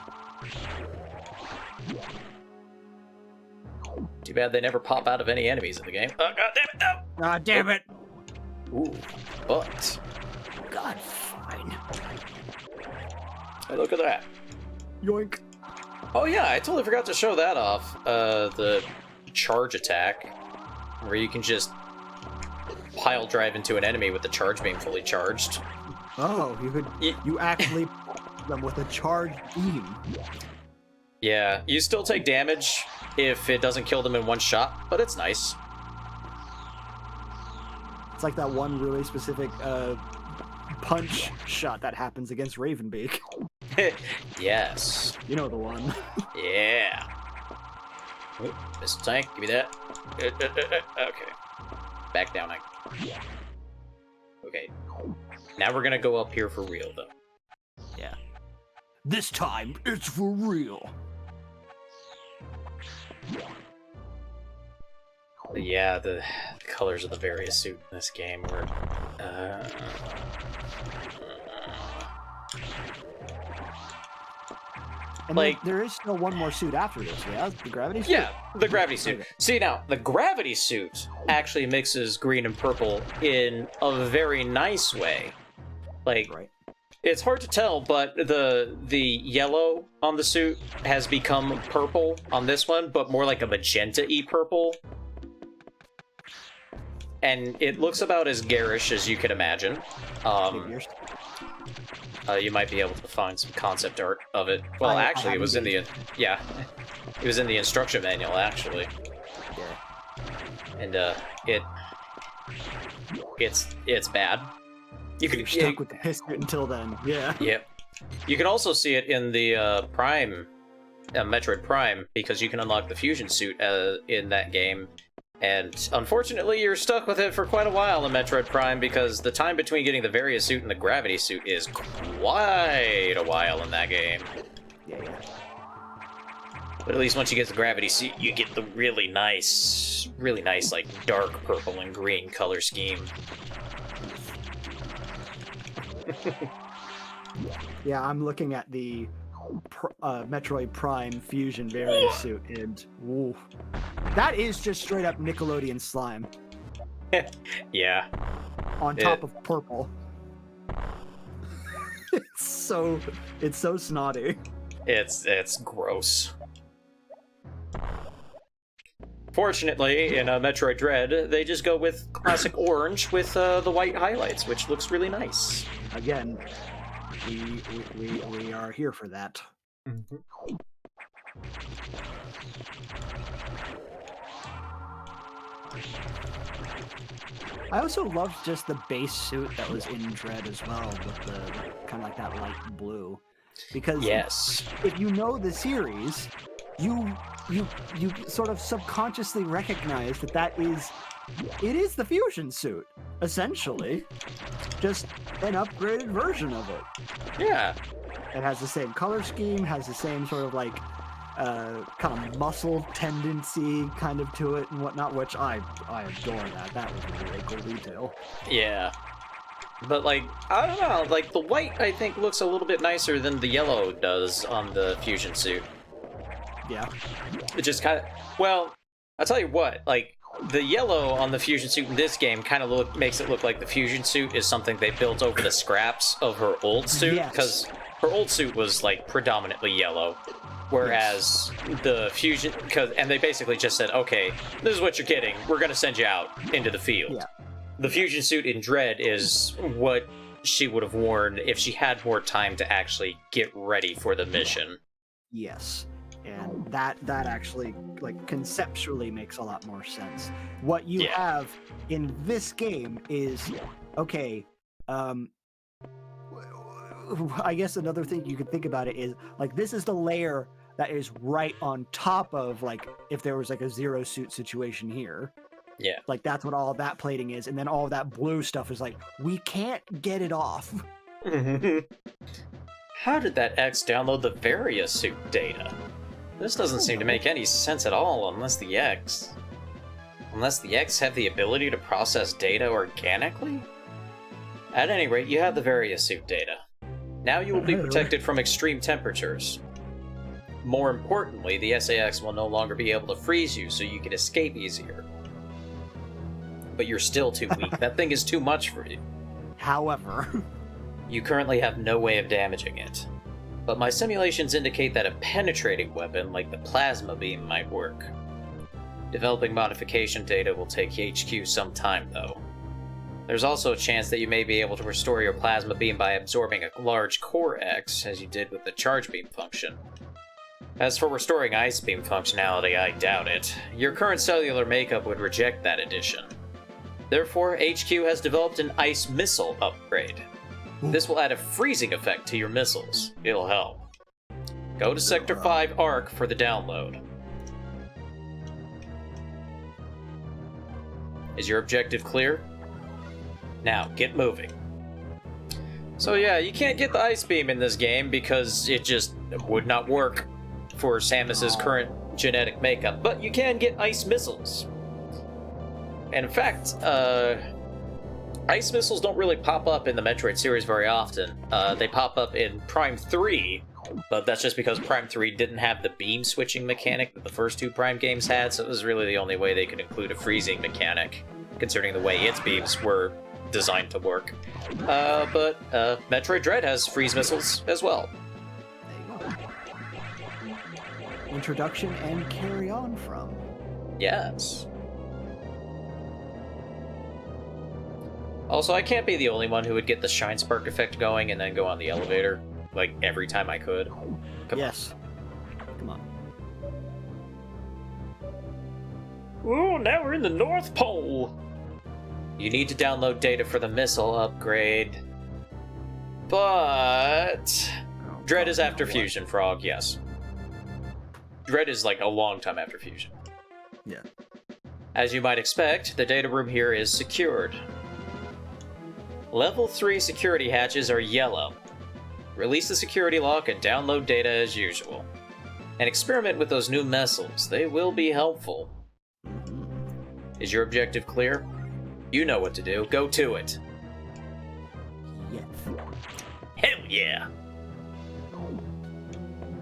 Speaker 1: Too bad they never pop out of any enemies in the game. Oh, god damn it, no!
Speaker 2: Ah, damn it!
Speaker 1: Ooh, but...
Speaker 2: God, fine.
Speaker 1: Hey, look at that.
Speaker 2: Yoink.
Speaker 1: Oh yeah, I totally forgot to show that off. The charge attack, where you can just pile drive into an enemy with the charge being fully charged.
Speaker 2: Oh, you actually them with a charged beam.
Speaker 1: Yeah, you still take damage if it doesn't kill them in one shot, but it's nice.
Speaker 2: It's like that one really specific punch shot that happens against Ravenbeak.
Speaker 1: Yes.
Speaker 2: You know the one.
Speaker 1: Yeah. Oop, missile tank, give me that. Okay. Back down. Okay. Now we're gonna go up here for real, though.
Speaker 2: Yeah. This time, it's for real.
Speaker 1: Yeah, the colors of the various suit in this game were...
Speaker 2: And
Speaker 1: like,
Speaker 2: there is still one more suit after this, yeah? The gravity suit?
Speaker 1: yeah, the gravity suit.
Speaker 2: Okay.
Speaker 1: See, now, the gravity suit actually mixes green and purple in a very nice way. Like,
Speaker 2: Right.
Speaker 1: it's hard to tell, but the yellow on the suit has become purple on this one, but more like a magenta-y purple. And it looks about as garish as you could imagine.
Speaker 2: Figures.
Speaker 1: You might be able to find some concept art of it. Well,
Speaker 2: I
Speaker 1: actually, it was in
Speaker 2: haven't
Speaker 1: the... Yeah. It was in the instruction manual, actually.
Speaker 2: Yeah.
Speaker 1: And, it's bad. You
Speaker 2: You're stuck with the history until then. Yeah.
Speaker 1: Yep. You can also see it in the Prime, Metroid Prime, because you can unlock the fusion suit in that game. And unfortunately, you're stuck with it for quite a while in Metroid Prime, because the time between getting the Varia suit and the gravity suit is quite a while in that game.
Speaker 2: Yeah.
Speaker 1: But at least once you get the gravity suit, you get the really nice, like, dark purple and green color scheme.
Speaker 2: Yeah, I'm looking at the Metroid Prime Fusion variant suit, and woo, that is just straight up Nickelodeon slime
Speaker 1: Yeah.
Speaker 2: on top of purple. it's so snotty.
Speaker 1: It's gross. Fortunately, in Metroid Dread, they just go with classic orange with the white highlights, which looks really nice.
Speaker 2: Again, we are here for that.
Speaker 1: Mm-hmm.
Speaker 2: I also loved just the base suit that was in Dread as well, with the kind of like that light blue. Because
Speaker 1: Yes.
Speaker 2: if you know the series, you sort of subconsciously recognize that it is the fusion suit, essentially. Just an upgraded version of it.
Speaker 1: Yeah.
Speaker 2: It has the same color scheme, has the same sort of like kind of muscle tendency kind of to it and whatnot, which I adore that. That was a really cool detail.
Speaker 1: Yeah. But, like, I don't know, like, the white, I think, looks a little bit nicer than the yellow does on the fusion suit.
Speaker 2: Yeah.
Speaker 1: It just kind of... Well, I'll tell you what, like, the yellow on the fusion suit in this game kind of makes it look like the fusion suit is something they built over the scraps of her old suit, because her old suit was, like, predominantly yellow. Whereas the fusion... And they basically just said, okay, this is what you're getting, we're gonna send you out into the field.
Speaker 2: Yeah.
Speaker 1: The fusion suit in Dread is what she would have worn if she had more time to actually get ready for the mission.
Speaker 2: Yes. And that actually, like, conceptually makes a lot more sense. What you have in this game is, okay, I guess another thing you could think about it is, like, this is the layer that is right on top of, like, if there was, like, a zero suit situation here.
Speaker 1: Yeah.
Speaker 2: Like, that's what all of that plating is, and then all of that blue stuff is like, we can't get it off.
Speaker 1: How did that X download the Varia suit data? This doesn't seem to make any sense at all unless the X have the ability to process data organically? At any rate, you have the Varia suit data. Now you will be protected from extreme temperatures. More importantly, the SAX will no longer be able to freeze you, so you can escape easier. But you're still too weak. That thing is too much for you.
Speaker 2: However,
Speaker 1: you currently have no way of damaging it. But my simulations indicate that a penetrating weapon like the plasma beam might work. Developing modification data will take HQ some time, though. There's also a chance that you may be able to restore your plasma beam by absorbing a large core X, as you did with the charge beam function. As for restoring ice beam functionality, I doubt it. Your current cellular makeup would reject that addition. Therefore, HQ has developed an ice missile upgrade. This will add a freezing effect to your missiles. It'll help. Go to Sector 5 Arc for the download. Is your objective clear? Now, get moving. So yeah, you can't get the ice beam in this game because it just would not work for Samus's current genetic makeup, but you can get ice missiles. And in fact, ice missiles don't really pop up in the Metroid series very often. They pop up in Prime 3 But that's just because Prime 3 didn't have the beam switching mechanic that the first two Prime games had, so it was really the only way they could include a freezing mechanic, considering the way its beams were designed to work. But Metroid Dread has freeze missiles as well.
Speaker 2: There you go. Introduction and carry on from.
Speaker 1: Yes. Also, I can't be the only one who would get the Shine Spark effect going and then go on the elevator, like, every time I could.
Speaker 2: Yes. Come on.
Speaker 1: Ooh, now we're in the North Pole! You need to download data for the missile upgrade. But... Dread is after Fusion, Frog, yes. Dread is, like, a long time after Fusion.
Speaker 2: Yeah.
Speaker 1: As you might expect, the data room here is secured. Level 3 security hatches are yellow. Release the security lock and download data as usual. And experiment with those new missiles. They will be helpful. Is your objective clear? You know what to do. Go to it.
Speaker 2: Yes.
Speaker 1: Hell yeah!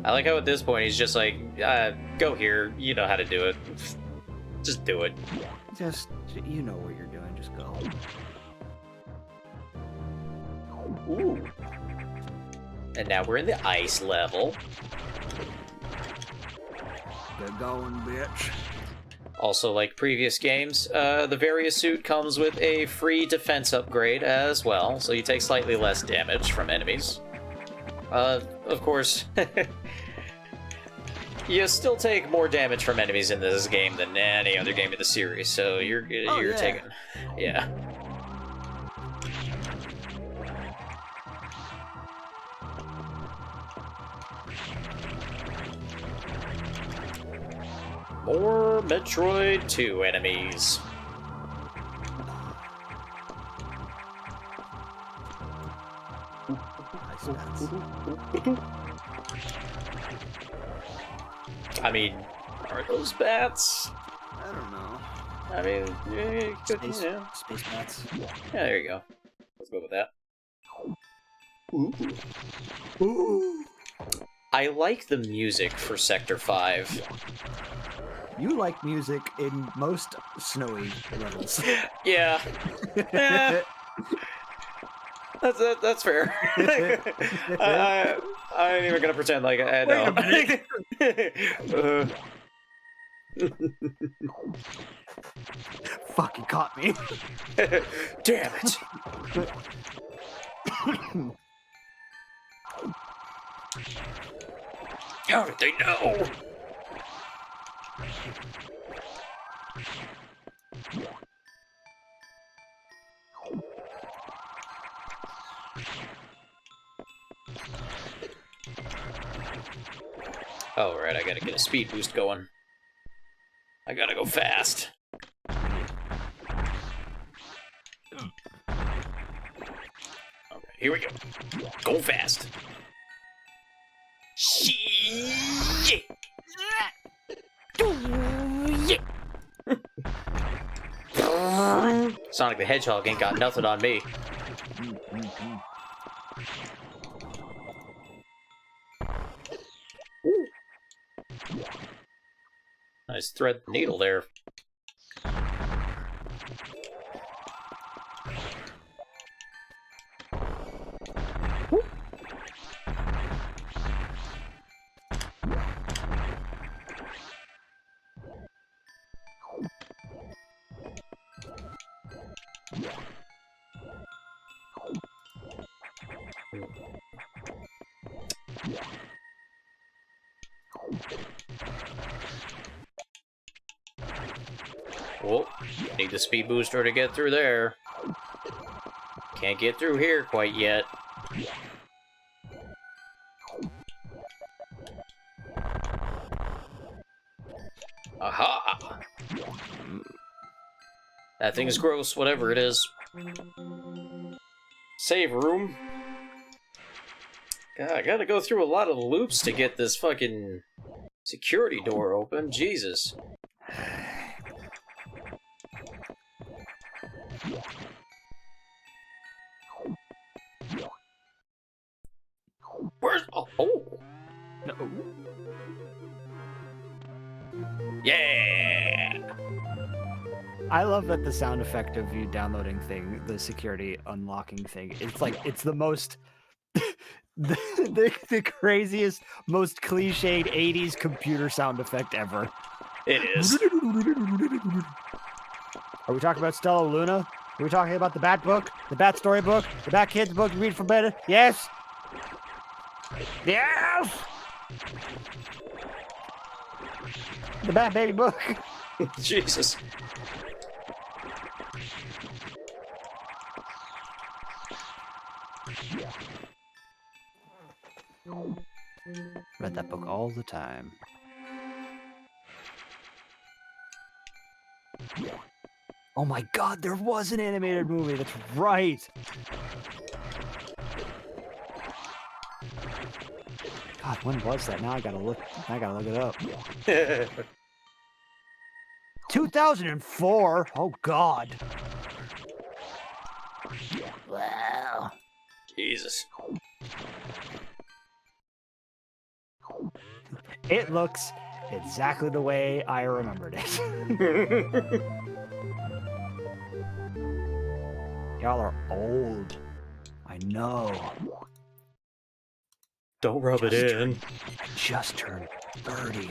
Speaker 1: I like how at this point he's just like, go here. You know how to do it. Just do it.
Speaker 2: Just, you know what you're doing. Just go.
Speaker 1: Ooh. And now we're in the ice level.
Speaker 2: Get going, bitch.
Speaker 1: Also, like previous games, the Various suit comes with a free defense upgrade as well, so you take slightly less damage from enemies. Of course, you still take more damage from enemies in this game than any other game in the series, so you're
Speaker 2: yeah.
Speaker 1: taking... Yeah. More Metroid 2 enemies. I mean, are those bats?
Speaker 2: I don't know.
Speaker 1: I mean, yeah,
Speaker 2: Space,
Speaker 1: yeah.
Speaker 2: space bats.
Speaker 1: Yeah, there you go. Let's go with that.
Speaker 2: Ooh.
Speaker 1: I like the music for Sector 5.
Speaker 2: You like music in most snowy levels.
Speaker 1: Yeah. Eh, that's fair. I ain't even gonna pretend like I know.
Speaker 2: Fucking caught me.
Speaker 1: Damn it. How did they know? Oh, right, I gotta get a speed boost going. I gotta go fast. Okay, here we go. Go fast. Shit! Sonic the Hedgehog ain't got nothing on me. Ooh. Nice thread needle there. Oh, need the speed booster to get through there. Can't get through here quite yet. Aha! That thing is gross, whatever it is. Save room. God, I gotta go through a lot of loops to get this fucking security door open. Jesus. Where's... Oh! Yeah!
Speaker 2: I love that the sound effect of you downloading the security unlocking thing, it's the most, the craziest, most cliched 80s computer sound effect ever.
Speaker 1: It is.
Speaker 2: Are we talking about Stella Luna? Are we talking about the Bat book? The Bat storybook? The Bat Kids book you read from bed? Yes? Yes! The Bat Baby book.
Speaker 1: Jesus.
Speaker 2: Read that book all the time. Oh my god, there was an animated movie, that's right! God, when was that? Now I gotta look it up. 2004? Oh god. Wow.
Speaker 1: Jesus.
Speaker 2: It looks exactly the way I remembered it. Y'all are old. I know.
Speaker 1: Don't rub it in.
Speaker 2: I just turned 30.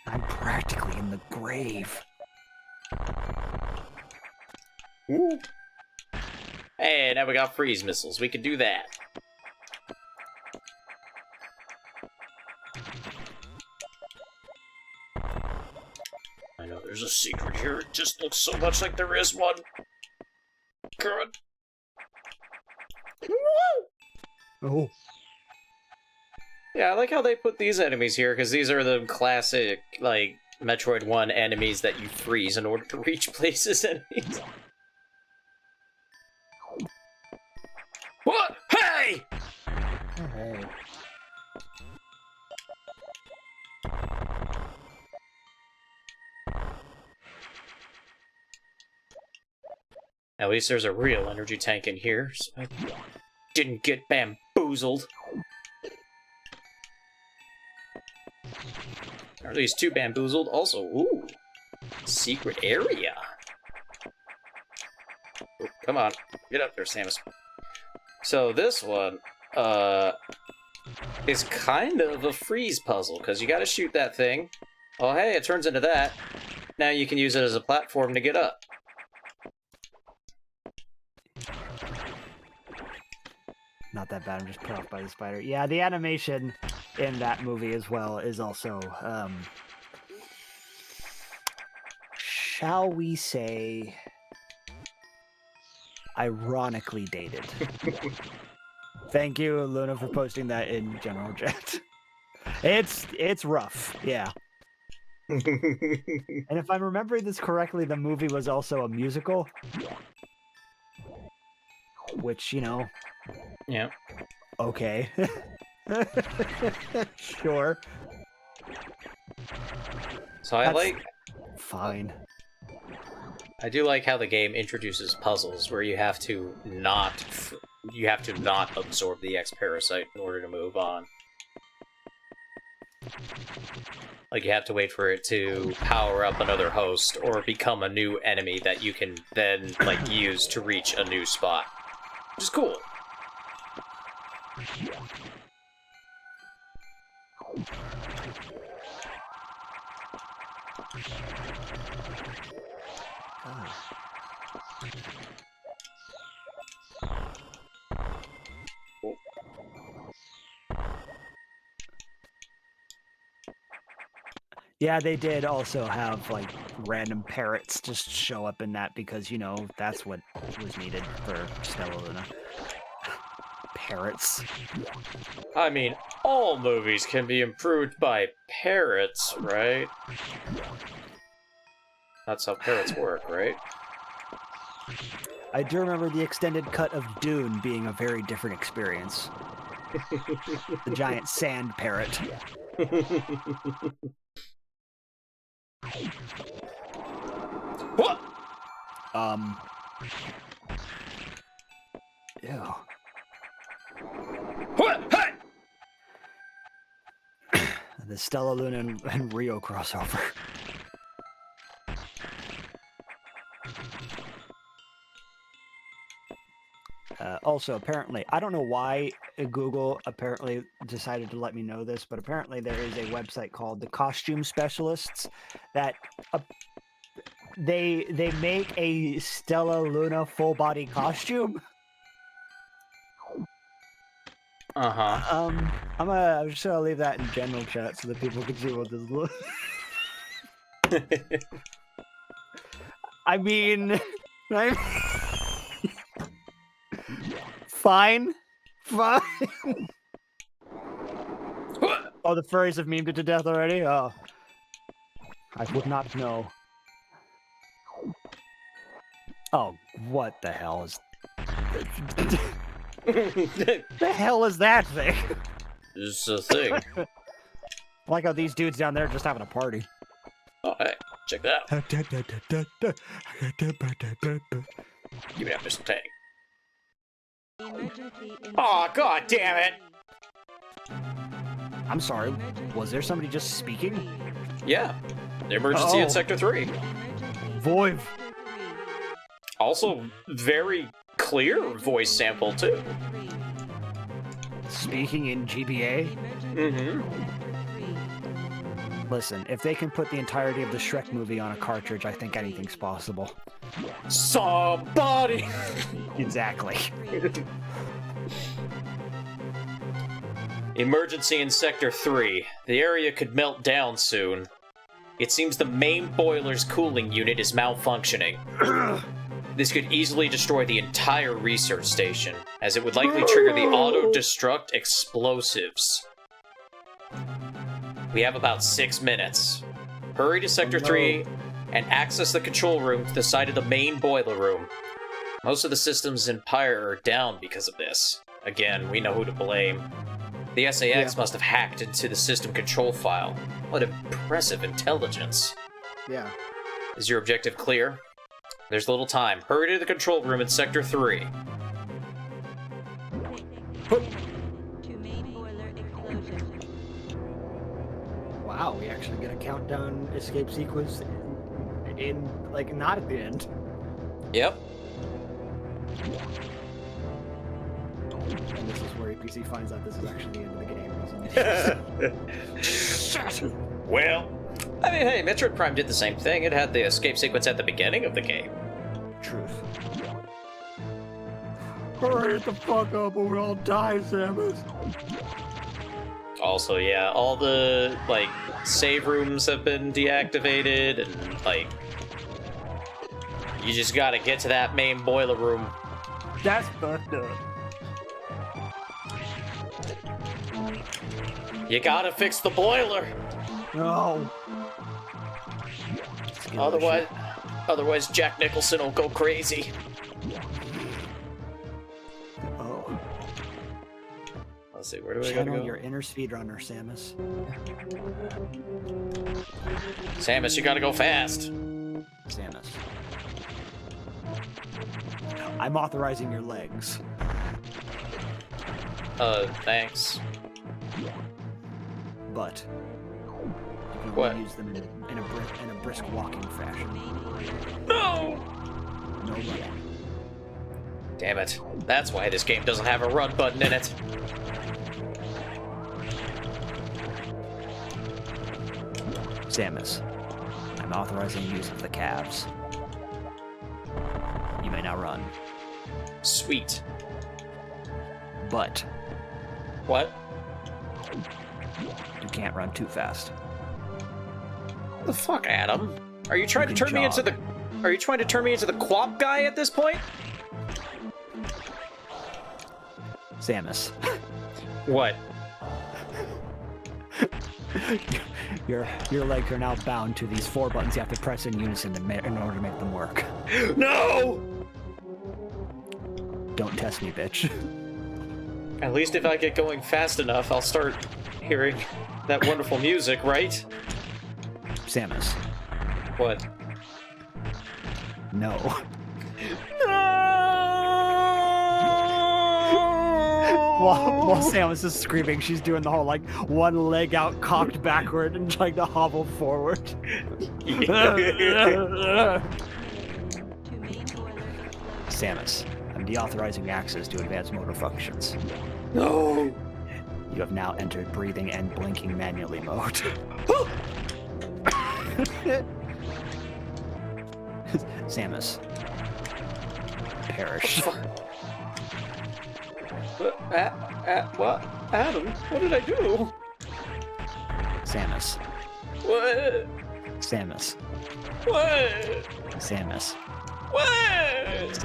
Speaker 2: I'm practically in the grave.
Speaker 1: Ooh. Hey, now we got freeze missiles. We could do that. I know there's a secret here. It just looks so much like there is one. Good.
Speaker 2: Oh.
Speaker 1: Yeah, I like how they put these enemies here, because these are the classic, like, Metroid 1 enemies that you freeze in order to reach places enemies. What? Hey!
Speaker 2: Hey.
Speaker 1: At least there's a real energy tank in here, so I didn't get bamboozled. Or at least too bamboozled. Also, ooh, secret area. Oh, come on, get up there, Samus. So this one, is kind of a freeze puzzle, because you gotta shoot that thing. Oh hey, it turns into that. Now you can use it as a platform to get up.
Speaker 2: Not that bad, I'm just put off by the spider. Yeah, the animation in that movie as well is also, shall we say, ironically dated. Thank you, Luna, for posting that in general chat. It's rough, yeah. And if I'm remembering this correctly, the movie was also a musical. Which, you know...
Speaker 1: Yeah.
Speaker 2: Okay. Sure.
Speaker 1: So I like...
Speaker 2: Fine.
Speaker 1: I do like how the game introduces puzzles where you have to not absorb the X parasite in order to move on. Like you have to wait for it to power up another host or become a new enemy that you can then like use to reach a new spot. Which is cool.
Speaker 2: Yeah, they did also have, like, random parrots just show up in that because, you know, that's what was needed for Stella Luna. Parrots.
Speaker 1: I mean, all movies can be improved by parrots, right? That's how parrots work, right?
Speaker 2: I do remember the extended cut of Dune being a very different experience. The giant sand parrot.
Speaker 1: What?
Speaker 2: Ew.
Speaker 1: What? Hey!
Speaker 2: The Stella Luna and Rio crossover. Also, apparently, I don't know why Google apparently decided to let me know this, but apparently there is a website called the Costume Specialists that they make a Stella Luna full body costume. I'm just gonna leave that in general chat so that people can see what this looks. I mean, fine. Oh, the furries have memed it to death already? Oh. I would not know. Oh, what the hell is... the hell is that thing?
Speaker 1: It's a thing.
Speaker 2: I like how these dudes down there are just having a party.
Speaker 1: Oh, hey, check that out. Give me up, Mr. Tank. Oh, god damn it!
Speaker 2: I'm sorry, was there somebody just speaking?
Speaker 1: Yeah, the emergency in Sector 3.
Speaker 2: Voiv.
Speaker 1: Also, very clear voice sample, too.
Speaker 2: Speaking in GBA?
Speaker 1: Mm-hmm.
Speaker 2: Listen, if they can put the entirety of the Shrek movie on a cartridge, I think anything's possible.
Speaker 1: Somebody!
Speaker 2: Exactly.
Speaker 1: Emergency in Sector 3. The area could melt down soon. It seems the main boiler's cooling unit is malfunctioning. This could easily destroy the entire research station, as it would likely trigger the auto-destruct explosives. We have about 6 minutes. Hurry to Sector 3 and access the control room to the side of the main boiler room. Most of the systems in Pyre are down because of this. Again, we know who to blame. The SAX must have hacked into the system control file. What impressive intelligence.
Speaker 2: Yeah.
Speaker 1: Is your objective clear? There's little time. Hurry to the control room in Sector 3.
Speaker 2: Wow, we actually get a countdown escape sequence in, like, not at the end.
Speaker 1: Yep.
Speaker 2: And this is where APC finds out this is actually the end of the game. Shit!
Speaker 1: Well, I mean, hey, Metroid Prime did the same thing. It had the escape sequence at the beginning of the game.
Speaker 2: Truth. Hurry the fuck up or we'll all die, Samus.
Speaker 1: Also, yeah, all the, like, save rooms have been deactivated, and, like, you just gotta get to that main boiler room.
Speaker 2: That's fucked up.
Speaker 1: You gotta fix the boiler!
Speaker 2: No.
Speaker 1: Otherwise Jack Nicholson will go crazy.
Speaker 2: Oh.
Speaker 1: Let's see, where do I gotta
Speaker 2: Channel
Speaker 1: go?
Speaker 2: your inner speedrunner, Samus.
Speaker 1: Samus, you gotta go fast.
Speaker 2: Samus. I'm authorizing your legs.
Speaker 1: Thanks.
Speaker 2: But you can
Speaker 1: What?
Speaker 2: only use them in a brisk walking fashion.
Speaker 1: No!
Speaker 2: No running.
Speaker 1: Damn it. That's why this game doesn't have a run button in it.
Speaker 2: Samus, I'm authorizing use of the calves. You may now run.
Speaker 1: Sweet.
Speaker 2: But
Speaker 1: What?
Speaker 2: you can't run too fast.
Speaker 1: The fuck, Adam? Are you trying to
Speaker 2: can
Speaker 1: turn me into
Speaker 2: jog.
Speaker 1: Are you trying to turn me into the Quap guy at this point?
Speaker 2: Samus,
Speaker 1: What?
Speaker 2: your legs are now bound to these 4 buttons you have to press in unison in order to make them work.
Speaker 1: No!
Speaker 2: Don't test me, bitch.
Speaker 1: At least if I get going fast enough, I'll start hearing that wonderful music, right?
Speaker 2: Samus,
Speaker 1: What?
Speaker 2: no.
Speaker 1: No!
Speaker 2: While Samus is screaming, she's doing the whole like one leg out, cocked backward, and trying to hobble forward. Samus, I'm deauthorizing access to advanced motor functions.
Speaker 1: No!
Speaker 2: You have now entered breathing and blinking manually mode. Samus. Perish.
Speaker 1: What? Adam, what did I do?
Speaker 2: Samus.
Speaker 1: What?
Speaker 2: Samus.
Speaker 1: What?
Speaker 2: Samus.
Speaker 1: What?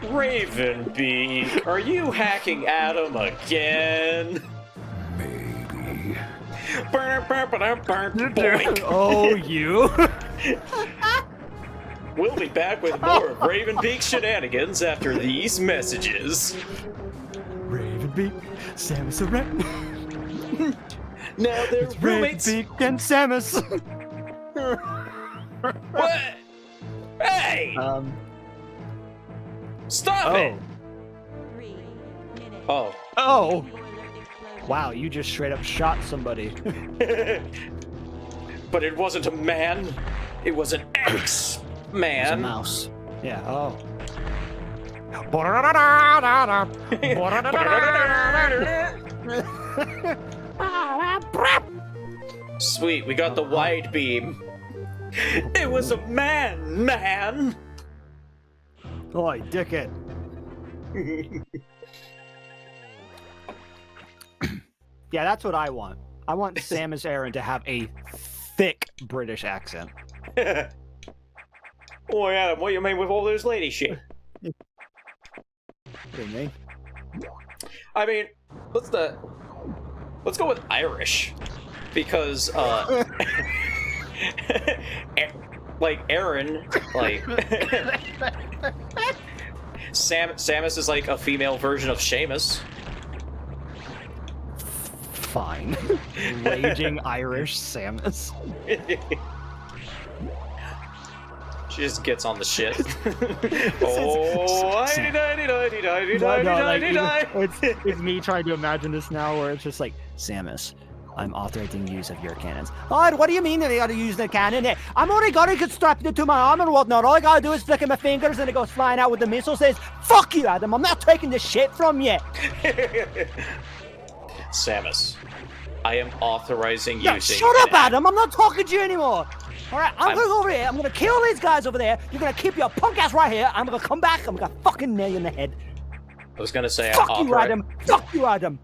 Speaker 1: Ravenbeak, are you hacking Adam again?
Speaker 3: Maybe.
Speaker 1: Boink.
Speaker 2: Oh, you?
Speaker 1: We'll be back with more of Ravenbeak shenanigans after these messages.
Speaker 2: Ravenbeak, Samus around.
Speaker 1: Now they're
Speaker 2: It's
Speaker 1: roommates.
Speaker 2: Ravenbeak and Samus.
Speaker 1: What? Hey! Stop it! Oh.
Speaker 2: Oh! Wow, you just straight up shot somebody.
Speaker 1: But it wasn't a man. It was an
Speaker 2: It's a
Speaker 1: X-Man.
Speaker 2: mouse. Yeah, oh.
Speaker 1: Sweet, we got the wide beam. It was a man.
Speaker 2: Oi, dickhead. Yeah, that's what I want. I want Samus Aran to have a thick British accent.
Speaker 1: Oh, Adam, what you mean with all those lady shit?
Speaker 2: What do you mean?
Speaker 1: I mean, let's go with Irish, because like Aaron, like Samus is like a female version of Seamus.
Speaker 2: Fine. Raging Irish Samus.
Speaker 1: She just gets on the shit.
Speaker 2: It's me trying to imagine this now, where it's just like, Samus, I'm authorizing use of your cannons. Oh, what do you mean that they gotta use the cannon? Hey, I'm only gonna get strapped into my arm and whatnot. All I gotta do is flick my fingers and it goes flying out with the missile. Says, fuck you, Adam. I'm not taking this shit from you.
Speaker 1: Samus, I am authorizing
Speaker 2: Yeah,
Speaker 1: using.
Speaker 2: shut up, Adam. I'm not talking to you anymore. All right, I'm gonna go over here. I'm gonna kill these guys over there. You're gonna keep your punk ass right here. I'm gonna come back. I'm gonna fucking nail you in the head.
Speaker 1: I was gonna say
Speaker 2: Fuck you, Adam. Fuck you, Adam.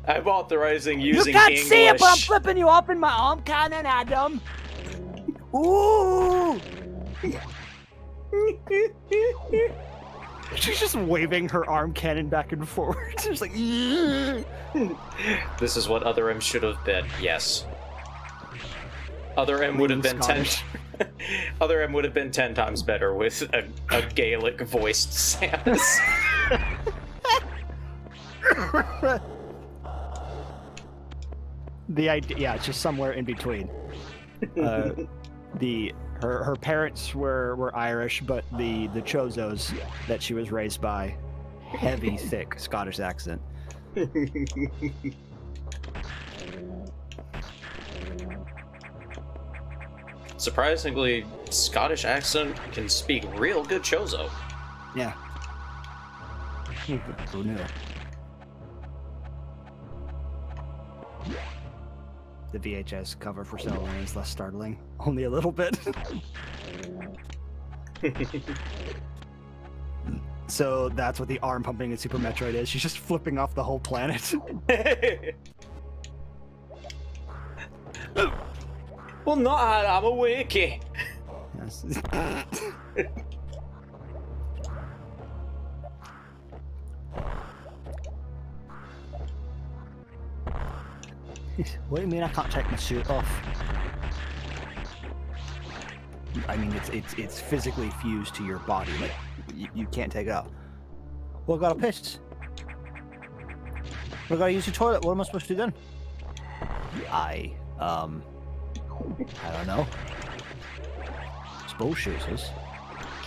Speaker 1: I'm authorizing using
Speaker 2: You can't
Speaker 1: English.
Speaker 2: see it, but I'm flipping you off in my arm cannon, Adam. Ooh. She's just waving her arm cannon back and forward. She's like,
Speaker 1: This is what Other M should have been. Yes. Other M would have been
Speaker 2: Scottish.
Speaker 1: 10. Other M would have been 10 times better with a Gaelic voiced Samus.
Speaker 2: The idea, yeah, it's just somewhere in between. Her parents were Irish, but the Chozos that she was raised by, heavy, thick Scottish accent.
Speaker 1: Surprisingly, Scottish accent can speak real good Chozo.
Speaker 2: Yeah. Who knew? The VHS cover for so long is less startling. Only a little bit. So that's what the arm pumping in Super Metroid is. She's just flipping off the whole planet.
Speaker 1: Well, not I'm a wiki.
Speaker 2: Yes. What do you mean I can't take my suit off? I mean, it's physically fused to your body. Like, you can't take it out. Well, I gotta piss. Well, I gotta use the toilet. What am I supposed to do then? I don't know. It's bullshit, sis.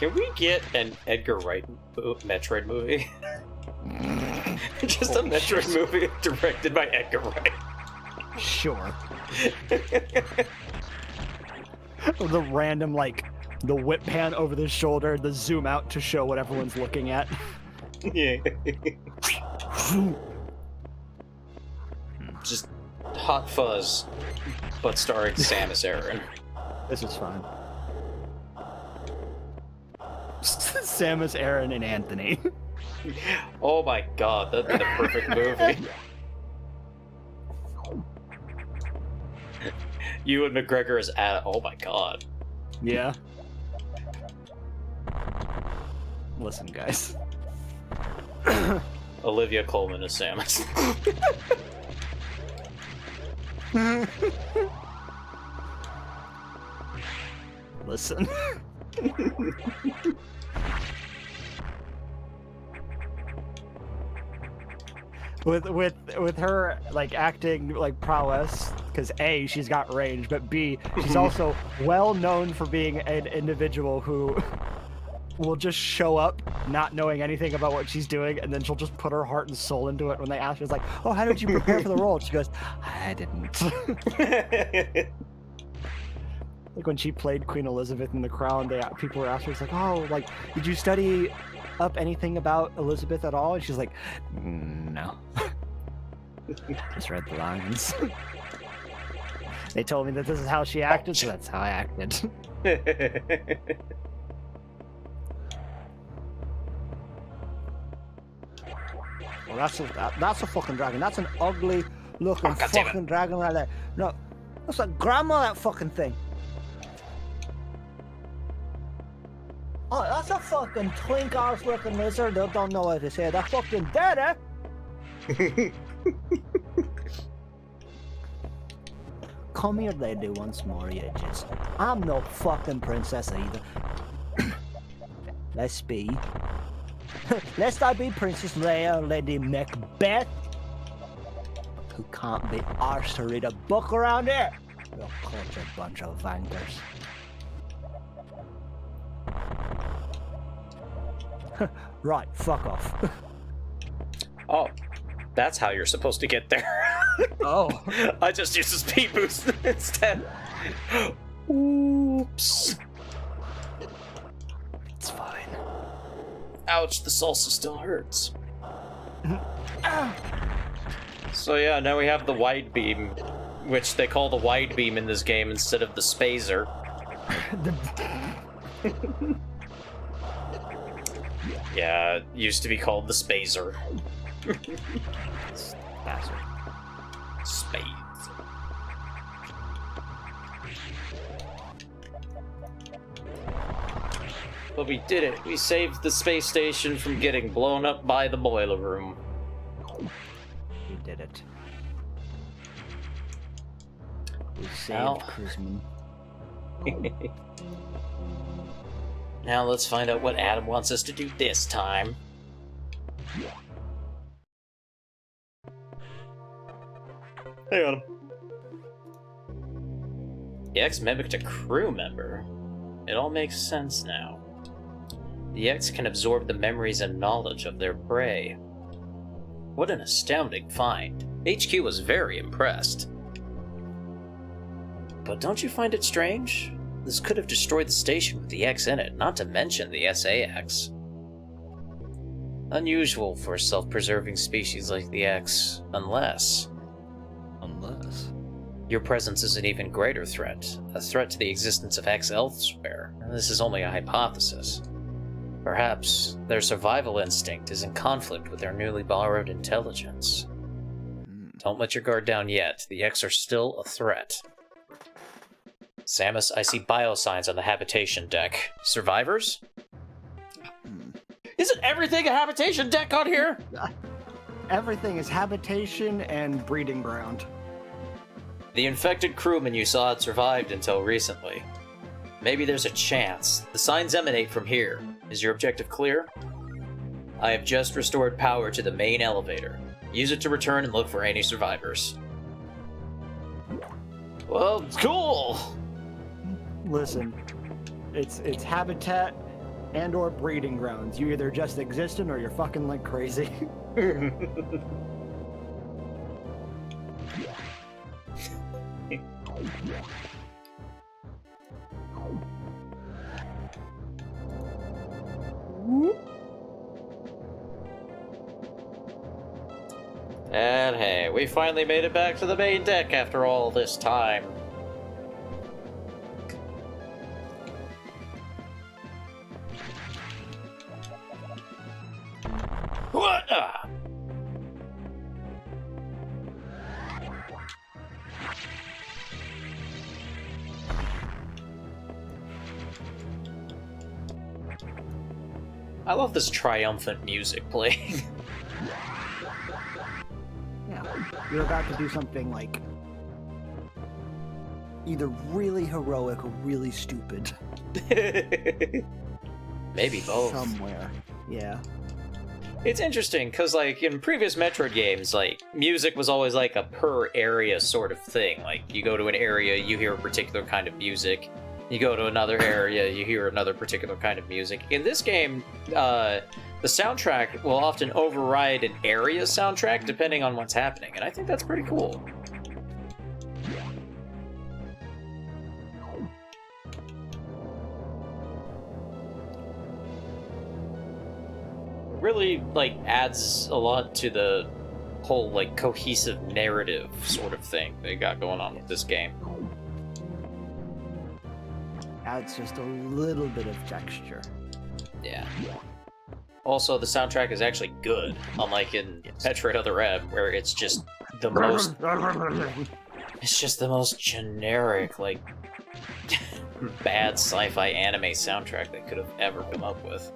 Speaker 1: Can we get an Edgar Wright Metroid movie? Just a Metroid movie directed by Edgar Wright.
Speaker 2: Sure. The random, like, the whip pan over the shoulder, the zoom out to show what everyone's looking at.
Speaker 1: Yeah. Just Hot Fuzz, but starring Samus Aran.
Speaker 2: This is fun. Samus Aran and Anthony.
Speaker 1: Oh my god, that'd be the perfect movie. You and McGregor is at. Oh my god.
Speaker 2: Yeah. Listen, guys.
Speaker 1: Olivia Colman is Samus.
Speaker 2: Listen. with her like acting like prowess, because A, she's got range, but B, she's also well known for being an individual who will just show up not knowing anything about what she's doing, and then she'll just put her heart and soul into it. When they ask her, it's like, oh, how did you prepare for the role? She goes, I didn't. Like when she played Queen Elizabeth in The Crown, people were asking her, it's like, oh, like, did you study up anything about Elizabeth at all? And she's like, no. Just read the lines. They told me that this is how she acted, so that's how I acted. Well, that's a fucking dragon. That's an ugly looking fucking dragon right there. No, that's like grandma, that fucking thing. Oh, that's a fucking twink ass looking lizard. They don't know what to say. That fucking dead, eh? Come here, lady, once more, you just. I'm no fucking princess either. Let's be. Lest I be Princess Leia or Lady Macbeth, who can't be arsed to read a book around here. You're such a bunch of vankers. Right, fuck off.
Speaker 1: Oh, that's how you're supposed to get there.
Speaker 2: Oh.
Speaker 1: I just used a speed boost instead. Oops.
Speaker 2: It's fine.
Speaker 1: Ouch, the salsa still hurts. So yeah, now we have the wide beam, which they call the wide beam in this game instead of the spazer. Yeah, it used to be called the spazer. Spades. But we did it. We saved the space station from getting blown up by the boiler room.
Speaker 2: We did it. We saved Chrisman.
Speaker 1: Now let's find out what Adam wants us to do this time. Hey, Adam. The X mimicked a crew member. It all makes sense now. The X can absorb the memories and knowledge of their prey. What an astounding find. HQ was very impressed. But don't you find it strange? This could have destroyed the station with the X in it, not to mention the SAX. Unusual for a self-preserving species like the X, unless... Your presence is an even greater threat, a threat to the existence of X elsewhere. This is only a hypothesis. Perhaps their survival instinct is in conflict with their newly borrowed intelligence. Don't let your guard down yet. The X are still a threat. Samus, I see biosigns on the habitation deck. Survivors? Isn't everything a habitation deck on here?
Speaker 2: Everything is habitation and breeding ground.
Speaker 1: The infected crewman you saw had survived until recently. Maybe there's a chance. The signs emanate from here. Is your objective clear? I have just restored power to the main elevator. Use it to return and look for any survivors. Well, cool!
Speaker 2: Listen, it's habitat And or breeding grounds. You either just existing or you're fucking like crazy.
Speaker 1: And hey, we finally made it back to the main deck after all this time. What? I love this triumphant music playing.
Speaker 2: Yeah, you're about to do something like either really heroic or really stupid.
Speaker 1: Maybe both.
Speaker 2: Somewhere. Yeah.
Speaker 1: It's interesting, because, like, in previous Metroid games, like, music was always, like, a per-area sort of thing. Like, you go to an area, you hear a particular kind of music. You go to another area, you hear another particular kind of music. In this game, the soundtrack will often override an area soundtrack depending on what's happening, and I think that's pretty cool. Really, like, adds a lot to the whole, like, cohesive narrative sort of thing they got going on with this game.
Speaker 2: Adds just a little bit of texture.
Speaker 1: Yeah. Also, the soundtrack is actually good, unlike in Metroid Other M, where it's just the most... It's just the most generic, like, bad sci-fi anime soundtrack they could have ever come up with.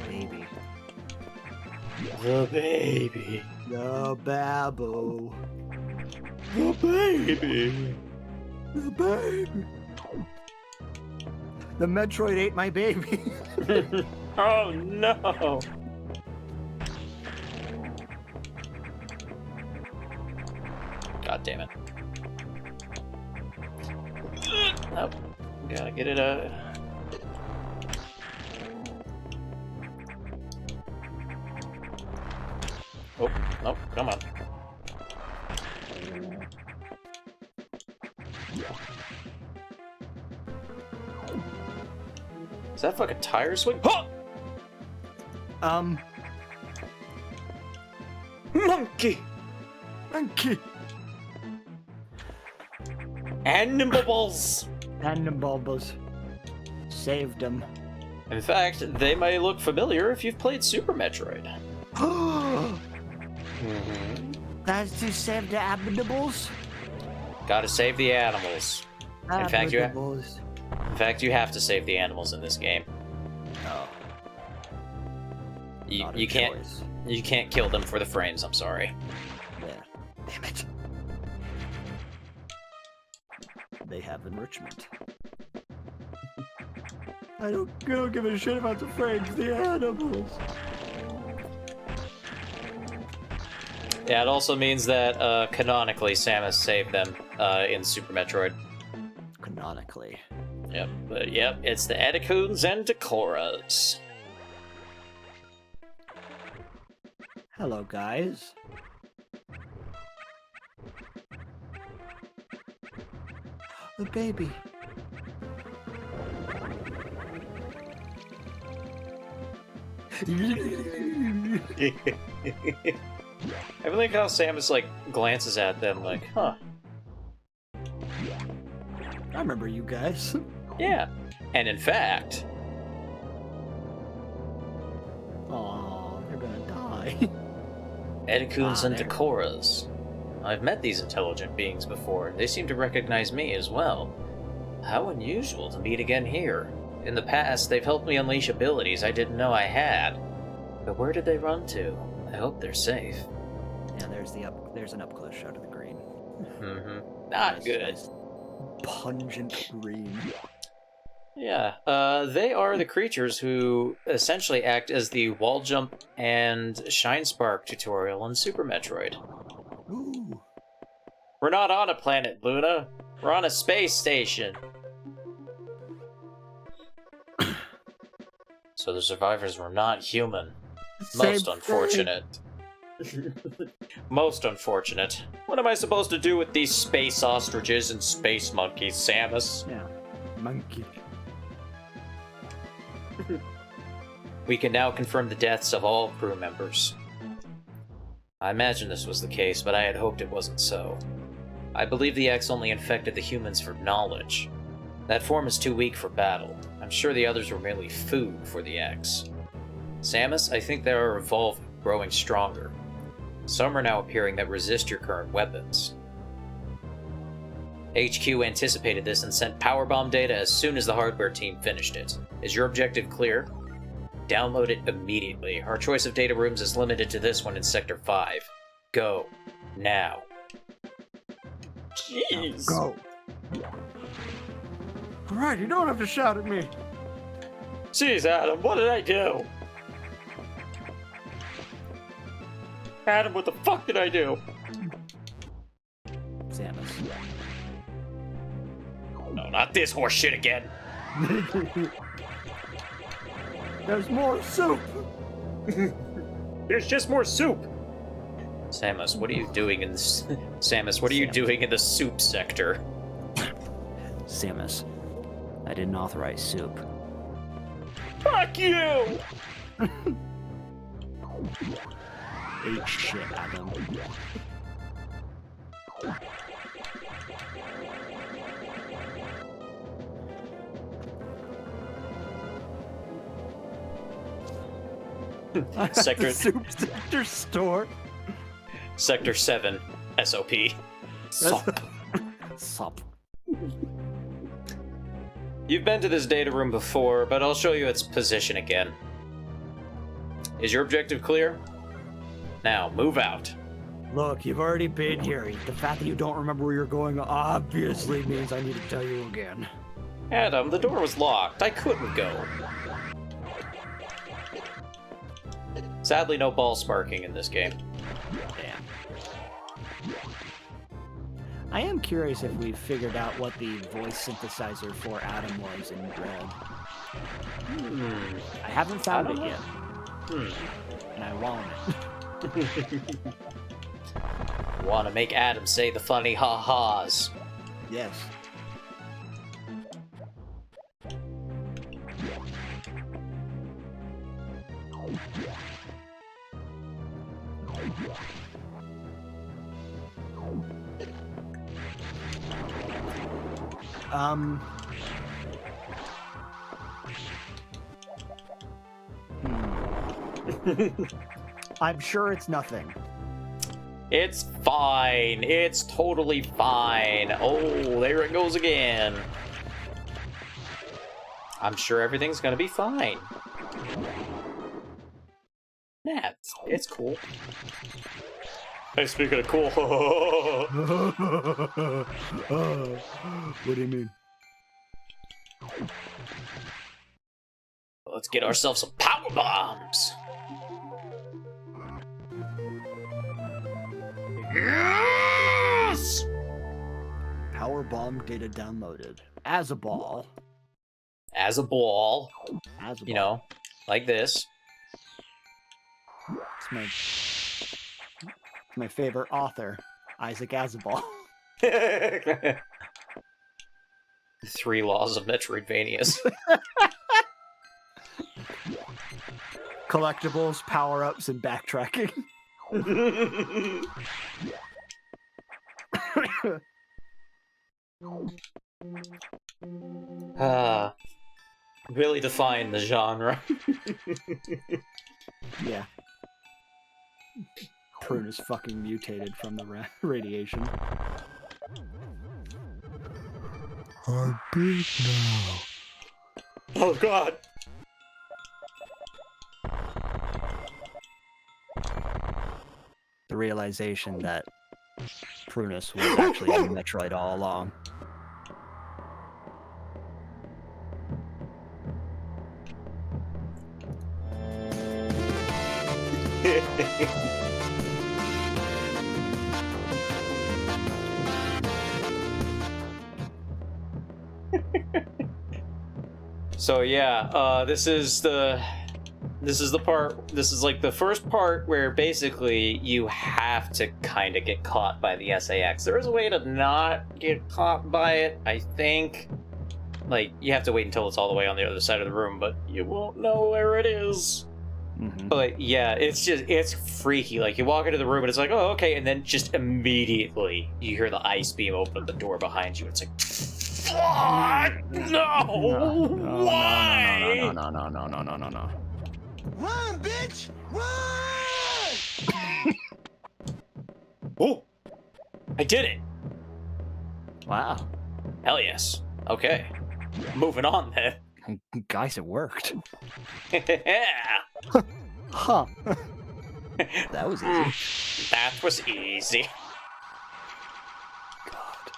Speaker 2: Baby.
Speaker 1: The baby.
Speaker 2: The babbo.
Speaker 1: The baby.
Speaker 2: The baby. The Metroid ate my baby.
Speaker 1: Oh no! God damn it. Nope. Gotta get it out. Oh, nope, come on. Is that fucking tire swing? Huh! Monkey!
Speaker 2: Monkey.
Speaker 1: Animals!
Speaker 2: And the bulbos. Saved them.
Speaker 1: In fact, they may look familiar if you've played Super Metroid.
Speaker 2: That's to save the abominables?
Speaker 1: Gotta save the animals. In fact, you
Speaker 2: Abominables.
Speaker 1: In fact, you have to save the animals in this game.
Speaker 2: Oh. Not a
Speaker 1: You can't
Speaker 2: choice.
Speaker 1: you can't kill them for the frames. I'm sorry.
Speaker 2: Yeah. Damn it. They have enrichment. I don't give a shit about the frames, the animals.
Speaker 1: Yeah, it also means that canonically Samus saved them in Super Metroid.
Speaker 2: Canonically.
Speaker 1: Yep, but yep, it's the Edecoons and Decoras.
Speaker 2: Hello, guys. The baby.
Speaker 1: I like how Samus like glances at them like, huh?
Speaker 2: I remember you guys.
Speaker 1: Yeah. And in fact,
Speaker 2: Aw, they're gonna die.
Speaker 1: Edecoons and
Speaker 2: there.
Speaker 1: Decoras. I've met these intelligent beings before. They seem to recognize me as well. How unusual to meet again here. In the past, they've helped me unleash abilities I didn't know I had. But where did they run to? I hope they're safe.
Speaker 2: Yeah, there's an up close shot of the green.
Speaker 1: Mm-hmm. Not
Speaker 2: Nice,
Speaker 1: good.
Speaker 2: nice pungent green.
Speaker 1: Yeah, they are the creatures who essentially act as the wall jump and shine spark tutorial in Super Metroid.
Speaker 2: Ooh.
Speaker 1: We're not on a planet, Luna. We're on a space station. So the survivors were not human.
Speaker 2: Same
Speaker 1: Most unfortunate. Most unfortunate. What am I supposed to do with these space ostriches and space monkeys, Samus?
Speaker 2: Yeah. Monkey.
Speaker 1: We can now confirm the deaths of all crew members. I imagine this was the case, but I had hoped it wasn't so. I believe the X only infected the humans for knowledge. That form is too weak for battle. I'm sure the others were merely food for the X. Samus, I think they are evolving, growing stronger. Some are now appearing that resist your current weapons. HQ anticipated this and sent powerbomb data as soon as the hardware team finished it. Is your objective clear? Download it immediately. Our choice of data rooms is limited to this one in Sector 5. Go. Now. Jeez.
Speaker 2: Go. Alright, you don't have to shout at me.
Speaker 1: Jeez, Adam, what did I do? Adam, what the fuck did I do?
Speaker 2: Samus.
Speaker 1: No, not this horse shit again.
Speaker 2: There's more soup.
Speaker 1: There's just more soup. Samus, what are you doing in this? Samus, what are you doing in the soup sector?
Speaker 4: Samus, I didn't authorize soup.
Speaker 1: Fuck you!
Speaker 4: Eat shit, Adam.
Speaker 1: Sector
Speaker 2: Soup sector store.
Speaker 1: Sector 7, SOP. Sup.
Speaker 4: Sup.
Speaker 1: You've been to this data room before, but I'll show you its position again. Is your objective clear? Now, move out.
Speaker 2: Look, you've already been here. The fact that you don't remember where you're going obviously means I need to tell you again.
Speaker 1: Adam, the door was locked. I couldn't go. Sadly, no ball sparking in this game.
Speaker 2: Damn. I am curious if we've figured out what the voice synthesizer for Adam was in Dread. I haven't found it yet. And I want it.
Speaker 1: Want to make Adam say the funny ha-has.
Speaker 2: Yes. I'm sure it's nothing.
Speaker 1: It's fine. It's totally fine. Oh, there it goes again. I'm sure everything's gonna be fine. Nah, it's cool. Hey, speaking of cool.
Speaker 2: What do you mean?
Speaker 1: Let's get ourselves some power bombs. Yes!
Speaker 2: Power bomb data downloaded. As a ball.
Speaker 1: As a ball.
Speaker 2: As a ball.
Speaker 1: You know, like this.
Speaker 2: It's my favorite author, Isaac Asimov.
Speaker 1: 3 laws of Metroidvanias.
Speaker 2: Collectibles, power-ups, and backtracking.
Speaker 1: Really define the genre.
Speaker 2: Yeah. Prune is fucking mutated from the radiation.
Speaker 3: I'm big now.
Speaker 1: Oh god!
Speaker 4: The realization that Prunus was actually in Metroid all along.
Speaker 1: So yeah, this is the part. This is like the first part where basically you have to kind of get caught by the SAX. There is a way to not get caught by it, I think. Like, you have to wait until it's all the way on the other side of the room, but you won't know where it is.
Speaker 4: Mm-hmm.
Speaker 1: But yeah, it's freaky. Like, you walk into the room and it's like, oh, okay, and then just immediately you hear the ice beam open up the door behind you. It's like, what? No! Why?
Speaker 4: No.
Speaker 3: Run, bitch! Run!
Speaker 1: Oh! I did it!
Speaker 4: Wow.
Speaker 1: Hell yes. Okay. Moving on then.
Speaker 4: Guys, it worked.
Speaker 1: Yeah!
Speaker 4: Huh. That was easy.
Speaker 1: That was easy.
Speaker 4: God.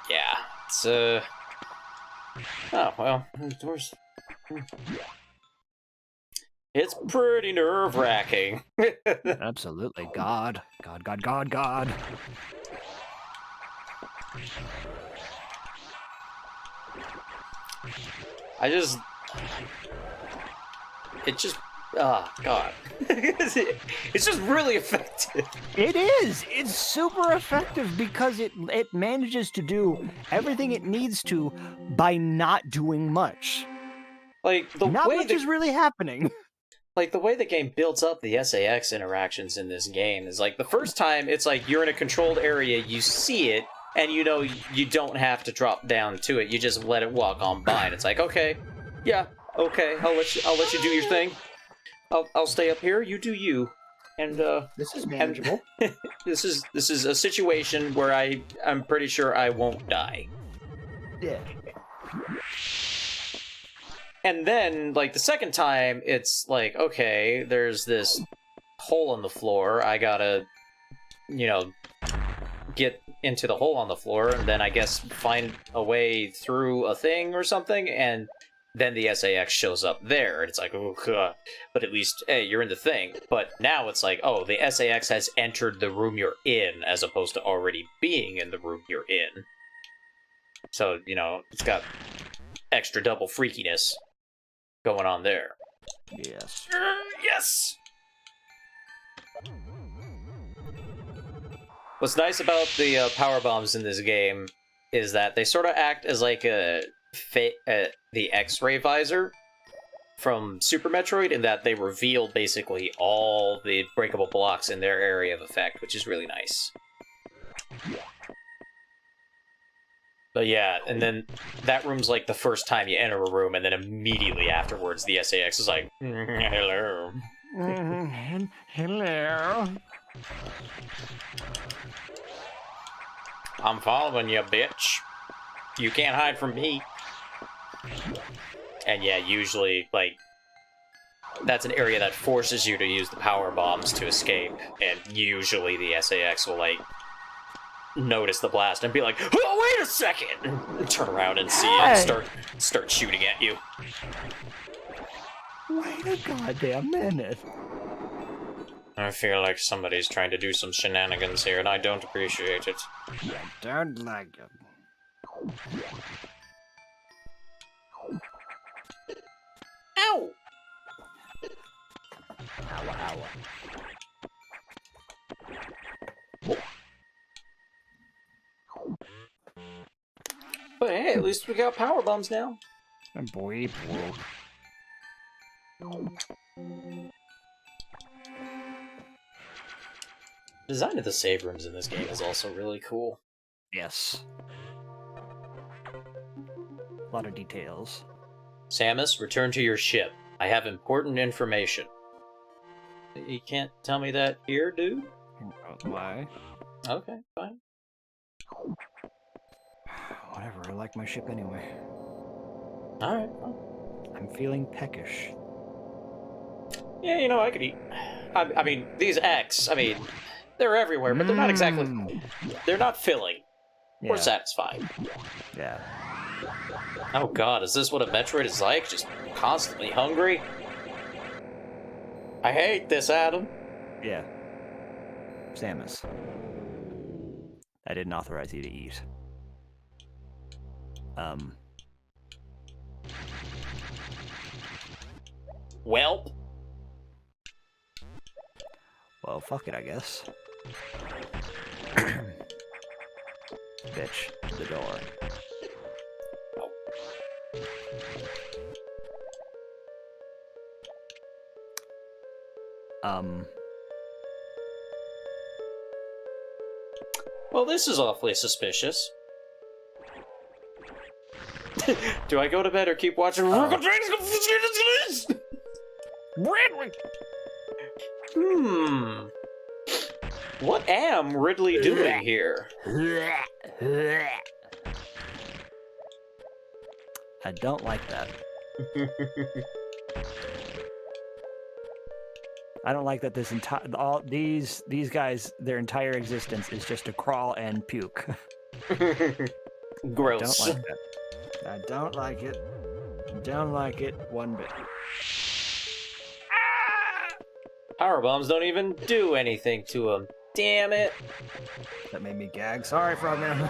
Speaker 1: Yeah, it's, oh, well, doors... It's pretty nerve-wracking.
Speaker 4: Absolutely. God.
Speaker 1: Oh, God. It's just really effective.
Speaker 4: It is. It's super effective because it manages to do everything it needs to by not doing much.
Speaker 1: Like,
Speaker 4: Not much is really happening.
Speaker 1: Like, the way the game builds up the SAX interactions in this game is, like, the first time, it's like you're in a controlled area, you see it, and you know you don't have to drop down to it. You just let it walk on by, and it's like, okay, yeah, okay, I'll let you do your thing. I'll stay up here. You do you. And
Speaker 4: This is manageable.
Speaker 1: this is a situation where I'm pretty sure I won't die.
Speaker 4: Yeah.
Speaker 1: And then, like, the second time, it's like, okay, there's this hole in the floor. I gotta, get into the hole on the floor, and then I guess find a way through a thing or something, and then the SAX shows up there, and it's like, oh, God. But at least, hey, you're in the thing. But now it's like, oh, the SAX has entered the room you're in, as opposed to already being in the room you're in. So, it's got extra double freakiness going on there.
Speaker 4: Yes.
Speaker 1: Yes! What's nice about the power bombs in this game is that they sort of act as like the X-ray visor from Super Metroid, in that they reveal basically all the breakable blocks in their area of effect, which is really nice. But yeah, and then that room's like the first time you enter a room, and then immediately afterwards the SAX is like, hello.
Speaker 4: Hello.
Speaker 1: I'm following you, bitch. You can't hide from me. And yeah, usually, like, that's an area that forces you to use the power bombs to escape, and usually the SAX will, like, notice the blast and be like, oh, wait a second! And turn around and see it and start shooting at you.
Speaker 4: Wait a goddamn minute.
Speaker 1: I feel like somebody's trying to do some shenanigans here, and I don't appreciate it.
Speaker 4: Don't like it.
Speaker 1: Ow!
Speaker 4: Ow.
Speaker 1: But hey, at least we got power bombs now.
Speaker 4: Boy.
Speaker 1: Design of the save rooms in this game is also really cool.
Speaker 4: Yes. A lot of details.
Speaker 1: Samus, return to your ship. I have important information. You can't tell me that here, dude?
Speaker 4: Why?
Speaker 1: Okay, fine.
Speaker 4: Whatever, I like my ship anyway.
Speaker 1: Alright,
Speaker 4: I'm feeling peckish.
Speaker 1: yeah, I could eat. I mean, these X, they're everywhere, but they're not exactly... They're not filling.
Speaker 4: Yeah.
Speaker 1: Or satisfying.
Speaker 4: Yeah.
Speaker 1: Oh god, is this what a Metroid is like? Just constantly hungry? I hate this, Adam.
Speaker 4: Yeah. Samus. I didn't authorize you to eat.
Speaker 1: Welp.
Speaker 4: Well, fuck it, I guess. Bitch, the door.
Speaker 1: Well, this is awfully suspicious. Do I go to bed or keep watching? What am Ridley doing here?
Speaker 4: I don't like that. I don't like that this entire these guys, their entire existence is just to crawl and puke.
Speaker 1: Gross.
Speaker 4: Don't like that. I don't like it. Don't like it one bit.
Speaker 1: Power bombs don't even do anything to him. Damn it.
Speaker 4: That made me gag. Sorry, Frogman.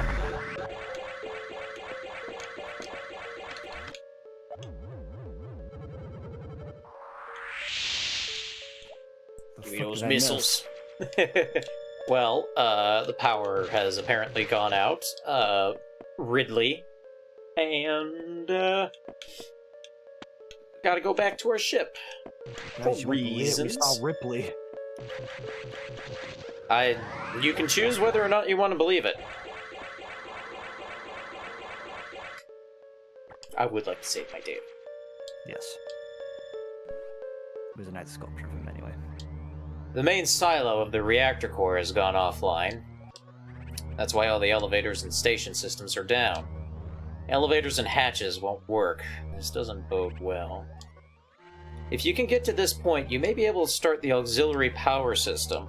Speaker 1: Give me those missiles. Well, the power has apparently gone out. Ridley. And, gotta go back to our ship. For reasons.
Speaker 4: We saw Ripley.
Speaker 1: You can choose whether or not you want to believe it. I would like to save my data.
Speaker 4: Yes. It was a nice sculpture of him anyway.
Speaker 1: The main silo of the reactor core has gone offline. That's why all the elevators and station systems are down. Elevators and hatches won't work. This doesn't bode well. If you can get to this point, you may be able to start the auxiliary power system.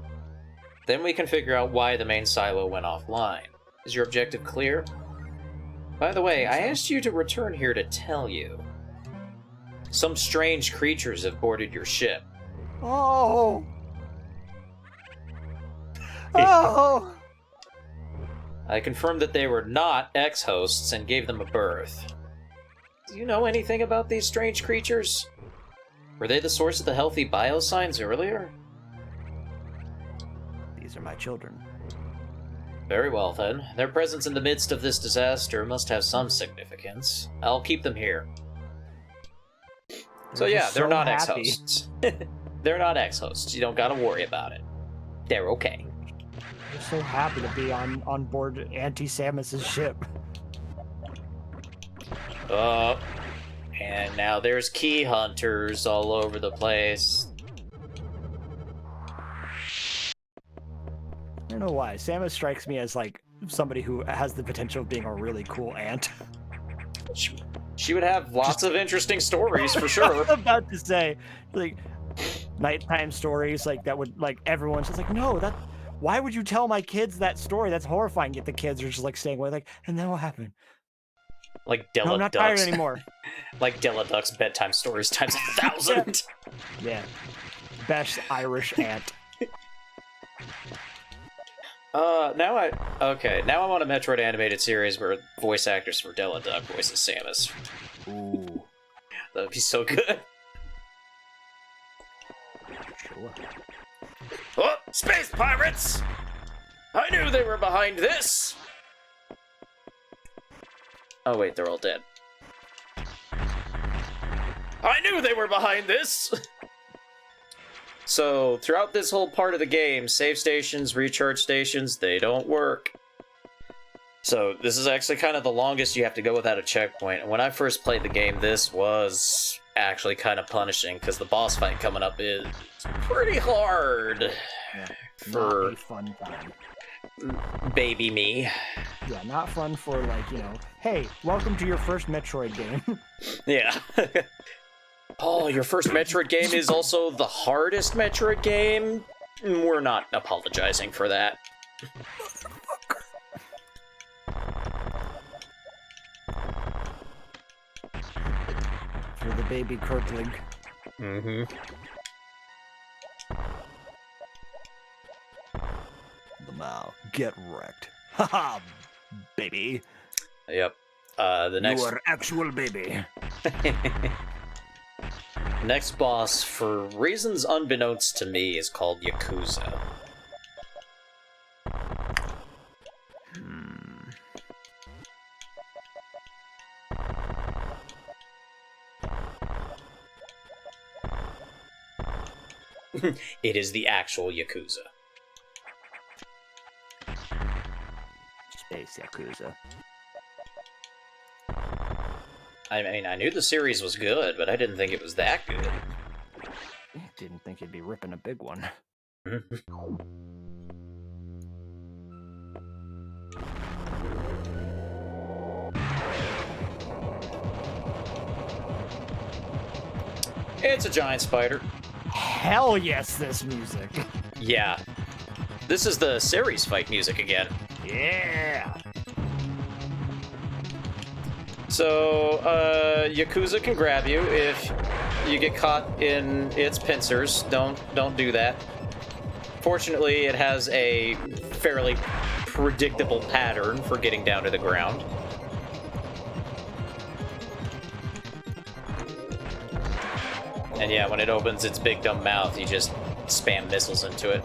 Speaker 1: Then we can figure out why the main silo went offline. Is your objective clear? By the way, I asked you to return here to tell you. Some strange creatures have boarded your ship.
Speaker 4: Oh! Oh!
Speaker 1: I confirmed that they were not ex-hosts and gave them a berth. Do you know anything about these strange creatures? Were they the source of the healthy biosigns earlier?
Speaker 4: These are my children.
Speaker 1: Very well, then. Their presence in the midst of this disaster must have some significance. I'll keep them here. So yeah, they're not ex-hosts. They're not ex-hosts. You don't gotta worry about it. They're okay.
Speaker 4: They're so happy to be on board Auntie Samus's ship.
Speaker 1: And now there's key hunters all over the place.
Speaker 4: I don't know why. Samus strikes me as like somebody who has the potential of being a really cool aunt.
Speaker 1: She would have lots of interesting stories for sure.
Speaker 4: I was about to say, like, nighttime stories like that would like everyone's just like, no, that. Why would you tell my kids that story? That's horrifying. Yet the kids are just like staying away, like, and then what happened?
Speaker 1: Like Della
Speaker 4: No, I'm not
Speaker 1: Duck's,
Speaker 4: tired anymore.
Speaker 1: like Della Duck's bedtime stories times 1,000.
Speaker 4: Yeah, best Irish aunt.
Speaker 1: Now I want a Metroid animated series where voice actors for Della Duck voices Samus.
Speaker 4: Ooh,
Speaker 1: That'd be so good.
Speaker 4: sure.
Speaker 1: Oh, space pirates! I knew they were behind this! Oh wait, they're all dead. I knew they were behind this! So, throughout this whole part of the game, save stations, recharge stations, they don't work. So, this is actually kind of the longest you have to go without a checkpoint. And when I first played the game, this was actually kind of punishing, because the boss fight coming up is pretty hard.
Speaker 4: Yeah,
Speaker 1: for
Speaker 4: not a fun time.
Speaker 1: Baby me.
Speaker 4: Yeah, not fun for like, you know, hey, welcome to your first Metroid game.
Speaker 1: Yeah. Oh, your first Metroid game is also the hardest Metroid game? We're not apologizing for that.
Speaker 4: For the baby Kirkling.
Speaker 1: Mm-hmm.
Speaker 4: Now, get wrecked. Haha, baby.
Speaker 1: Yep. The next...
Speaker 4: You are actual baby.
Speaker 1: Next boss, for reasons unbeknownst to me, is called Yakuza. It is the actual Yakuza.
Speaker 4: Space Yakuza.
Speaker 1: I mean, I knew the series was good, but I didn't think it was that good.
Speaker 4: Didn't think you'd be ripping a big one.
Speaker 1: It's a giant spider.
Speaker 4: Hell yes, this music.
Speaker 1: Yeah. This is the series fight music again.
Speaker 4: Yeah.
Speaker 1: So, Yakuza can grab you if you get caught in its pincers. Don't do that. Fortunately, it has a fairly predictable pattern for getting down to the ground. And yeah, when it opens its big dumb mouth, you just spam missiles into it.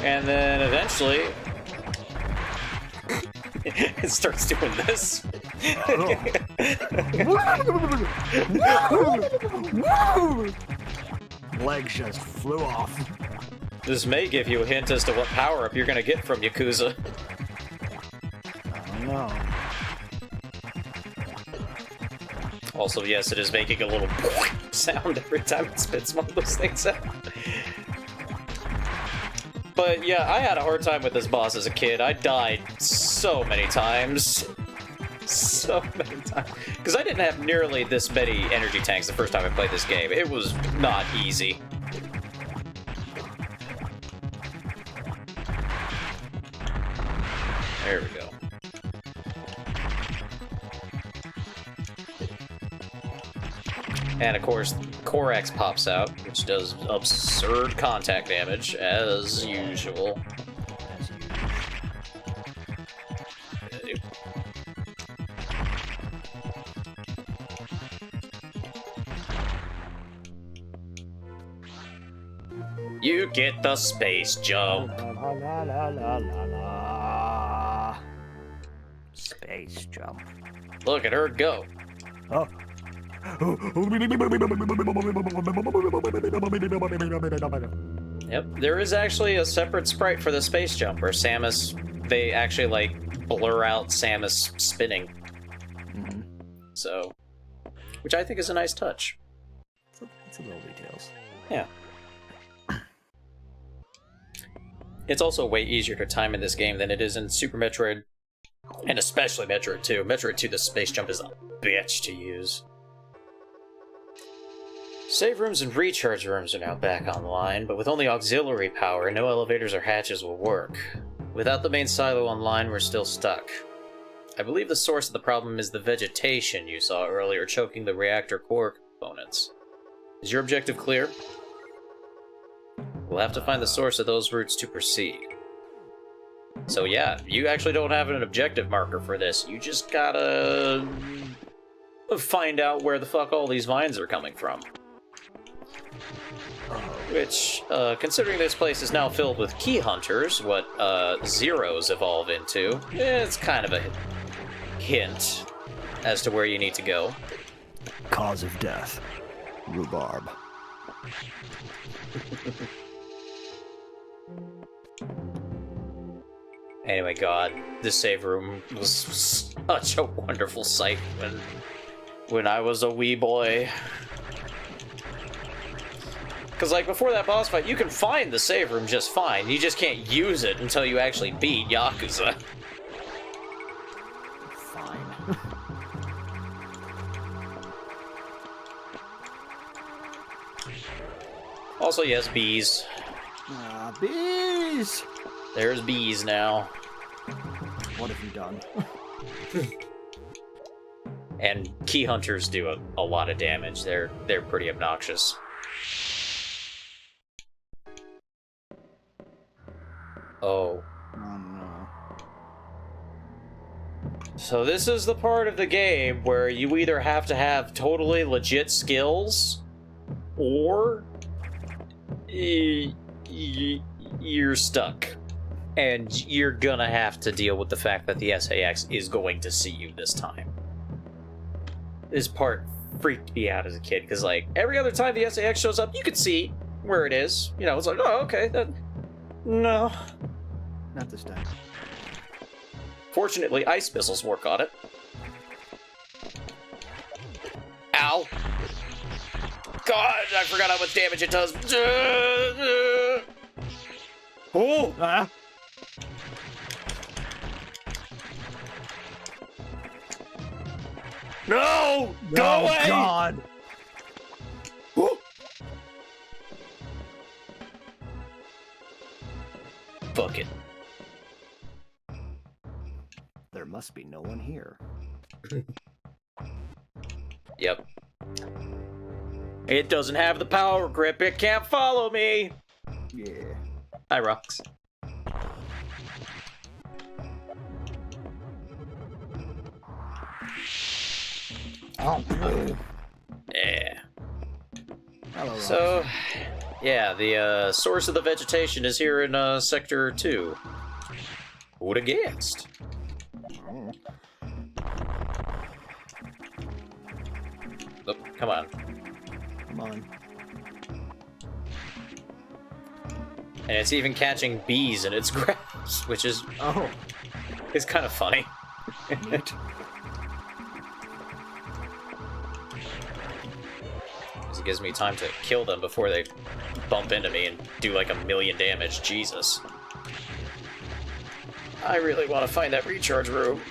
Speaker 1: And then eventually, it starts doing this.
Speaker 4: Legs just flew off.
Speaker 1: This may give you a hint as to what power-up you're gonna get from Yakuza.
Speaker 4: I don't know.
Speaker 1: Also, yes, it is making a little sound every time it spits one of those things out. But yeah, I had a hard time with this boss as a kid. I died so many times. So many times. Because I didn't have nearly this many energy tanks the first time I played this game. It was not easy. There we go. And of course, Korax pops out, which does absurd contact damage, as usual. You get the space jump.
Speaker 4: La, la, la, la, la, la. Space jump.
Speaker 1: Look at her go.
Speaker 4: Oh.
Speaker 1: Yep, there is actually a separate sprite for the space jump where Samus, they actually like blur out Samus spinning.
Speaker 4: Mm-hmm.
Speaker 1: So, which I think is a nice touch.
Speaker 4: It's a little details.
Speaker 1: Yeah. It's also way easier to time in this game than it is in Super Metroid, and especially Metroid 2. Metroid 2, the space jump is a bitch to use. Save rooms and recharge rooms are now back online, but with only auxiliary power, no elevators or hatches will work. Without the main silo online, we're still stuck. I believe the source of the problem is the vegetation you saw earlier choking the reactor core components. Is your objective clear? We'll have to find the source of those roots to proceed. So yeah, you actually don't have an objective marker for this. You just gotta find out where the fuck all these vines are coming from. Which, considering this place is now filled with key hunters, what Zeros evolve into, it's kind of a hint as to where you need to go.
Speaker 4: Cause of death. Rhubarb.
Speaker 1: Anyway, God, this save room was such a wonderful sight when I was a wee boy. Because, like, before that boss fight, you can find the save room just fine. You just can't use it until you actually beat Yakuza.
Speaker 4: Fine.
Speaker 1: Also, yes, bees.
Speaker 4: Bees!
Speaker 1: There's bees now.
Speaker 4: What have you done?
Speaker 1: And key hunters do a lot of damage. They're pretty obnoxious. Oh.
Speaker 2: Oh no.
Speaker 1: So this is the part of the game where you either have to have totally legit skills, or you're stuck. And you're gonna have to deal with the fact that the SAX is going to see you this time. This part freaked me out as a kid, because, like, every other time the SAX shows up, you can see where it is. You know, it's like, oh, okay, that... No.
Speaker 2: Not this time.
Speaker 1: Fortunately, ice missiles work on it. Ow! God, I forgot how much damage it does. Oh!
Speaker 2: Ah!
Speaker 1: No! Go
Speaker 2: Oh,
Speaker 1: away!
Speaker 2: God!
Speaker 1: Oh. Fuck it.
Speaker 2: There must be no one here.
Speaker 1: Yep. It doesn't have the power grip. It can't follow me.
Speaker 2: Yeah.
Speaker 1: Hi, Rocks.
Speaker 2: Oh.
Speaker 1: Yeah.
Speaker 2: Hello, Rox.
Speaker 1: So, yeah, the source of the vegetation is here in Sector 2. Who'd have guessed?
Speaker 2: Oh.
Speaker 1: Oh, come on.
Speaker 2: Come on.
Speaker 1: And it's even catching bees in its grasp, which is
Speaker 2: Oh.
Speaker 1: it's kind of funny.
Speaker 2: Neat.
Speaker 1: It gives me time to kill them before they bump into me and do like 1,000,000 damage. Jesus. I really want to find that recharge room.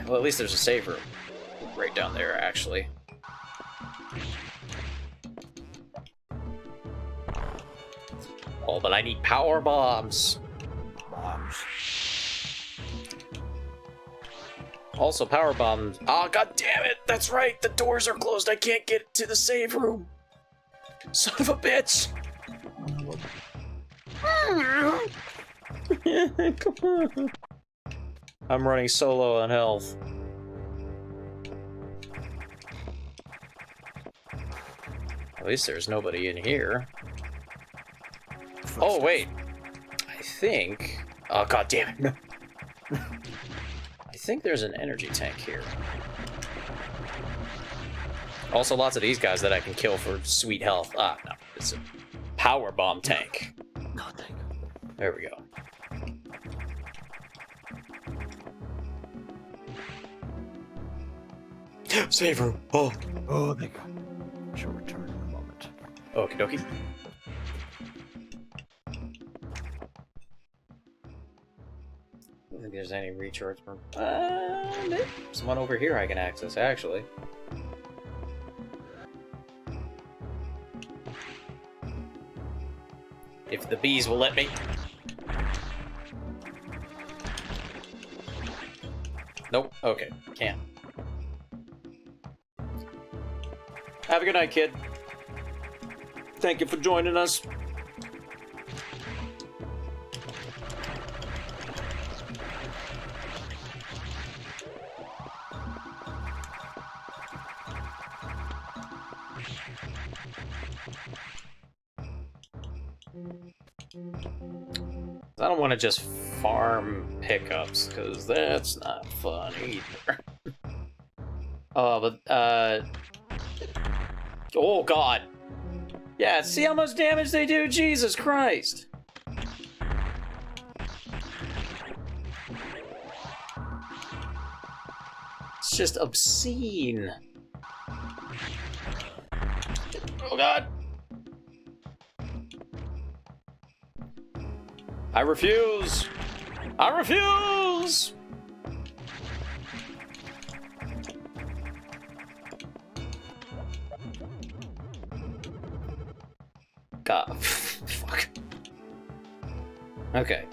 Speaker 1: Well, at least there's a save room right down there, actually. Oh, but I need power bombs.
Speaker 2: Bombs.
Speaker 1: Also, power bombs. Oh, god damn it! That's right. The doors are closed. I can't get to the save room. Son of a bitch. Come on. I'm running solo on health. At least there's nobody in here. Oh, wait. I think... Oh, god damn it. No. I think there's an energy tank here. Also, lots of these guys that I can kill for sweet health. Ah, no. It's a power bomb tank.
Speaker 2: No, thank you.
Speaker 1: There we go. Save room. Oh.
Speaker 2: Oh, thank God. Shall return in a moment.
Speaker 1: Okie dokie. I don't think there's any recharge room. There's one over here I can access, actually. If the bees will let me. Nope. Okay. Can't. Have a good night, kid. Thank you for joining us. I don't want to just farm pickups, because that's not fun either. Oh, but, oh, God. Yeah, see how much damage they do? Jesus Christ. It's just obscene. Oh, God. I refuse! I refuse! God. Fuck. Okay.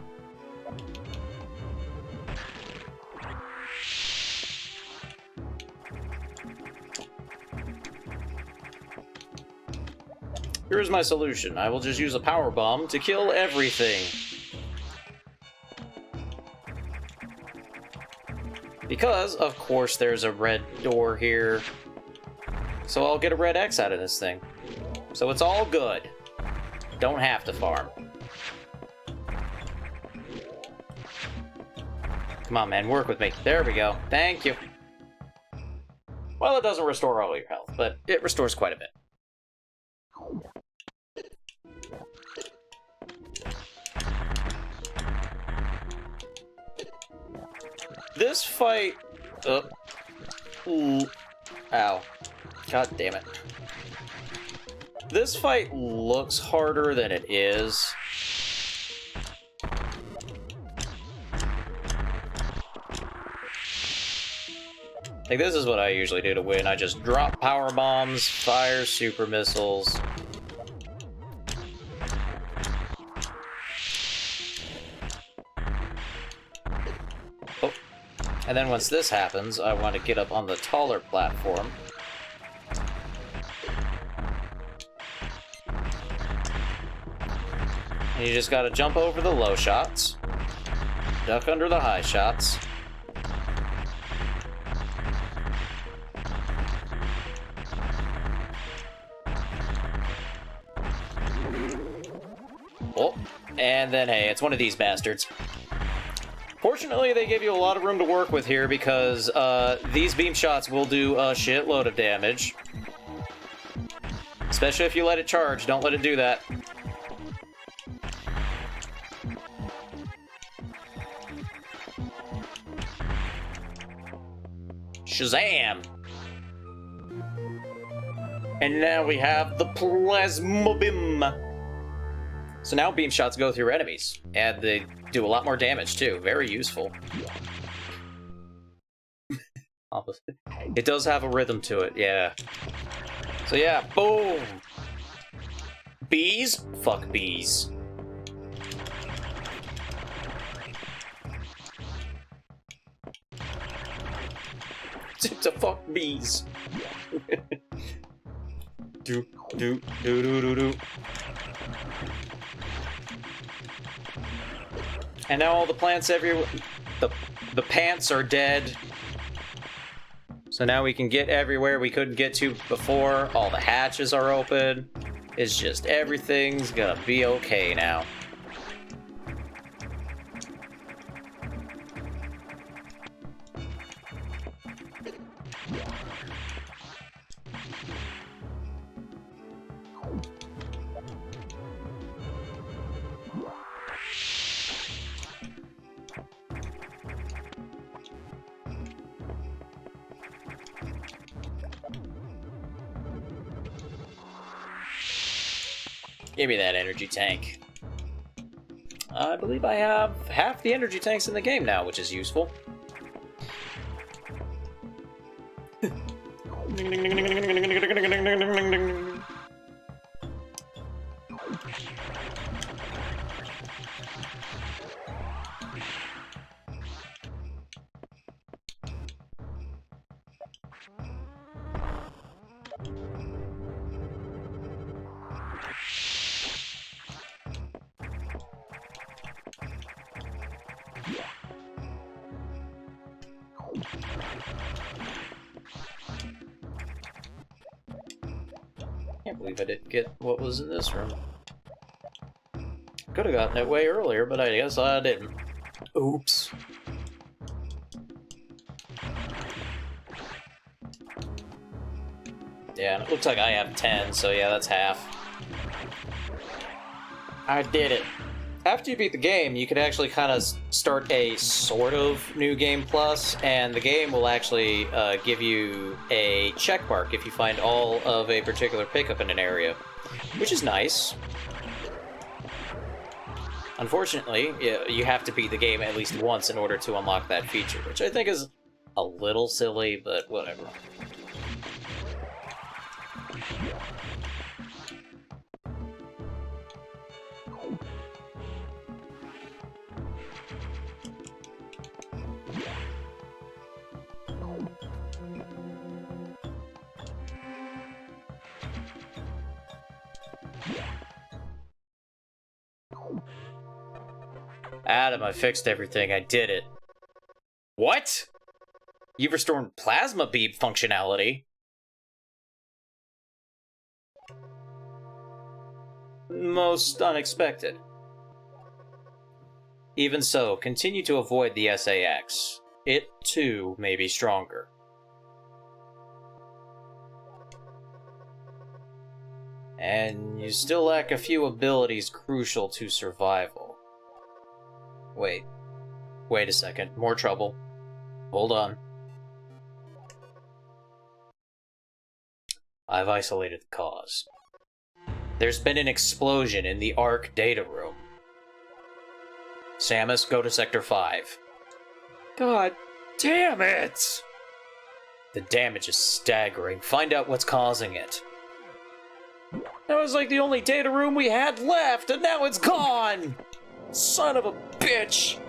Speaker 1: Here's my solution. I will just use a power bomb to kill everything. Because, of course, there's a red door here. So I'll get a red X out of this thing. So it's all good. Don't have to farm. Come on, man, work with me. There we go. Thank you. Well, it doesn't restore all your health, but it restores quite a bit. This fight... Ooh. Ow. God damn it. This fight looks harder than it is. Like, this is what I usually do to win. I just drop power bombs, fire super missiles. Oh. And then once this happens, I want to get up on the taller platform. And you just gotta jump over the low shots, duck under the high shots. Oh, and then hey, it's one of these bastards. Fortunately, they give you a lot of room to work with here because these beam shots will do a shitload of damage. Especially if you let it charge, don't let it do that. Shazam! And now we have the Plasma Beam. So now beam shots go through enemies, and they do a lot more damage too. Very useful. It does have a rhythm to it, yeah. So yeah, boom! Bees? Fuck bees. To fuck bees. do do do do do do. And now all the plants everywhere. The pants are dead. So now we can get everywhere we couldn't get to before. All the hatches are open. It's just everything's gonna be okay now. Give me that energy tank. I believe I have half the energy tanks in the game now, which is useful. Can't believe I didn't get what was in this room. Could have gotten it way earlier, but I guess I didn't. Oops. Yeah, and it looks like I have 10, so yeah, that's half. I did it. After you beat the game, you can actually kind of start a sort of New Game Plus, and the game will actually give you a check mark if you find all of a particular pickup in an area, which is nice. Unfortunately, you have to beat the game at least once in order to unlock that feature, which I think is a little silly, but whatever. Adam, I fixed everything. I did it. What? You've restored plasma beam functionality. Most unexpected. Even so, continue to avoid the SAX. It, too, may be stronger. And you still lack a few abilities crucial to survival. Wait a second. More trouble. Hold on. I've isolated the cause. There's been an explosion in the ARC data room. Samus, go to Sector 5. God damn it! The damage is staggering. Find out what's causing it. That was like the only data room we had left, and now it's gone! Son of a bitch!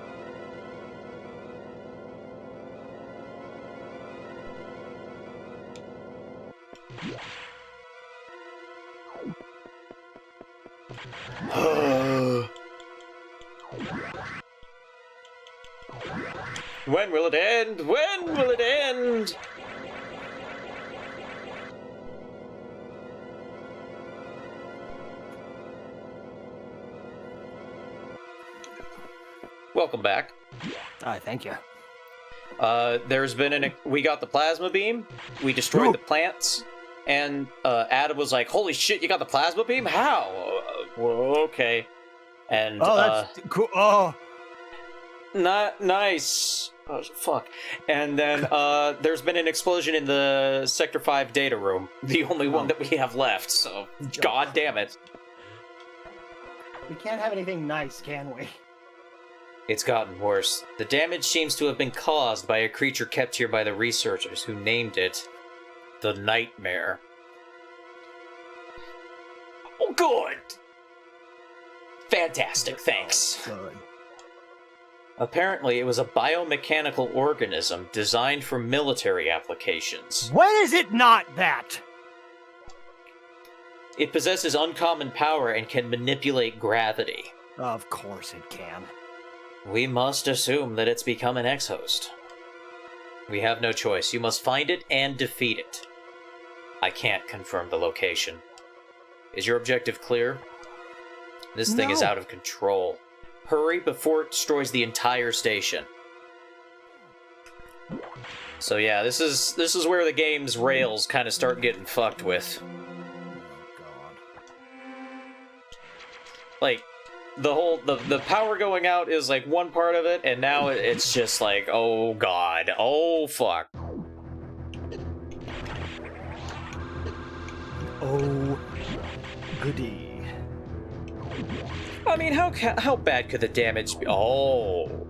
Speaker 1: When will it end? When will it end? Welcome back.
Speaker 2: Thank you.
Speaker 1: There's been we got the plasma beam, we destroyed the plants, and Adam was like, "Holy shit, you got the plasma beam? How?" Well, okay. And
Speaker 2: that's cool. Oh,
Speaker 1: not nice. Oh, fuck. And then there's been an explosion in the Sector 5 data room, the only one that we have left. So, god damn it.
Speaker 2: We can't have anything nice, can we?
Speaker 1: It's gotten worse. The damage seems to have been caused by a creature kept here by the researchers who named it the Nightmare. Oh, good! Fantastic, thanks.
Speaker 2: Good.
Speaker 1: Apparently, it was a biomechanical organism designed for military applications.
Speaker 2: When is it not that?
Speaker 1: It possesses uncommon power and can manipulate gravity.
Speaker 2: Of course it can.
Speaker 1: We must assume that it's become an ex-host. We have no choice. You must find it and defeat it. I can't confirm the location. Is your objective clear? This thing is out of control. Hurry before it destroys the entire station. So yeah, this is where the game's rails kind of start getting fucked with. Like, the power going out is like one part of it, and now it's just like, oh god, oh fuck.
Speaker 2: Oh, goody.
Speaker 1: I mean, how bad could the damage be? Oh.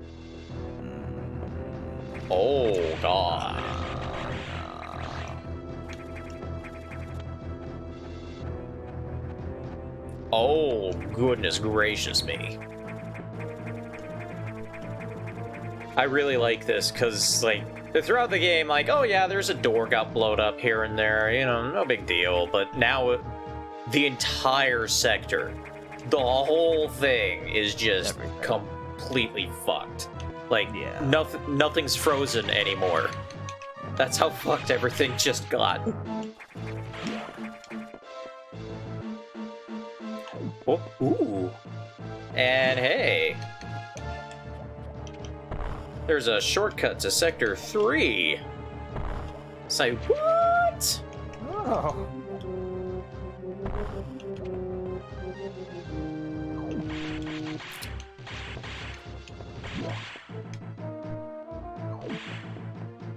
Speaker 1: Oh god. Oh, goodness gracious me. I really like this, because, like, throughout the game, like, oh yeah, there's a door got blown up here and there, you know, no big deal, but now the entire sector, the whole thing is just completely fucked. Like, nothing's frozen anymore. That's how fucked everything just got. Oh, ooh. And hey. There's a shortcut to Sector 3. Say, what?
Speaker 2: Oh.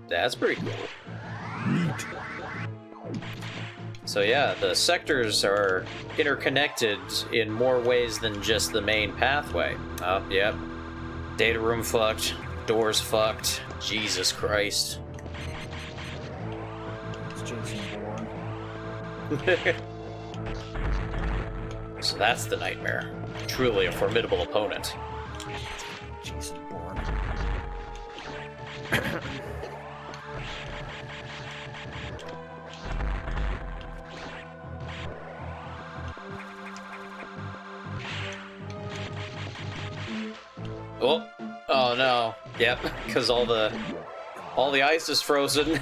Speaker 1: That's pretty cool. So yeah, the sectors are interconnected in more ways than just the main pathway. Oh, yep. Data room fucked. Doors fucked. Jesus Christ.
Speaker 2: It's Jason Bourne.
Speaker 1: So that's the Nightmare. Truly a formidable opponent.
Speaker 2: Jason Bourne.
Speaker 1: Oh no. Yep, because all the all the ice is frozen.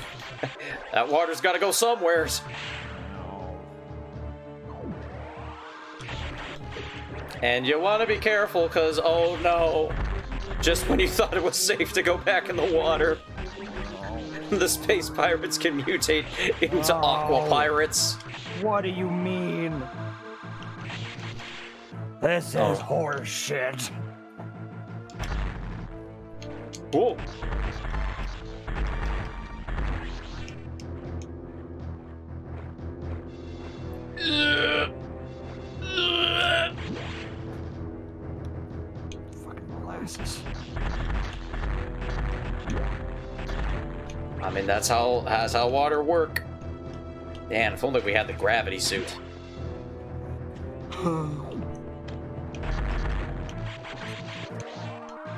Speaker 1: That water's gotta go somewheres. And you want to be careful, because, oh no, just when you thought it was safe to go back in the water, the space pirates can mutate into aqua pirates.
Speaker 2: What do you mean? This is horse shit.
Speaker 1: Cool.
Speaker 2: Fucking molasses.
Speaker 1: I mean, that's how water work. Man, if only we had the gravity suit.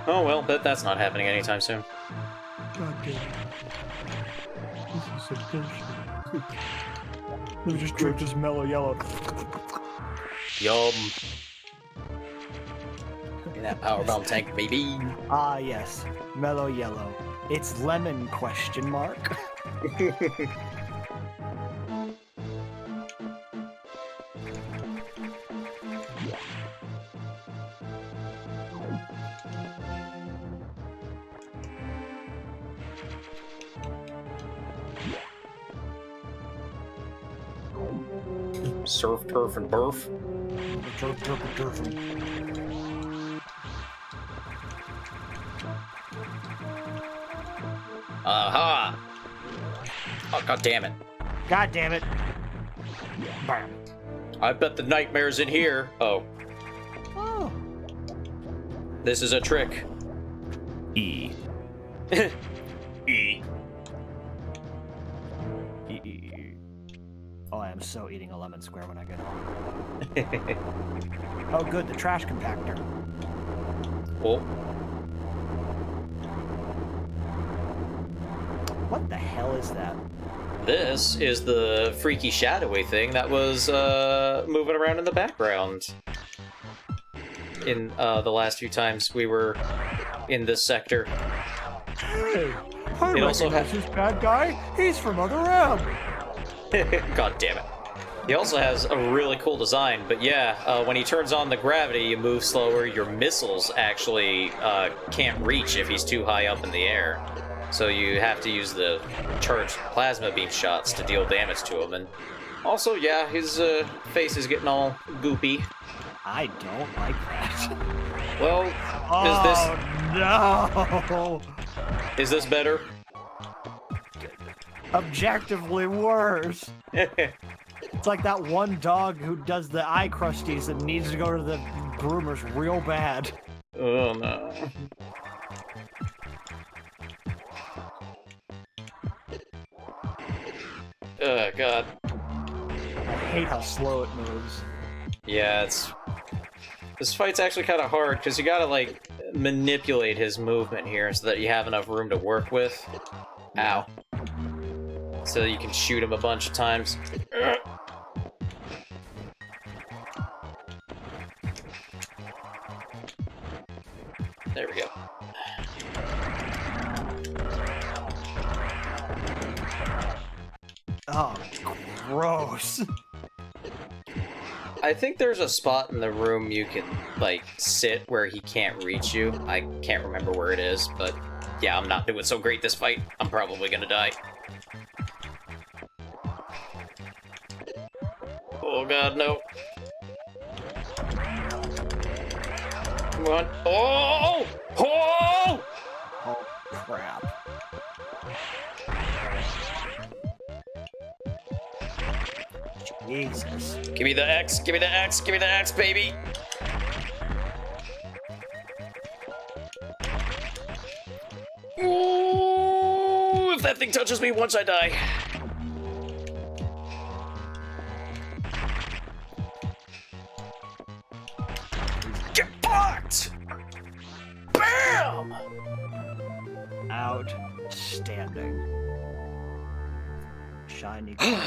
Speaker 1: Oh well, but that's not happening anytime soon.
Speaker 2: God damn it. This is so bullshit. Let me just drink this mellow yellow.
Speaker 1: Yum. In that power bomb tank, baby.
Speaker 2: Ah, yes. Mellow yellow. It's lemon, question mark.
Speaker 1: Surf, turf, and burf. Aha! Oh, god damn it.
Speaker 2: God damn it.
Speaker 4: Bam.
Speaker 1: I bet the nightmare's in here. Oh,
Speaker 2: Oh.
Speaker 1: this is a trick.
Speaker 4: E.
Speaker 1: E.
Speaker 2: Oh, I am so eating a lemon square when I get home. Oh, good, the trash compactor.
Speaker 1: Oh,
Speaker 2: What the hell is that?
Speaker 1: this is the freaky shadowy thing that was moving around in the background in the last few times we were in this sector.
Speaker 2: Hey, I
Speaker 1: It also
Speaker 2: recognize this bad guy. He's from Other M.
Speaker 1: God damn it. He also has a really cool design, but yeah, when he turns on the gravity, you move slower. Your missiles actually can't reach if he's too high up in the air. So you have to use the charged plasma beam shots to deal damage to him. And also, yeah, his face is getting all goopy.
Speaker 2: I don't like that.
Speaker 1: Well,
Speaker 2: Oh, no!
Speaker 1: is this better?
Speaker 2: Objectively worse. It's like that one dog who does the eye crusties and needs to go to the groomers real bad.
Speaker 1: Oh no. Oh god.
Speaker 2: I hate how slow it moves.
Speaker 1: Yeah, this fight's actually kind of hard because you gotta like manipulate his movement here so that you have enough room to work with. Ow. So that you can shoot him a bunch of times. There we go.
Speaker 2: Oh, gross.
Speaker 1: I think there's a spot in the room you can, like, sit where he can't reach you. I can't remember where it is, but yeah, I'm not doing so great this fight. I'm probably gonna die. Oh god, no. Come on. Oh! Oh!
Speaker 2: Oh, crap. Jesus.
Speaker 1: Give me the X, give me the X, give me the X, baby! Ooh, if that thing touches me once I die. Get fucked! Bam!
Speaker 2: Outstanding. Shiny clothes.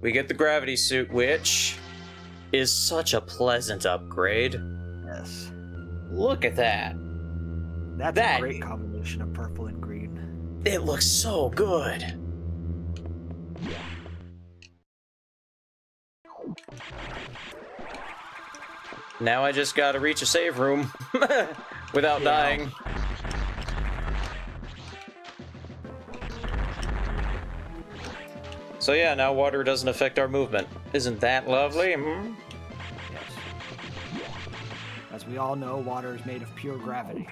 Speaker 1: We get the gravity suit, which is such a pleasant upgrade.
Speaker 2: Yes.
Speaker 1: Look at that.
Speaker 2: That's
Speaker 1: That-
Speaker 2: a great combination of purple and green.
Speaker 1: It looks so good. Now I just gotta reach a save room without dying. So yeah, now water doesn't affect our movement. Isn't that lovely? Hmm?
Speaker 2: Yes. As we all know, water is made of pure gravity.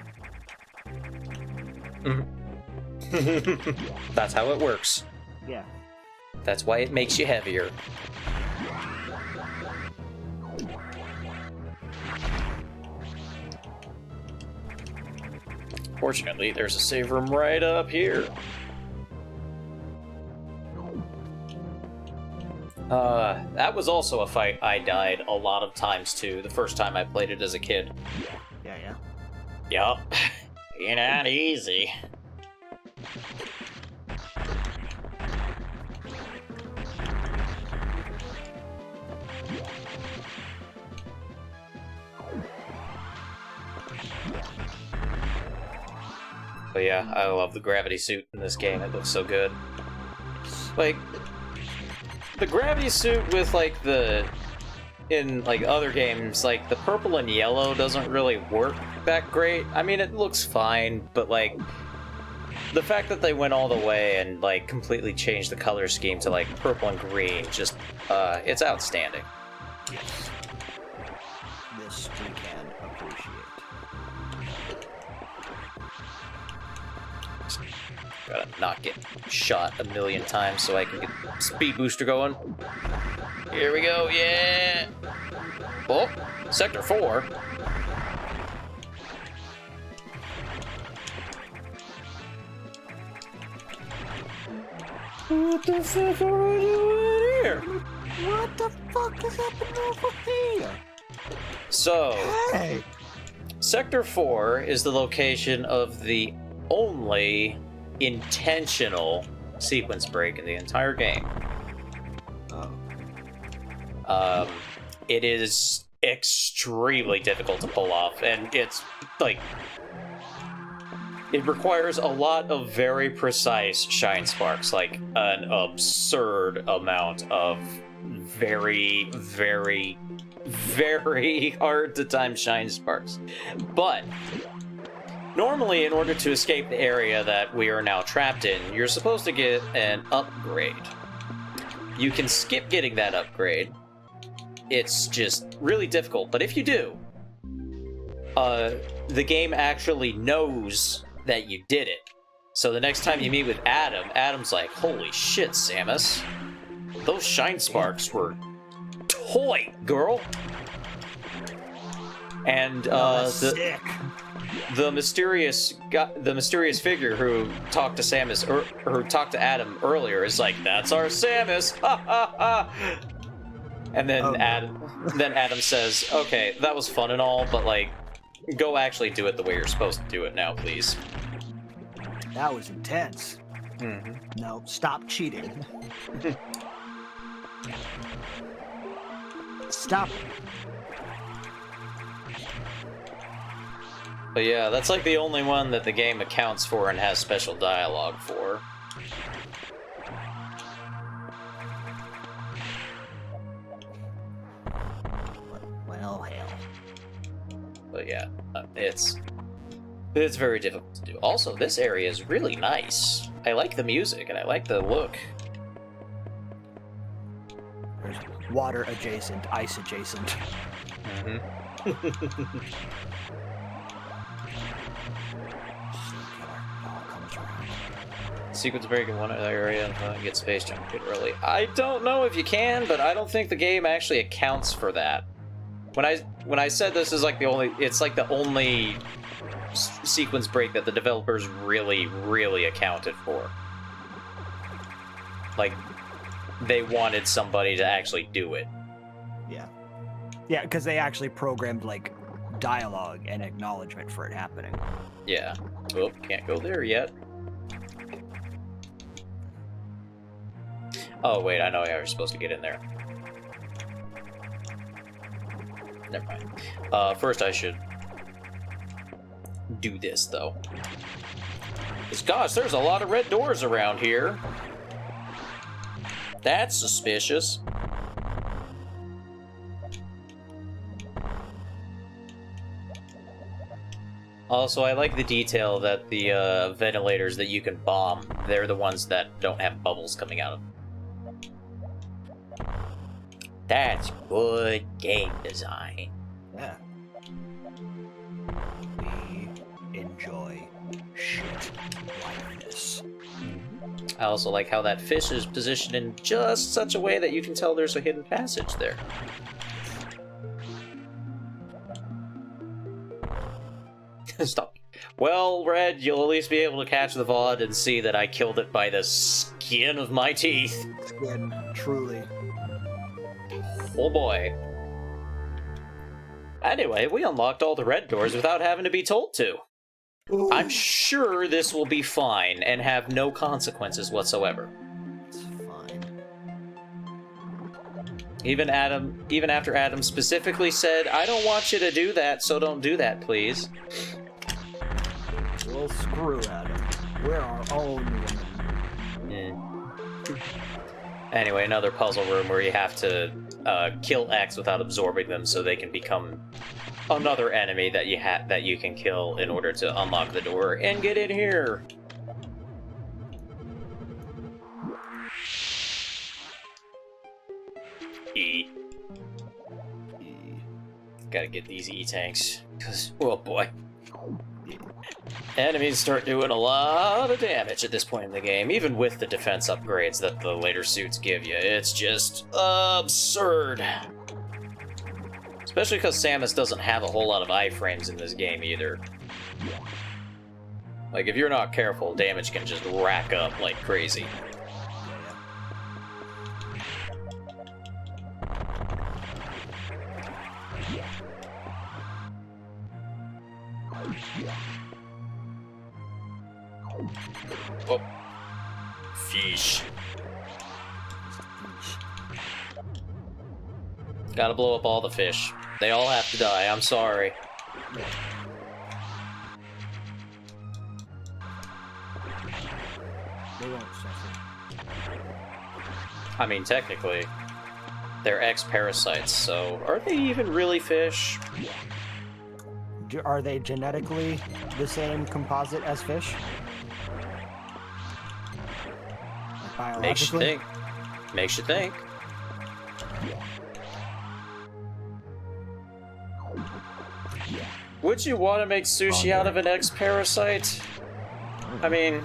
Speaker 1: That's how it works.
Speaker 2: Yeah.
Speaker 1: That's why it makes you heavier. Fortunately, there's a save room right up here. That was also a fight I died a lot of times too, the first time I played it as a kid.
Speaker 2: Yeah.
Speaker 1: Yup. Ain't that easy. But yeah, I love the gravity suit in this game. It looks so good. Like, the gravity suit with, like, in, like, other games, like, the purple and yellow doesn't really work that great. I mean, it looks fine, but, like, the fact that they went all the way and, like, completely changed the color scheme to, like, purple and green, just, it's outstanding.
Speaker 2: Yes. This we can appreciate.
Speaker 1: Gotta not get shot a million times so I can get speed booster going. Here we go, yeah! Oh, Sector 4. What the fuck are we doing here?
Speaker 2: What the fuck is happening over here?
Speaker 1: So,
Speaker 2: Hey!
Speaker 1: Sector 4 is the location of the only intentional sequence break in the entire game. It is extremely difficult to pull off, and it's like it requires a lot of very precise shine sparks, like an absurd amount of very, very, very hard to time shine sparks. But normally, in order to escape the area that we are now trapped in, you're supposed to get an upgrade. You can skip getting that upgrade. It's just really difficult, but if you do, the game actually knows that you did it. So the next time you meet with Adam, Adam's like, holy shit, Samus. Those shine sparks were toy, girl. And the mysterious figure who talked to Samus or who talked to Adam earlier is like, "That's our Samus!" Ha ha ha! And then Adam says, "Okay, that was fun and all, but like, go actually do it the way you're supposed to do it now, please."
Speaker 2: That was intense.
Speaker 1: Mm-hmm.
Speaker 2: No, stop cheating. Stop it.
Speaker 1: But yeah, that's like the only one that the game accounts for and has special dialogue for.
Speaker 2: Well, hell.
Speaker 1: But yeah, it's very difficult to do. Also, this area is really nice. I like the music and I like the look.
Speaker 2: There's water adjacent, ice adjacent.
Speaker 1: Mm-hmm. Sequence break in one other area and get space jump good early. I don't know if you can, but I don't think the game actually accounts for that. When I said this is like the only sequence break that the developers really accounted for. Like, they wanted somebody to actually do it.
Speaker 2: Yeah. Yeah, because they actually programmed, like, dialogue and acknowledgement for it happening.
Speaker 1: Yeah. Oh, can't go there yet. Oh, wait, I know how you're supposed to get in there. Never mind. First I should do this, though. Gosh, there's a lot of red doors around here. That's suspicious. Also, I like the detail that the ventilators that you can bomb, they're the ones that don't have bubbles coming out of them. That's good game design.
Speaker 2: Yeah. We enjoy shit like this.
Speaker 1: I also like how that fish is positioned in just such a way that you can tell there's a hidden passage there. Stop. Well, Red, you'll at least be able to catch the VOD and see that I killed it by the skin of my teeth.
Speaker 2: Skin, truly.
Speaker 1: Oh boy. Anyway, we unlocked all the red doors without having to be told to.
Speaker 2: Ooh.
Speaker 1: I'm sure this will be fine and have no consequences whatsoever.
Speaker 2: It's fine.
Speaker 1: Even after Adam specifically said, I don't want you to do that, so don't do that, please.
Speaker 2: Well, screw Adam. We're our own women.
Speaker 1: Anyway, another puzzle room where you have to kill X without absorbing them so they can become another enemy that you can kill in order to unlock the door and get in here. E. Gotta get these E-tanks, because, oh boy. Enemies start doing a lot of damage at this point in the game, even with the defense upgrades that the later suits give you. It's just absurd. Especially because Samus doesn't have a whole lot of iframes in this game either. Like, if you're not careful, damage can just rack up like crazy. Oh. Fish. Gotta blow up all the fish. They all have to die, I'm sorry.
Speaker 2: They won't suffer.
Speaker 1: I mean, technically, they're ex-parasites, so are they even really fish?
Speaker 2: Are they genetically the same composite as fish? Like
Speaker 1: Makes you
Speaker 2: biologically?
Speaker 1: think. Makes you think. Would you want to make sushi out of an ex-parasite? I mean,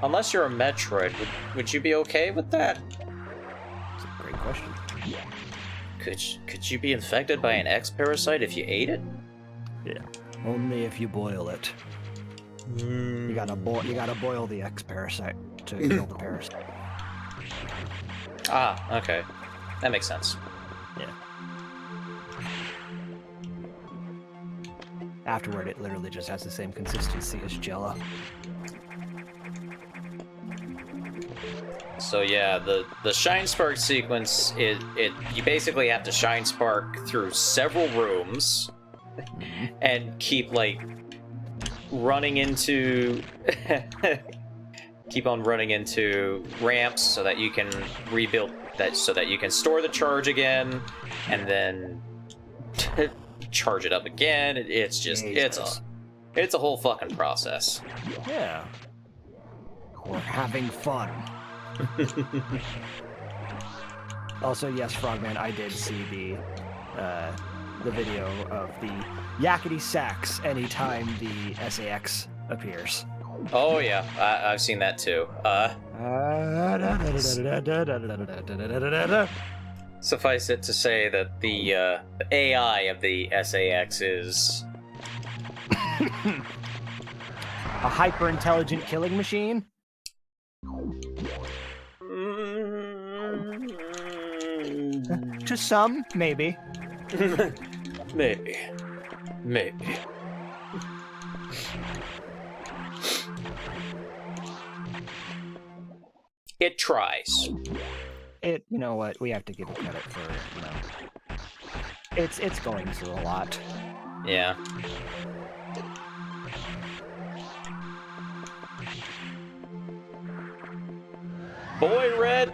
Speaker 1: unless you're a Metroid, would you be okay with that?
Speaker 2: That's a great question.
Speaker 1: Could you be infected by an ex-parasite if you ate it?
Speaker 2: Yeah. Only if you boil it. You gotta boil the ex-parasite to kill the parasite.
Speaker 1: Ah, okay. That makes sense.
Speaker 2: Yeah. Afterward, it literally just has the same consistency as Jello.
Speaker 1: So yeah, the Shine Spark sequence, you basically have to Shine Spark through several rooms and keep like running into keep on running into ramps so that you can rebuild that, so that you can store the charge again and then charge it up again. It's just it's a whole fucking process.
Speaker 2: Yeah. We're having fun. Also, yes, Frogman, I did see the video of the yakety sax anytime the SAX appears.
Speaker 1: Oh yeah, I've seen that too. Suffice it to say that the AI of the SAX is
Speaker 2: a hyper-intelligent killing machine? To some, maybe.
Speaker 1: Maybe. It tries.
Speaker 2: You know what? We have to give it credit for, it's going through a lot.
Speaker 1: Yeah. Boy Red,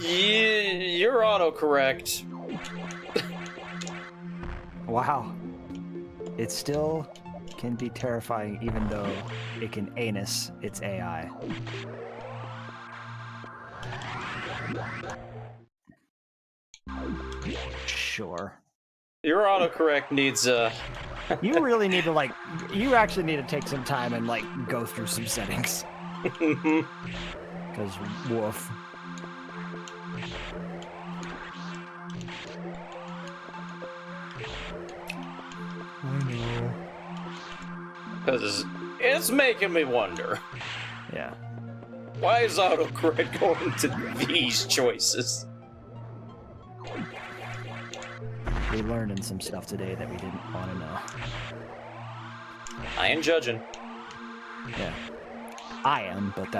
Speaker 1: you're autocorrect.
Speaker 2: Wow. It still can be terrifying even though it can anus its AI. Sure.
Speaker 1: Your autocorrect needs
Speaker 2: You really need to you actually need to take some time and go through some settings. Because woof.
Speaker 4: I know.
Speaker 1: Because it's making me wonder.
Speaker 2: Yeah.
Speaker 1: Why is autocorrect going to these choices?
Speaker 2: We learned some stuff today that we didn't want to know.
Speaker 1: I ain't judging.
Speaker 2: Yeah. I am, but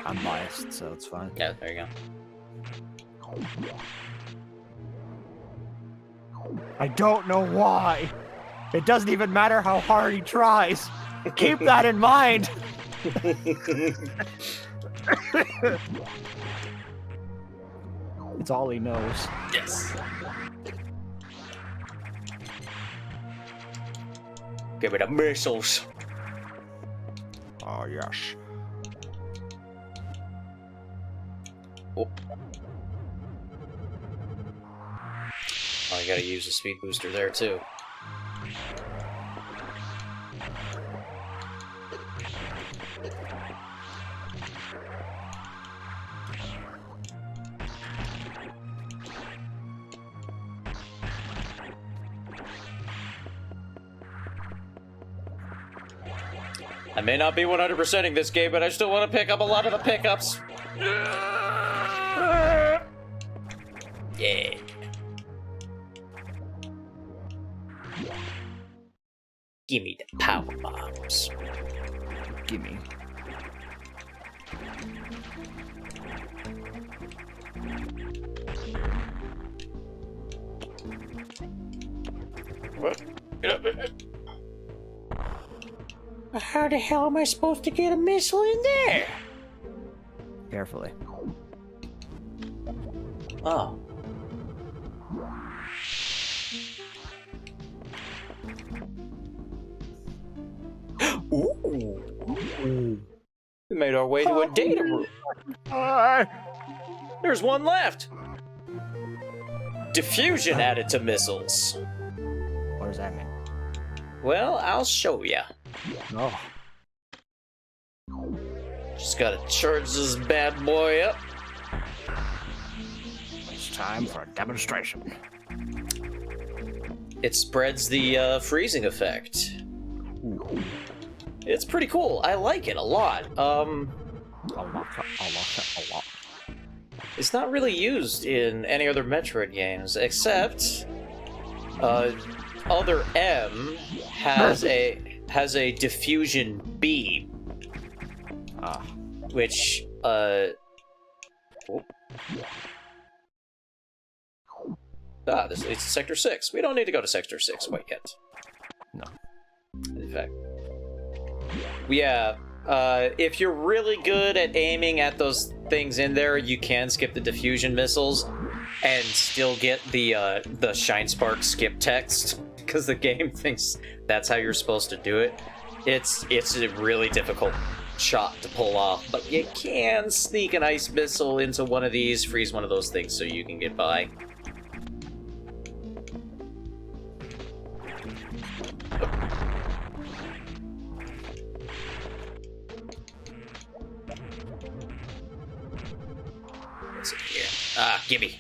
Speaker 2: I'm biased, so it's fine.
Speaker 1: Yeah, there you go.
Speaker 2: I don't know why. It doesn't even matter how hard he tries. Keep that in mind. It's all he knows.
Speaker 1: Yes. Give me the missiles.
Speaker 2: Oh, yes.
Speaker 1: Oh, I gotta use the speed booster there too. I may not be 100%ing this game, but I still want to pick up a lot of the pickups. Yeah. Give me the power bombs.
Speaker 2: Gimme.
Speaker 1: What? How the hell am I supposed to get a missile in there?
Speaker 2: Carefully.
Speaker 1: Oh. Ooh. We made our way to a data room. There's one left. Diffusion added to missiles.
Speaker 2: What does that mean?
Speaker 1: Well, I'll show ya.
Speaker 2: Oh.
Speaker 1: Just gotta charge this bad boy up.
Speaker 2: It's time for a demonstration.
Speaker 1: It spreads the freezing effect. It's pretty cool. I like it a lot. It's not really used in any other Metroid games, except Other M has a diffusion beam, which this leads to Sector 6. We don't need to go to Sector 6 quite yet.
Speaker 2: No.
Speaker 1: In fact, yeah. If you're really good at aiming at those things in there, you can skip the diffusion missiles and still get the Shine Spark skip text, because the game thinks that's how you're supposed to do it. It's a really difficult shot to pull off, but you can sneak an ice missile into one of these, freeze one of those things so you can get by. What's in here? Ah, gimme.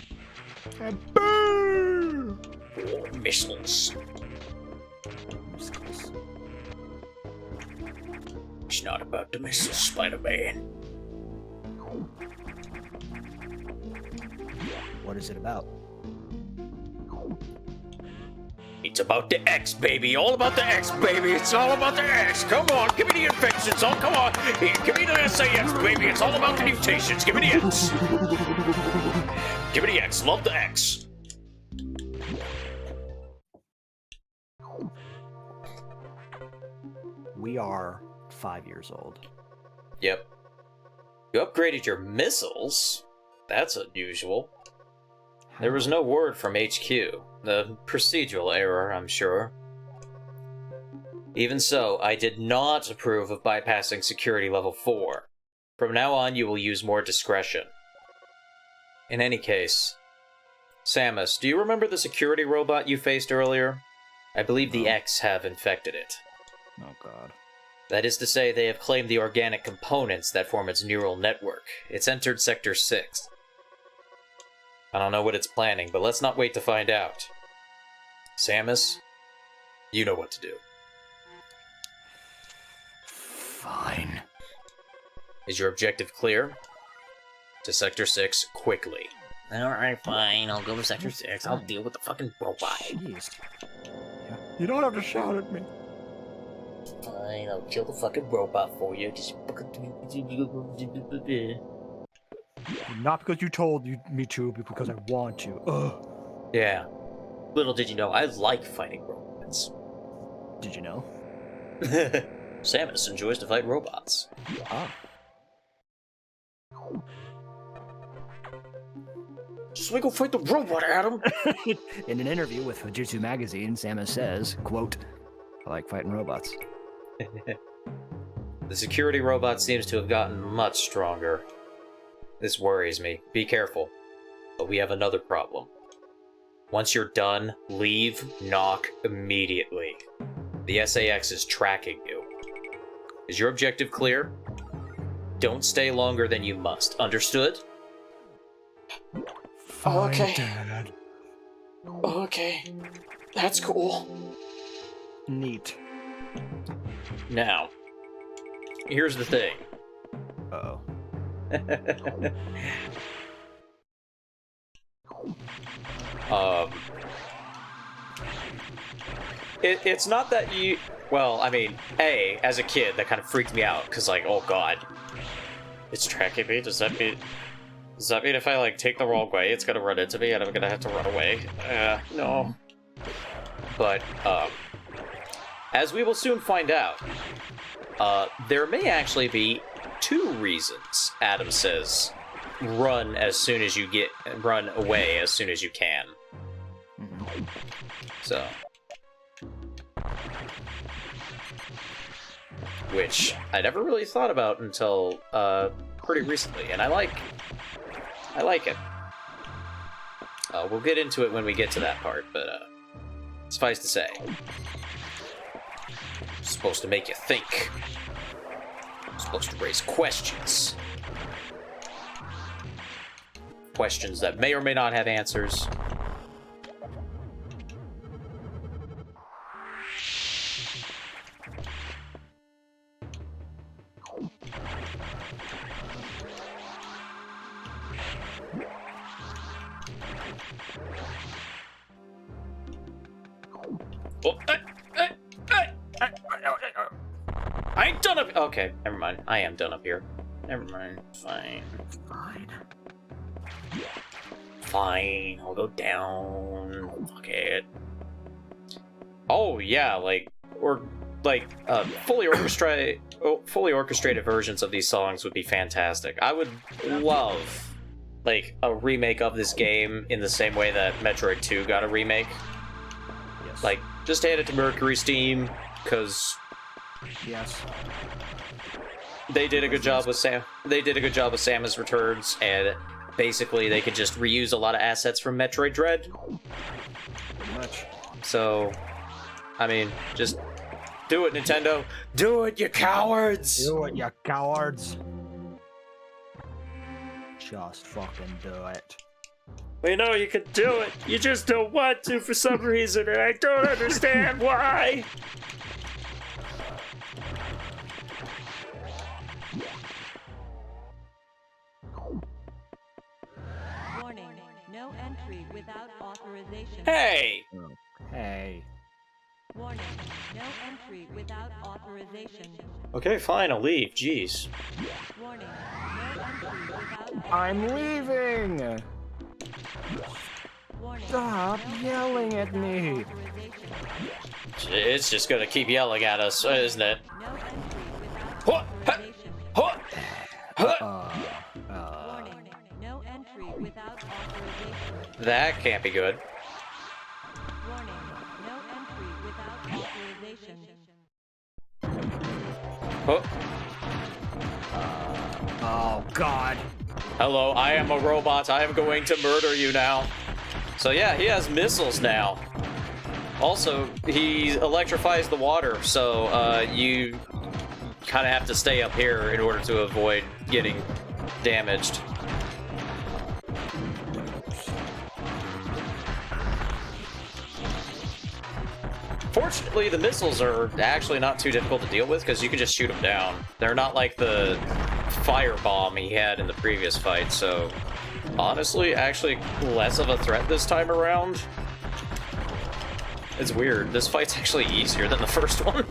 Speaker 2: Boo!
Speaker 1: More missiles. It's not about the missiles, Spider-Man.
Speaker 2: What is it about?
Speaker 1: It's about the X, baby. All about the X, baby. It's all about the X. Come on, give me the infections. Oh, come on. Here, give me the SAS, baby. It's all about the mutations. Give me the X. Give me the X. Love the X.
Speaker 2: We are 5 years old.
Speaker 1: Yep. You upgraded your missiles. That's unusual. There was no word from HQ. The procedural error, I'm sure. Even so, I did not approve of bypassing security level 4. From now on, you will use more discretion. In any case, Samus, do you remember the security robot you faced earlier? I believe the X have infected it.
Speaker 4: Oh god.
Speaker 1: That is to say, they have claimed the organic components that form its neural network. It's entered Sector 6. I don't know what it's planning, but let's not wait to find out. Samus, you know what to do.
Speaker 4: Fine.
Speaker 1: Is your objective clear? To Sector 6, quickly. Alright, fine. I'll go to Sector 6. I'll deal with the fucking robot.
Speaker 4: Jeez. You don't have to shout at me.
Speaker 1: Fine, I'll kill the fucking robot for you. Just...
Speaker 4: Not because you told me to, but because I want to. Ugh.
Speaker 1: Yeah. Little did you know, I like fighting robots.
Speaker 4: Did you know?
Speaker 1: Samus enjoys to fight robots.
Speaker 4: Ah.
Speaker 1: Just let me go fight the robot, Adam!
Speaker 4: In an interview with Fujitsu magazine, Samus says, quote, I like fighting robots.
Speaker 1: The security robot seems to have gotten much stronger. This worries me. Be careful. But we have another problem. Once you're done, leave, knock immediately. The SAX is tracking you. Is your objective clear? Don't stay longer than you must. Understood?
Speaker 4: Fine,
Speaker 1: okay.
Speaker 4: Dad.
Speaker 1: Okay. That's cool.
Speaker 4: Neat.
Speaker 1: Now, here's the thing.
Speaker 4: Uh-oh.
Speaker 1: It's not that you... Well, I mean, as a kid, that kind of freaked me out, because, like, oh god. It's tracking me? Does that mean if I, like, take the wrong way, it's gonna run into me, and I'm gonna have to run away? No. But, as we will soon find out, there may actually be 2 reasons, Adam says, run away as soon as you can.
Speaker 4: Mm-hmm.
Speaker 1: So. Which I never really thought about until, pretty recently, and I like it. We'll get into it when we get to that part, but, suffice to say, it's supposed to make you think. It's supposed to raise questions. Questions that may or may not have answers. Oh, I ain't done up. Okay, never mind. I am done up here. Never mind. Fine. Fine. I'll go down. Fuck it. Oh yeah, fully orchestrated versions of these songs would be fantastic. I would love like a remake of this game in the same way that Metroid 2 got a remake.
Speaker 4: Yes.
Speaker 1: Like, just hand it to Mercury Steam, because
Speaker 4: Yes.
Speaker 1: they did a good job with Samus Returns, and basically they could just reuse a lot of assets from Metroid Dread.
Speaker 4: Pretty much.
Speaker 1: So, I mean, just do it, Nintendo. Do it, you cowards!
Speaker 4: Do it, you cowards. Just fucking do it.
Speaker 1: We know you can do it. You just don't want to for some reason, and I don't understand why.
Speaker 5: Warning, no entry without authorization.
Speaker 1: Hey!
Speaker 4: Hey.
Speaker 5: Warning, no entry without authorization.
Speaker 1: Okay, fine, I'll leave. Jeez.
Speaker 5: Warning, no entry without
Speaker 4: I'm leaving!
Speaker 5: Warning,
Speaker 4: Stop
Speaker 5: no
Speaker 4: yelling
Speaker 5: entry
Speaker 4: at me!
Speaker 5: without authorization.
Speaker 1: It's just gonna keep yelling at us, isn't it?
Speaker 5: No entry without
Speaker 1: Huh,
Speaker 5: authorization.
Speaker 1: Huh! Huh!
Speaker 5: Warning, no entry
Speaker 1: That can't be good.
Speaker 5: Warning, no entry without authorization.
Speaker 1: Oh,
Speaker 2: Oh God.
Speaker 1: hello, I am a robot. I am going to murder you now. So yeah, he has missiles now. Also, he electrifies the water, so you kind of have to stay up here in order to avoid getting damaged. Fortunately, the missiles are actually not too difficult to deal with because you can just shoot them down. They're not like the firebomb he had in the previous fight, so honestly, actually less of a threat this time around. It's weird. This fight's actually easier than the first one.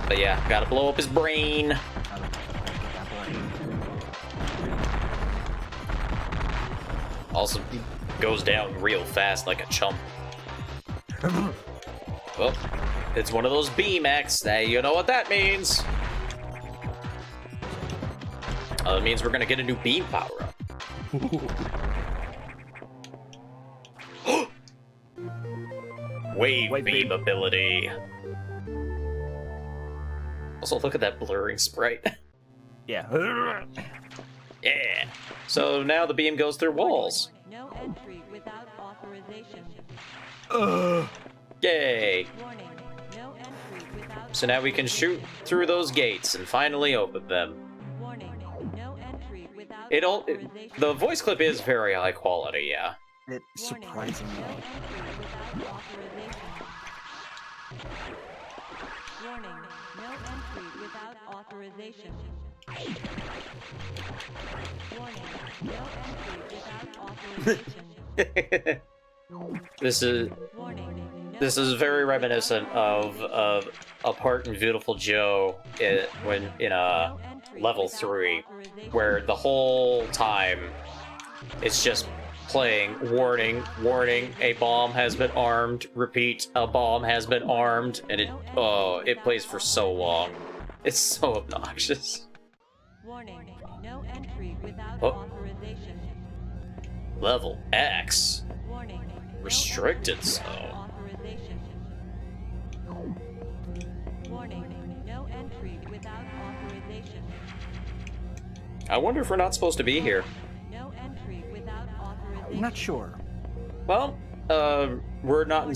Speaker 1: But yeah, gotta blow up his brain. Also, he goes down real fast like a chump. Well, it's one of those beam X. You know what that means. It means we're gonna get a new beam power-up. Wave beam ability. Also, look at that blurring sprite.
Speaker 4: Yeah.
Speaker 1: Yeah. So now the beam goes through walls.
Speaker 5: No entry without authorization.
Speaker 1: Yay.
Speaker 5: Warning, no entry without
Speaker 1: So now we can shoot through those gates and finally open them.
Speaker 5: Warning, no entry without
Speaker 1: The voice clip is very high quality, yeah.
Speaker 4: It surprisingly.
Speaker 5: No entry without authorization. Warning, no entry without authorization. Warning, no entry without authorization. Warning, no
Speaker 1: This is very reminiscent of a part in Beautiful Joe when in
Speaker 5: no entry
Speaker 1: level
Speaker 5: without
Speaker 1: 3,
Speaker 5: authorization.
Speaker 1: where the whole time it's just playing warning, warning, a bomb has been armed, repeat, a bomb has been armed, and it plays for so long. It's so obnoxious.
Speaker 5: Warning, no entry without
Speaker 1: Oh.
Speaker 5: authorization.
Speaker 1: Level X.
Speaker 5: Warning, no
Speaker 1: Restricted
Speaker 5: entry without
Speaker 1: zone.
Speaker 5: authorization. Warning, no entry without authorization.
Speaker 1: I wonder if we're not supposed to be here.
Speaker 5: No entry without authorization.
Speaker 4: I'm not sure.
Speaker 1: Well, we're not in...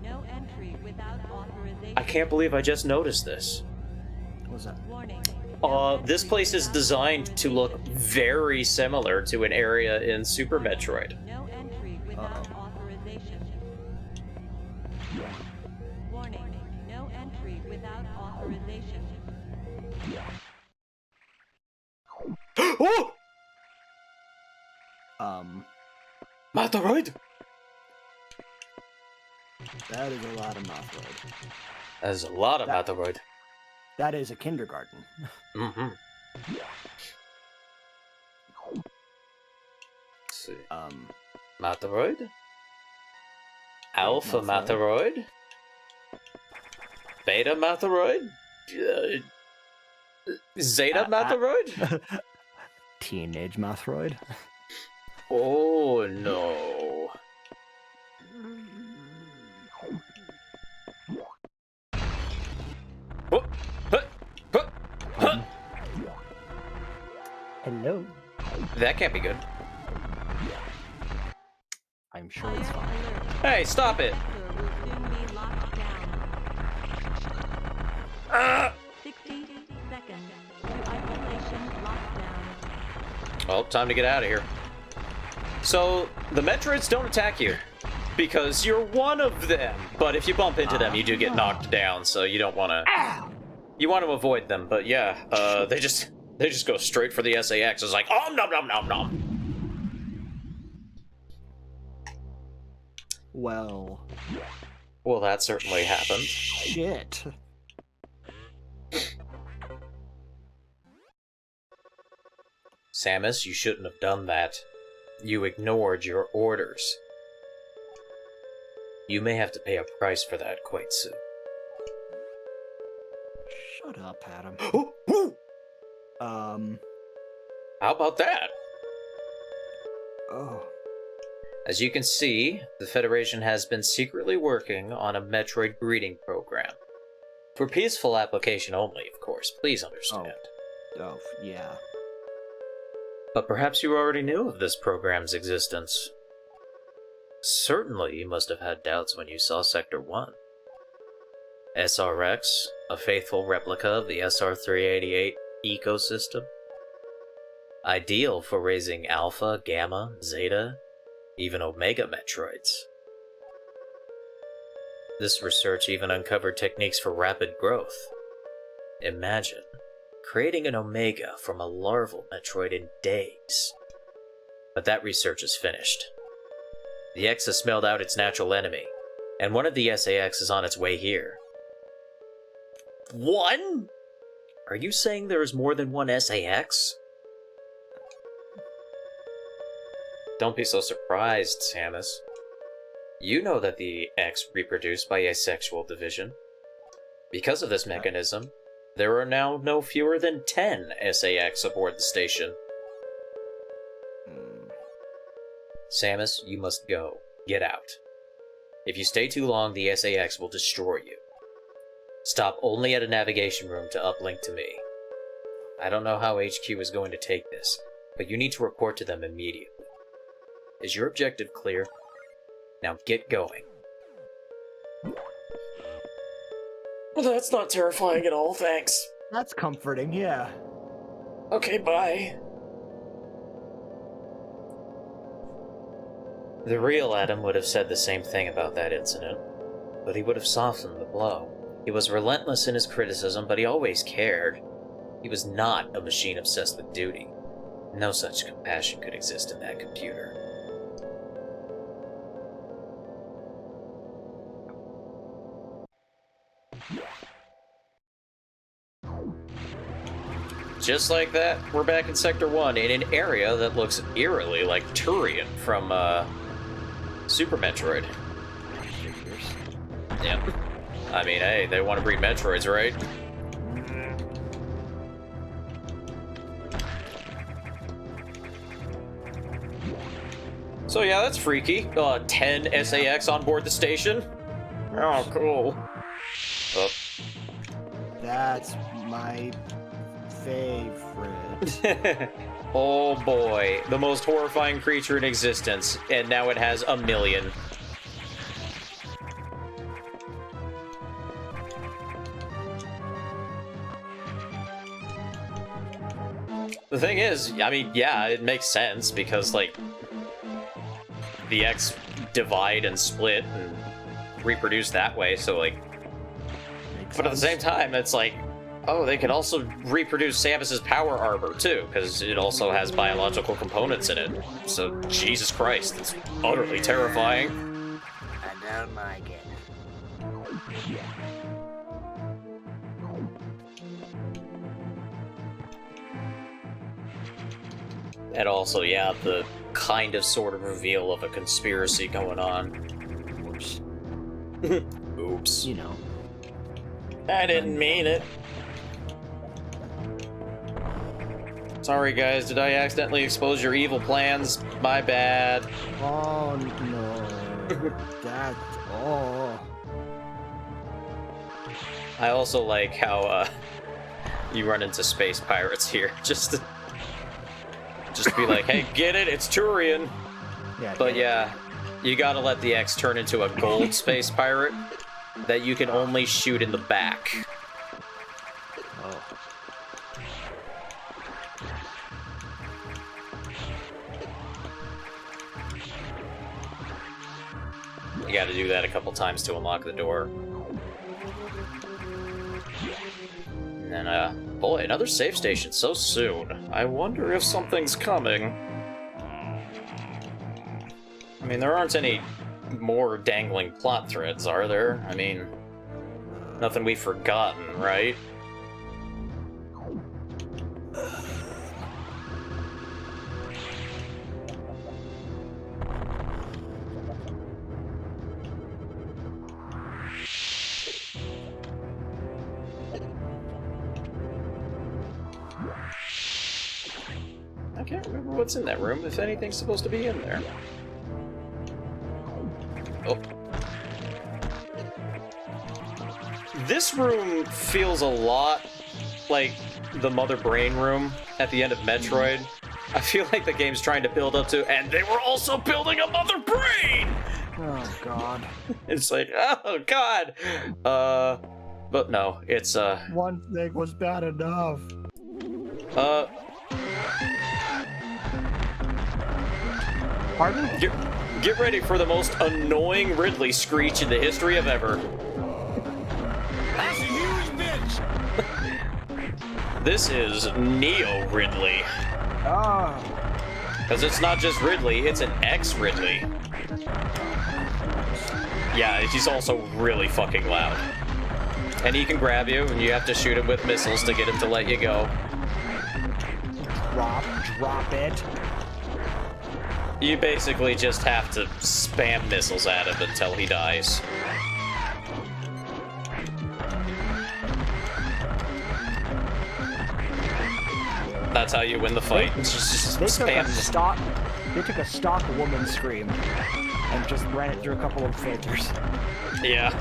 Speaker 5: No entry without authorization.
Speaker 1: I can't believe I just noticed this.
Speaker 4: What was that?
Speaker 5: Warning.
Speaker 1: This place is designed to look very similar to an area in Super Metroid.
Speaker 5: No entry without authorization. Warning, no entry without authorization.
Speaker 1: Oh! Metroid!
Speaker 2: That is a lot of Metroid.
Speaker 1: There's a lot of
Speaker 2: That-
Speaker 1: Metroid.
Speaker 2: That is a kindergarten.
Speaker 1: Mm-hmm. Let's see. Metroid? Alpha
Speaker 2: Metroid.
Speaker 1: Metroid? Beta Metroid? Zeta Metroid?
Speaker 2: Teenage Metroid.
Speaker 1: Oh no. Oh, huh, huh, huh.
Speaker 2: Hello.
Speaker 1: That can't be good.
Speaker 2: I'm sure it's fine.
Speaker 1: Hey, stop it!
Speaker 5: Sector will soon be locked down.
Speaker 1: Ah!
Speaker 5: 60 seconds to isolation lockdown.
Speaker 1: Well, time to get out of here. So, the Metroids don't attack you, because you're one of them. But if you bump into them, you do get knocked down, so you don't want to... You want to avoid them, but yeah, they just go straight for the SAX. It's like, nom nom nom nom.
Speaker 2: Well,
Speaker 1: Well, that certainly happened.
Speaker 2: shit.
Speaker 1: Samus, you shouldn't have done that. You ignored your orders. You may have to pay a price for that quite soon.
Speaker 2: Shut up, Adam.
Speaker 1: Oh, How about that?
Speaker 2: Oh.
Speaker 1: As you can see, the Federation has been secretly working on a Metroid breeding program. For peaceful application only, of course, please understand.
Speaker 2: Oh, yeah.
Speaker 1: But perhaps you already knew of this program's existence. Certainly you must have had doubts when you saw Sector 1. SRX, a faithful replica of the SR-388 ecosystem. Ideal for raising Alpha, Gamma, Zeta, even Omega Metroids. This research even uncovered techniques for rapid growth. Imagine creating an Omega from a larval Metroid in days. But that research is finished. The X has smelled out its natural enemy, and one of the SAX is on its way here. One? Are you saying there is more than one SAX? Don't be so surprised, Samus. You know that the X reproduce by asexual division. Because of this mechanism, there are now no fewer than 10 SAX aboard the station. Samus, you must go. Get out. If you stay too long, the SAX will destroy you. Stop only at a navigation room to uplink to me. I don't know how HQ is going to take this, but you need to report to them immediately. Is your objective clear? Now get going. Well, that's not terrifying at all, thanks.
Speaker 2: That's comforting, yeah.
Speaker 1: Okay, bye. The real Adam would have said the same thing about that incident, but he would have softened the blow. He was relentless in his criticism, but he always cared. He was not a machine obsessed with duty. No such compassion could exist in that computer. Just like that, we're back in Sector 1 in an area that looks eerily like Turian from, Super Metroid. Yep. I mean, hey, they want to breed Metroids, right? So yeah, that's freaky. 10 SAX on board the station. Oh, cool. Oh.
Speaker 2: That's my favorite.
Speaker 1: Oh boy, the most horrifying creature in existence, and now it has a million. The thing is, I mean, yeah, it makes sense, because, like, the X divide and split and reproduce that way, so, like... But at the same time, it's like, oh, they could also reproduce Samus's power armor, too, because it also has biological components in it. So, Jesus Christ, it's utterly terrifying.
Speaker 3: I don't like it.
Speaker 1: And also, yeah, the kind of sort of reveal of a conspiracy going on.
Speaker 2: Oops.
Speaker 1: Oops.
Speaker 2: You know.
Speaker 1: I didn't mean it. Sorry, guys, did I accidentally expose your evil plans? My bad.
Speaker 2: Oh, no. That... Oh.
Speaker 1: I also like how, you run into space pirates here, just to be like, hey, get it? It's Turian.
Speaker 2: Yeah.
Speaker 1: But yeah, you gotta let the X turn into a gold space pirate that you can only shoot in the back.
Speaker 2: Oh.
Speaker 1: You gotta do that a couple times to unlock the door. And then, boy, another save station so soon. I wonder if something's coming. I mean, there aren't any more dangling plot threads, are there? I mean, nothing we've forgotten, right? can't remember what's in that room, if anything's supposed to be in there. Oh. This room feels a lot like the Mother Brain room at the end of Metroid. I feel like the game's trying to build up to, and they were also building a Mother Brain!
Speaker 4: Oh, God.
Speaker 1: It's like, oh, God! But no, it's,
Speaker 4: One thing was bad enough. Pardon?
Speaker 1: Get ready for the most annoying Ridley screech in the history of ever.
Speaker 6: That's a huge bitch!
Speaker 1: This is Neo Ridley.
Speaker 4: Ah.
Speaker 1: Because it's not just Ridley, it's an ex-Ridley. Yeah, he's also really fucking loud. And he can grab you, and you have to shoot him with missiles to get him to let you go.
Speaker 4: Drop it.
Speaker 1: You basically just have to spam missiles at him until he dies. That's how you win the fight. Just
Speaker 4: They took
Speaker 1: spam.
Speaker 4: a stock. They took a stock woman scream and just ran it through a couple of filters.
Speaker 1: Yeah.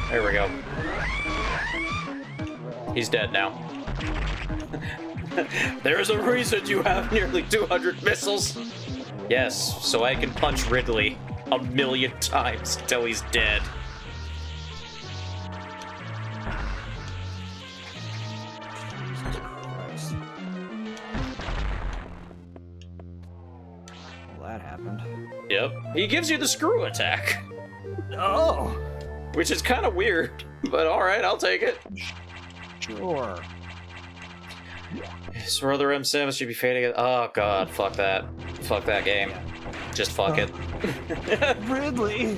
Speaker 1: There we go. He's dead now. There's a reason you have nearly 200 missiles. Yes, so I can punch Ridley 1,000,000 times until he's dead.
Speaker 4: Jesus Christ. Well, that happened.
Speaker 1: Yep. He gives you the screw attack,
Speaker 4: Oh,
Speaker 1: which is kind of weird, but alright, I'll take it.
Speaker 4: sure.
Speaker 1: His brother M. Samus should be fading. Oh god, fuck that. Fuck that game. Just fuck it.
Speaker 4: Ridley.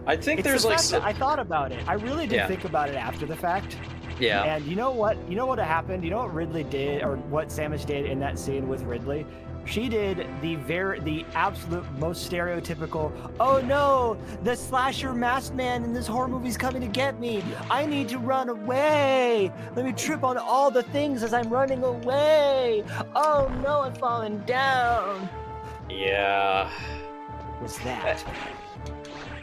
Speaker 1: I think
Speaker 4: It's
Speaker 1: there's
Speaker 4: the
Speaker 1: like
Speaker 4: fact that I thought about it. I really did
Speaker 1: Yeah.
Speaker 4: think about it after the fact.
Speaker 1: yeah.
Speaker 4: And you know what? You know what happened? You know what Ridley did, or what Samus did in that scene with Ridley? She did the absolute most stereotypical, oh no, the slasher masked man in this horror movie's coming to get me. I need to run away. Let me trip on all the things as I'm running away. Oh no, I'm falling down.
Speaker 1: Yeah.
Speaker 4: What's that?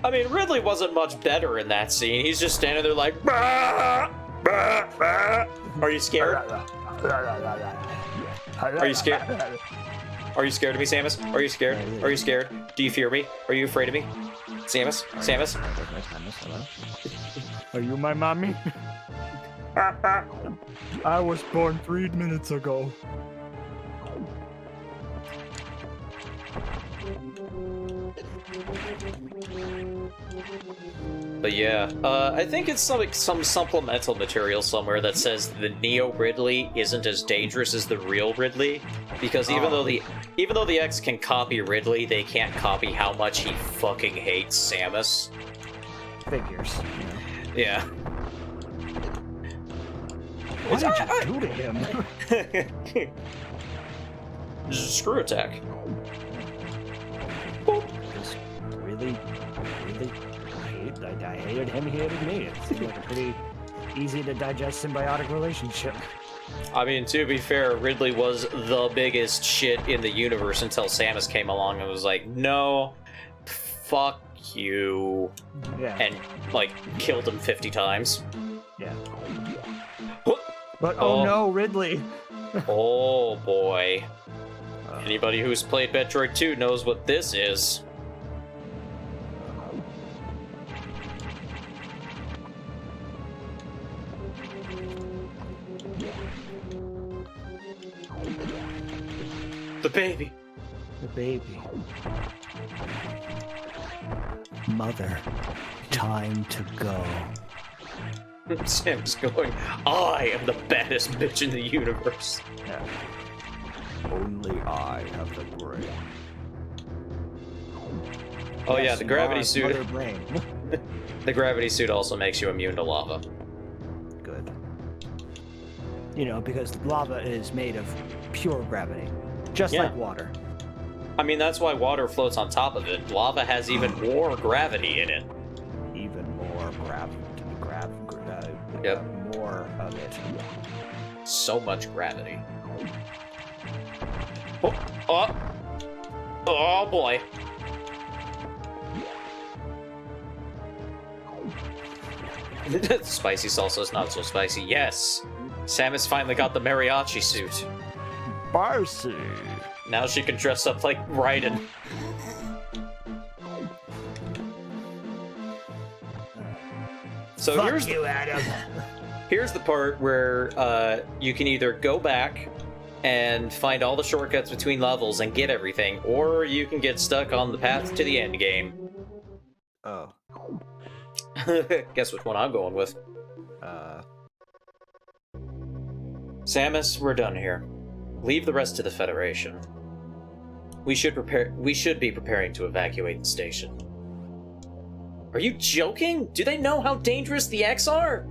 Speaker 1: I mean, Ridley wasn't much better in that scene. He's just standing there like, bah, bah, bah. Are you scared? Are you scared? Are you scared of me, Samus? Are you scared? Are you scared? Do you fear me? Are you afraid of me? Samus? Samus?
Speaker 4: Are you my mommy? I was born 3 minutes ago.
Speaker 1: But yeah, I think it's some supplemental material somewhere that says the Neo Ridley isn't as dangerous as the real Ridley, because even though the X can copy Ridley, they can't copy how much he fucking hates Samus.
Speaker 4: Figures.
Speaker 1: Yeah.
Speaker 4: What did you do to him?
Speaker 1: Just a screw attack.
Speaker 4: Just really I hated him, he hated me. It seemed like a pretty easy to digest symbiotic relationship.
Speaker 1: I mean, to be fair, Ridley was the biggest shit in the universe until Samus came along and was like, no, fuck you.
Speaker 4: Yeah.
Speaker 1: And, like, killed him 50 times.
Speaker 4: Yeah.
Speaker 1: Huh.
Speaker 4: But
Speaker 1: Oh.
Speaker 4: oh no, Ridley.
Speaker 1: Oh boy. Anybody who's played Metroid 2 knows what this is. The baby.
Speaker 4: The baby. Mother, time to go.
Speaker 1: Sam's going, I am the baddest bitch in the universe.
Speaker 4: Yeah. Only I have the brain.
Speaker 1: Oh yeah,
Speaker 4: Yes,
Speaker 1: the gravity
Speaker 4: Mars,
Speaker 1: suit.
Speaker 4: Mother brain.
Speaker 1: The gravity suit also makes you immune to lava.
Speaker 4: Good. You know, because lava is made of pure gravity, just
Speaker 1: Yeah.
Speaker 4: like water.
Speaker 1: I mean, that's why water floats on top of it. Lava has even more gravity in it.
Speaker 4: Even more gravity.
Speaker 1: Yep.
Speaker 4: more of it.
Speaker 1: So much gravity. Oh, oh boy. Spicy salsa is not so spicy. Yes! Samus finally got the mariachi suit.
Speaker 4: Barcy.
Speaker 1: Now she can dress up like Raiden. So
Speaker 4: Fuck
Speaker 1: here's
Speaker 4: you, Adam.
Speaker 1: here's the part where you can either go back and find all the shortcuts between levels and get everything, or you can get stuck on the path to the end game.
Speaker 4: Oh.
Speaker 1: Guess which one I'm going with.
Speaker 4: Uh.
Speaker 1: Samus, we're done here. Leave the rest to the Federation. We should be preparing to evacuate the station. Are you joking? Do they know how dangerous the X are?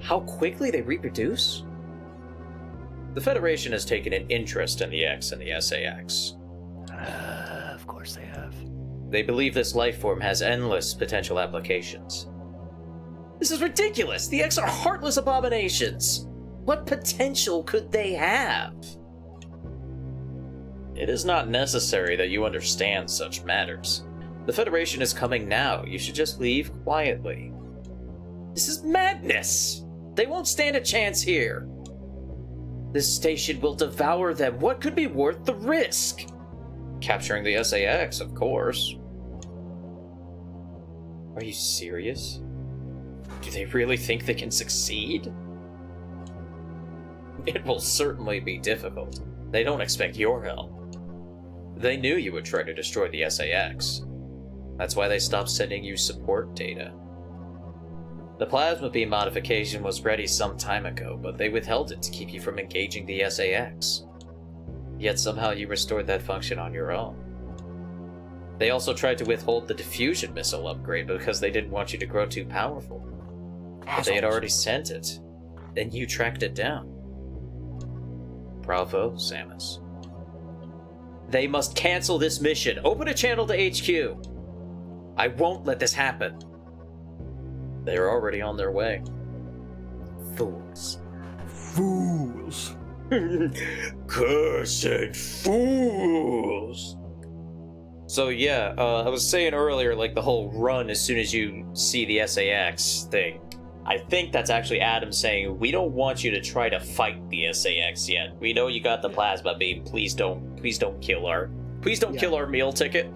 Speaker 1: How quickly they reproduce? The Federation has taken an interest in the X and the SAX.
Speaker 4: Of course they have.
Speaker 1: They believe this life form has endless potential applications. This is ridiculous! The X are heartless abominations! What potential could they have? It is not necessary that you understand such matters. The Federation is coming now. You should just leave quietly. This is madness! They won't stand a chance here. This station will devour them. What could be worth the risk? Capturing the SAX, of course. Are you serious? Do they really think they can succeed? It will certainly be difficult. They don't expect your help. They knew you would try to destroy the SAX. That's why they stopped sending you support data. The plasma beam modification was ready some time ago, but they withheld it to keep you from engaging the SAX. Yet somehow you restored that function on your own. They also tried to withhold the diffusion missile upgrade because they didn't want you to grow too powerful. But they had already sent it. Then you tracked it down. Bravo, Samus. They must cancel this mission. Open a channel to HQ. I won't let this happen. They're already on their way. Fools.
Speaker 4: Fools.
Speaker 1: Cursed fools. So yeah, I was saying earlier, like the whole run as soon as you see the SAX thing. I think that's actually Adam saying, we don't want you to try to fight the SAX yet. We know you got the plasma beam. Please don't kill our kill our meal ticket.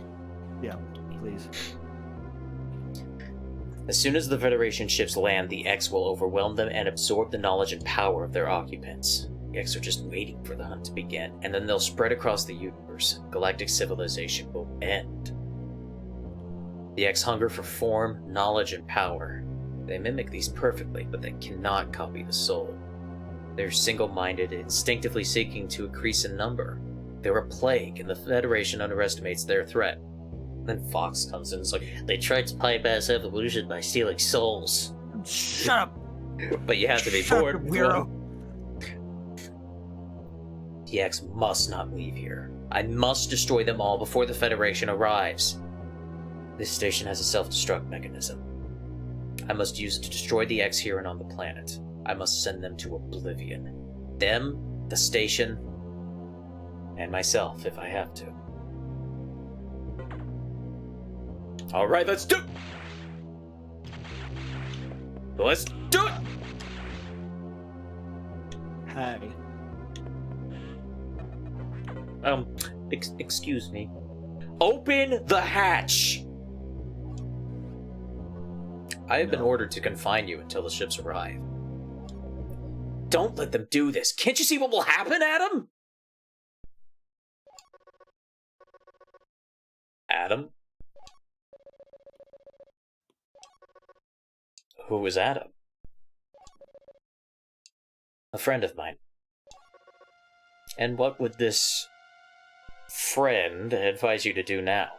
Speaker 4: Yeah, please.
Speaker 1: As soon as the Federation ships land, the X will overwhelm them and absorb the knowledge and power of their occupants. The X are just waiting for the hunt to begin, and then they'll spread across the universe. Galactic civilization will end. The X hunger for form, knowledge, and power. They mimic these perfectly, but they cannot copy the soul. They're single-minded, instinctively seeking to increase in number. They're a plague, and the Federation underestimates their threat. Then Fox comes in and is like, they tried to bypass evolution by stealing souls.
Speaker 4: Shut up!
Speaker 1: But you have to be
Speaker 4: Shut
Speaker 1: bored.
Speaker 4: up, weirdo.
Speaker 1: The X must not leave here. I must destroy them all before the Federation arrives. This station has a self-destruct mechanism. I must use it to destroy the X here and on the planet. I must send them to oblivion. Them, the station, and myself if I have to. Alright, let's do it! Let's do it!
Speaker 4: Hey.
Speaker 1: Excuse me. Open the hatch! I have been ordered to confine you until the ships arrive. Don't let them do this. Can't you see what will happen, Adam? Adam? Who is Adam? A friend of mine. And what would this friend advise you to do now?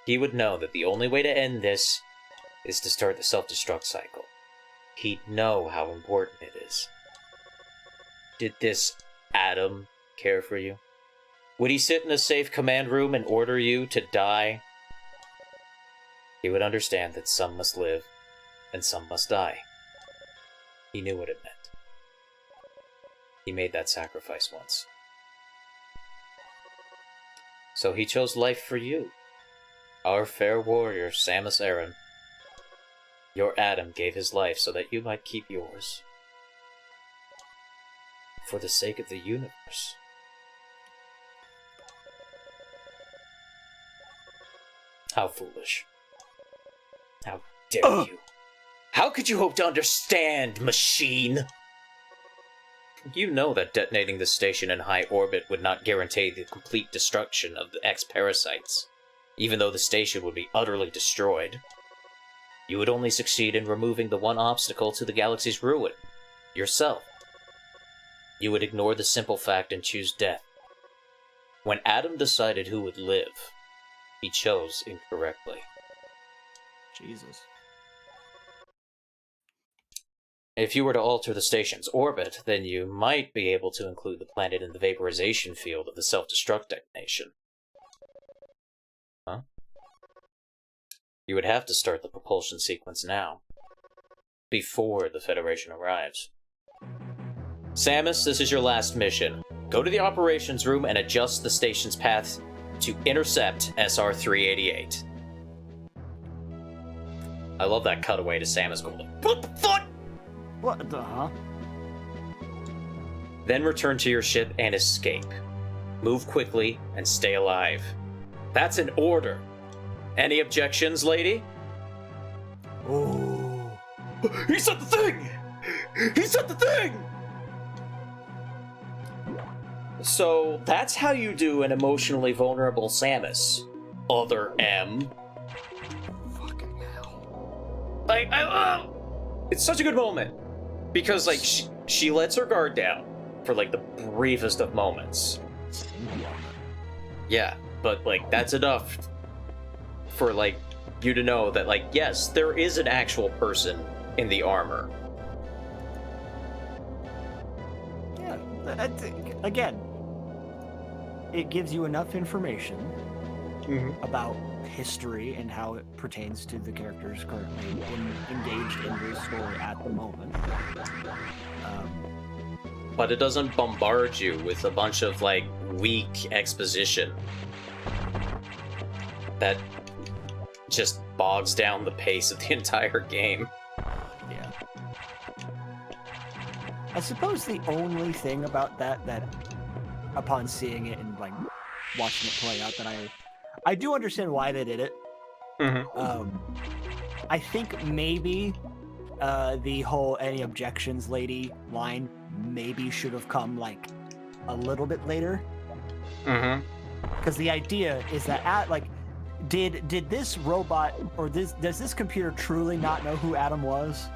Speaker 1: He would know that the only way to end this is to start the self-destruct cycle. He'd know how important it is. Did this Adam care for you? Would he sit in a safe command room and order you to die? He would understand that some must live and some must die. He knew what it meant. He made that sacrifice once. So he chose life for you. Our fair warrior, Samus Aran. Your Adam gave his life so that you might keep yours. For the sake of the universe. How foolish. How dare you? How could you hope to understand, machine? You know that detonating the station in high orbit would not guarantee the complete destruction of the X-parasites, even though the station would be utterly destroyed. You would only succeed in removing the one obstacle to the galaxy's ruin, yourself. You would ignore the simple fact and choose death. When Adam decided who would live, he chose incorrectly.
Speaker 4: Jesus.
Speaker 1: If you were to alter the station's orbit, then you might be able to include the planet in the vaporization field of the self-destruct detonation. Huh? You would have to start the propulsion sequence now, before the Federation arrives. Samus, this is your last mission. Go to the operations room and adjust the station's path to intercept SR-388. I love that cutaway to Samus going, "What the fuck?"
Speaker 4: What the huh?
Speaker 1: Then return to your ship and escape. Move quickly and stay alive. That's an order. Any objections, lady?
Speaker 4: Oh.
Speaker 1: He said the thing! He said the thing! So, that's how you do an emotionally vulnerable Samus. Other M.
Speaker 4: Fucking hell.
Speaker 1: Like, it's such a good moment. Because, like, she lets her guard down for, like, the briefest of moments. Yeah, but, like, that's enough for, like, you to know that, like, yes, there is an actual person in the armor.
Speaker 4: Yeah, again, it gives you enough information about history and how it pertains to the characters currently engaged in this story at the moment.
Speaker 1: But it doesn't bombard you with a bunch of, like, weak exposition that just bogs down the pace of the entire game.
Speaker 4: Yeah. I suppose the only thing about that upon seeing it and, like, watching it play out that I do understand why they did it. I think maybe the whole "any objections, lady" line maybe should have come, like, a little bit later. Because the idea is that did this robot or does this computer truly not know who Adam was?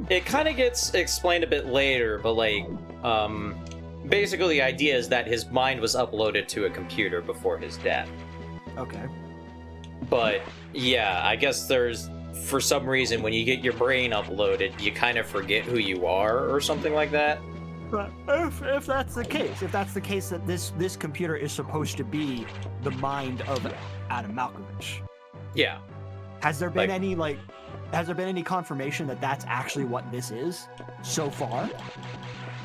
Speaker 1: It kind of gets explained a bit later, but, like, basically the idea is that his mind was uploaded to a computer before his death.
Speaker 4: Okay.
Speaker 1: But, yeah, I guess there's, for some reason, when you get your brain uploaded, you kind of forget who you are, or something like that.
Speaker 4: But if that's the case, that this computer is supposed to be the mind of Adam Malkovich.
Speaker 1: Yeah.
Speaker 4: Has there been any confirmation that that's actually what this is so far?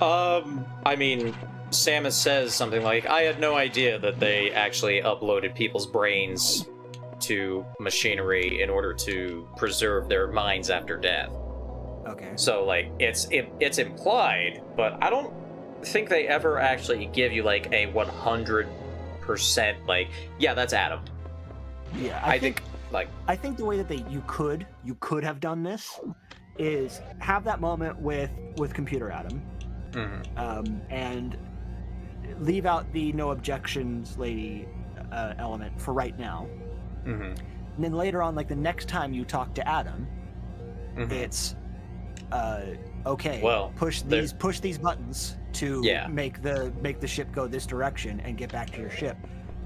Speaker 1: I mean, Samus says something like, "I had no idea that they actually uploaded people's brains to machinery in order to preserve their minds after death."
Speaker 4: Okay.
Speaker 1: So, like, it's implied, but I don't think they ever actually give you, like, a 100%, like, yeah, that's Adam.
Speaker 4: Yeah,
Speaker 1: I think
Speaker 4: I think the way that you could have done this is have that moment with computer Adam, and leave out the "no objections, lady" element for right now. And then later on, like the next time you talk to Adam, it's okay.
Speaker 1: Well,
Speaker 4: push these buttons to make the ship go this direction and get back to your ship.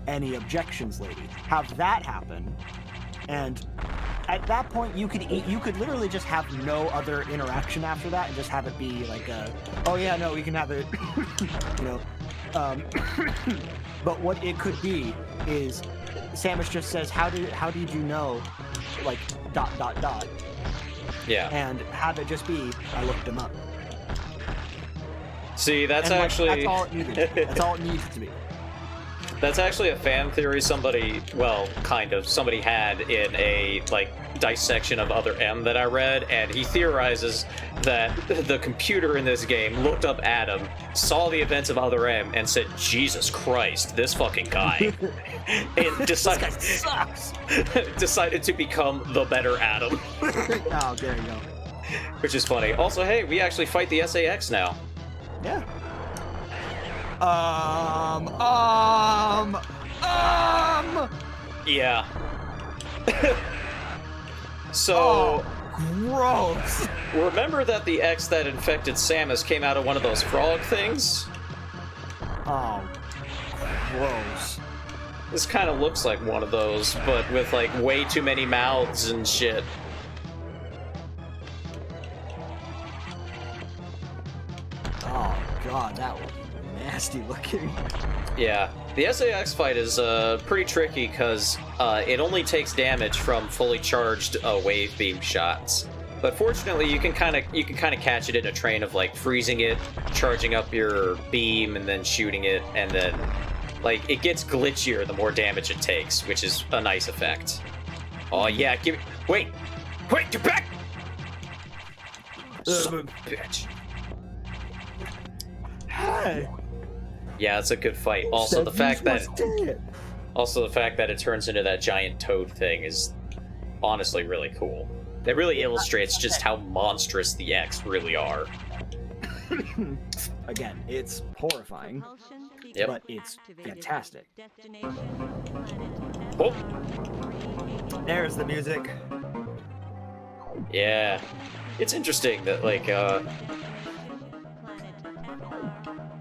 Speaker 4: Any objections, lady? Have that happen, and at that point you could literally just have no other interaction after that and just have it be like oh yeah, no, we can have it, you know. But what it could be is Samus just says, how did you know, like ...
Speaker 1: Yeah.
Speaker 4: and have it just be, I looked him up.
Speaker 1: See, that's
Speaker 4: And, like,
Speaker 1: actually...
Speaker 4: that's all it needed. That's all it needs to be.
Speaker 1: That's actually a fan theory somebody, well, kind of, somebody had in a, like, dissection of Other M that I read, and he theorizes that the computer in this game looked up Adam, saw the events of Other M, and said, Jesus Christ, this fucking guy. And decided,
Speaker 4: This guy sucks.
Speaker 1: decided to become the better Adam.
Speaker 4: Oh, there you go.
Speaker 1: Which is funny. Also, hey, we actually fight the SAX now.
Speaker 4: Yeah.
Speaker 1: Yeah. So...
Speaker 4: Gross.
Speaker 1: Remember that the X that infected Samus came out of one of those frog things?
Speaker 4: Oh, gross.
Speaker 1: This kind of looks like one of those, but with, like, way too many mouths and shit.
Speaker 4: Oh, God, that was nasty looking.
Speaker 1: Yeah. The SAX fight is pretty tricky because it only takes damage from fully charged wave beam shots. But fortunately, you can kind of catch it in a train of like freezing it, charging up your beam, and then shooting it, and then like it gets glitchier the more damage it takes, which is a nice effect. Oh yeah, give me wait, get back! Son of a bitch.
Speaker 4: Hey.
Speaker 1: Yeah, it's a good fight. Also, the fact that it turns into that giant toad thing is honestly really cool. It really illustrates just how monstrous the X really are.
Speaker 4: Again, it's horrifying,
Speaker 1: Yep.
Speaker 4: but it's fantastic.
Speaker 1: Oh,
Speaker 4: There's the music.
Speaker 1: yeah. It's interesting that, like,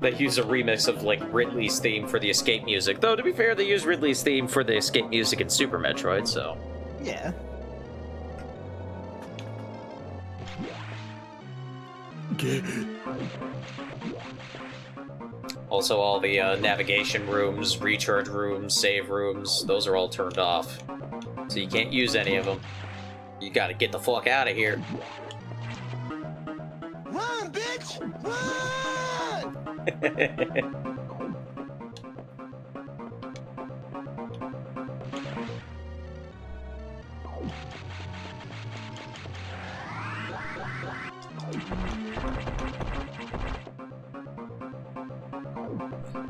Speaker 1: they use a remix of, like, Ridley's theme for the escape music. Though, to be fair, they use Ridley's theme for the escape music in Super Metroid, so...
Speaker 4: Yeah.
Speaker 1: Also, all the navigation rooms, recharge rooms, save rooms, those are all turned off. So you can't use any of them. You gotta get the fuck out of here.
Speaker 6: Run, bitch! Run!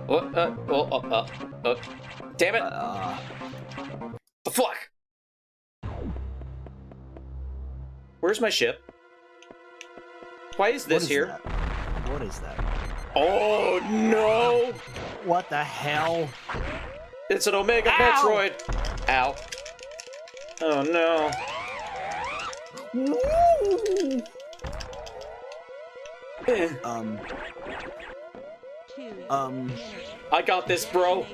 Speaker 1: What? Damn it! The fuck? Where's my ship? Why is this here?
Speaker 4: That? What is that?
Speaker 1: Oh no!
Speaker 4: What the hell?
Speaker 1: It's an Omega
Speaker 4: Ow!
Speaker 1: Metroid! Ow. Oh no. Eh. I got this, bro.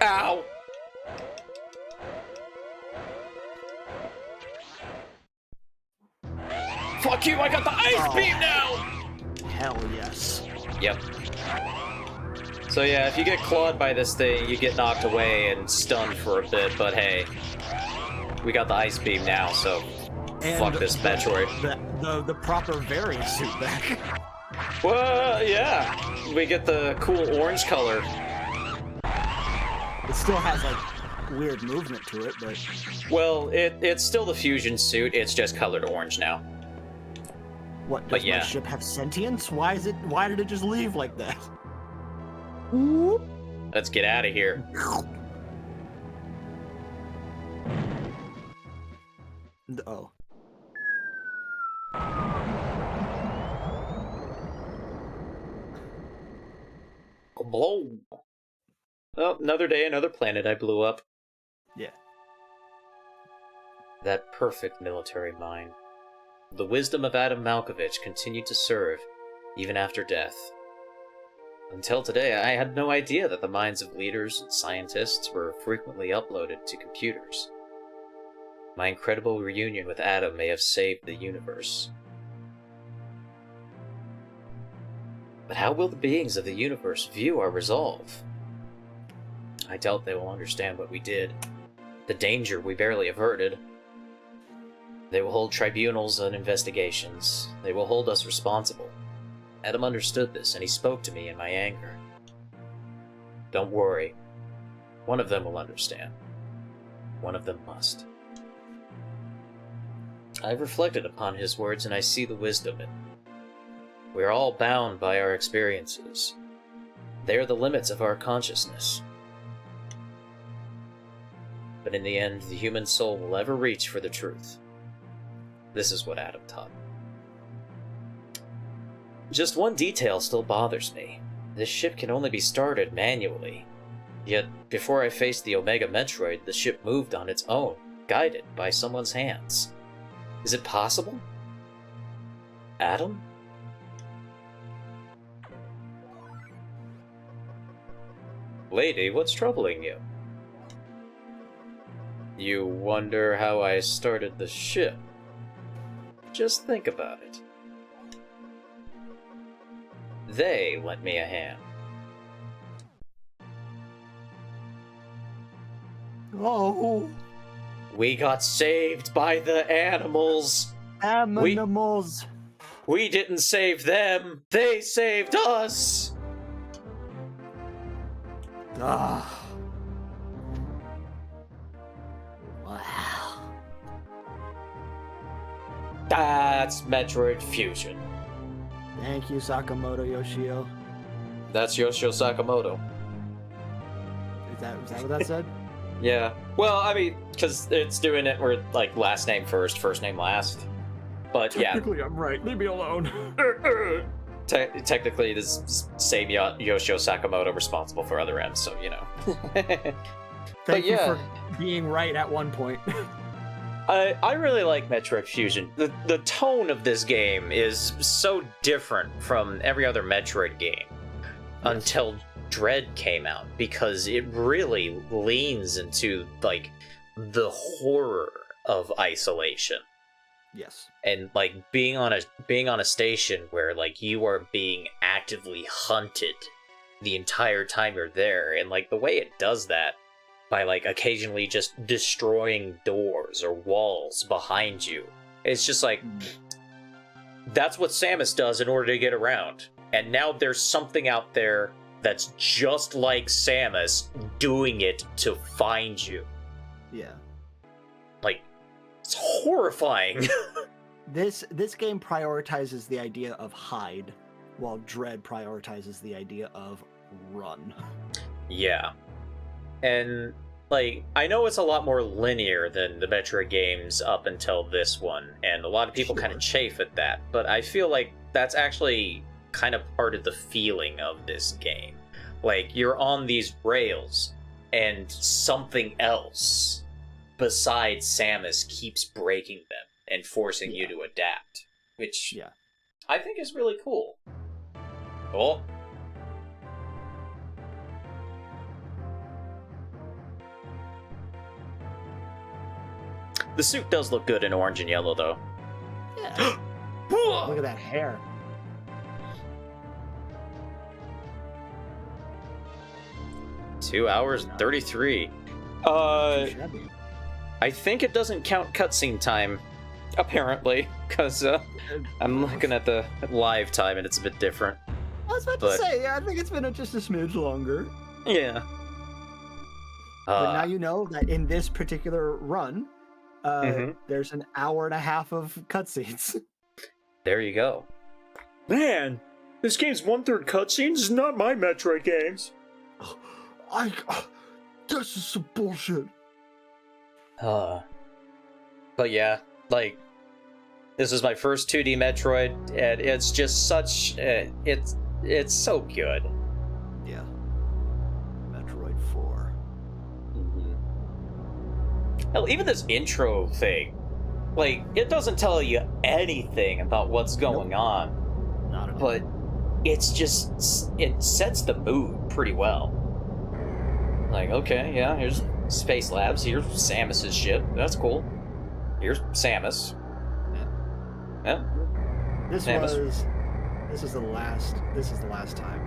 Speaker 1: Ow! Fuck you, I got the ice beam now!
Speaker 4: Hell yes.
Speaker 1: Yep. So yeah, if you get clawed by this thing, you get knocked away and stunned for a bit, but hey. We got the ice beam now, so
Speaker 4: And
Speaker 1: fuck this Metroid.
Speaker 4: The proper variant suit back.
Speaker 1: Well, yeah. We get the cool orange color.
Speaker 4: It still has like weird movement to it, but
Speaker 1: Well, it's still the fusion suit, it's just colored orange now.
Speaker 4: what
Speaker 1: But
Speaker 4: does
Speaker 1: yeah.
Speaker 4: my ship have sentience? Why did it just leave like that?
Speaker 1: Let's get out of here.
Speaker 4: Oh.
Speaker 1: Blow. Oh, another day, another planet I blew up.
Speaker 4: Yeah.
Speaker 1: That perfect military mind. The wisdom of Adam Malkovich continued to serve, even after death. Until today, I had no idea that the minds of leaders and scientists were frequently uploaded to computers. My incredible reunion with Adam may have saved the universe. But how will the beings of the universe view our resolve? I doubt they will understand what we did. the danger we barely averted. They will hold tribunals and investigations. They will hold us responsible. Adam understood this, and he spoke to me in my anger. Don't worry. One of them will understand. One of them must. I've reflected upon his words, and I see the wisdom in them. We are all bound by our experiences. They are the limits of our consciousness. But in the end, the human soul will ever reach for the truth. This is what Adam taught me. Just one detail still bothers me. This ship can only be started manually. Yet, before I faced the Omega Metroid, the ship moved on its own, guided by someone's hands. Is it possible? Adam? Lady, what's troubling you? You wonder how I started the ship. Just think about it. They lent me a hand.
Speaker 4: Oh,
Speaker 1: We got saved by the animals.
Speaker 4: animals.
Speaker 1: We didn't save them. They saved us.
Speaker 4: Ah. Wow.
Speaker 1: That's Metroid Fusion.
Speaker 4: Thank you, Sakamoto Yoshio.
Speaker 1: That's Yoshio Sakamoto.
Speaker 4: Is that what that said?
Speaker 1: Yeah. Well, I mean, because it's doing it where, like, last name first, first name last. But, yeah.
Speaker 4: Technically, I'm right. Leave me alone.
Speaker 1: Technically, this same Yoshio Sakamoto responsible for other M's, so, you know.
Speaker 4: Thank you
Speaker 1: yeah.
Speaker 4: for being right at one point.
Speaker 1: I really like Metroid Fusion. The tone of this game is so different from every other Metroid game until Dread came out, because it really leans into, like, the horror of isolation.
Speaker 4: Yes.
Speaker 1: And, like, being on a station where, like, you are being actively hunted the entire time you're there, and, like, the way it does that by, like, occasionally just destroying doors or walls behind you, it's just like, that's what Samus does in order to get around. And now there's something out there that's just like Samus doing it to find you.
Speaker 4: Yeah.
Speaker 1: Like, it's horrifying.
Speaker 4: This game prioritizes the idea of hide, while Dread prioritizes the idea of run.
Speaker 1: Yeah. And, like, I know it's a lot more linear than the Metroid games up until this one, and a lot of people kind of chafe at that, but I feel like that's actually kind of part of the feeling of this game. Like, you're on these rails, and something else besides Samus keeps breaking them and forcing you to adapt, which I think is really cool. Cool. The suit does look good in orange and yellow, though.
Speaker 4: Yeah. Look at that hair.
Speaker 1: Two hours and 33. I think it doesn't count cutscene time, apparently, because I'm looking at the live time and it's a bit different.
Speaker 4: I was about to say, I think it's been just a smidge longer.
Speaker 1: Yeah.
Speaker 4: But now you know that in this particular run, there's an hour and a half of cutscenes.
Speaker 1: There you go.
Speaker 2: Man, this game's 1/3 cutscenes. This is not my Metroid games.
Speaker 4: This is some bullshit.
Speaker 1: But yeah, like, this is my first 2D Metroid, and it's just such, it's so good.
Speaker 4: Yeah. Metroid 4.
Speaker 1: Hell, even this intro thing, like, it doesn't tell you anything about what's going on,
Speaker 4: Not at all.
Speaker 1: but it's just, it sets the mood pretty well. Like, okay, yeah, here's Space Labs, here's Samus's ship, that's cool. Here's Samus. Yeah.
Speaker 4: This
Speaker 1: Samus.
Speaker 4: is the last time,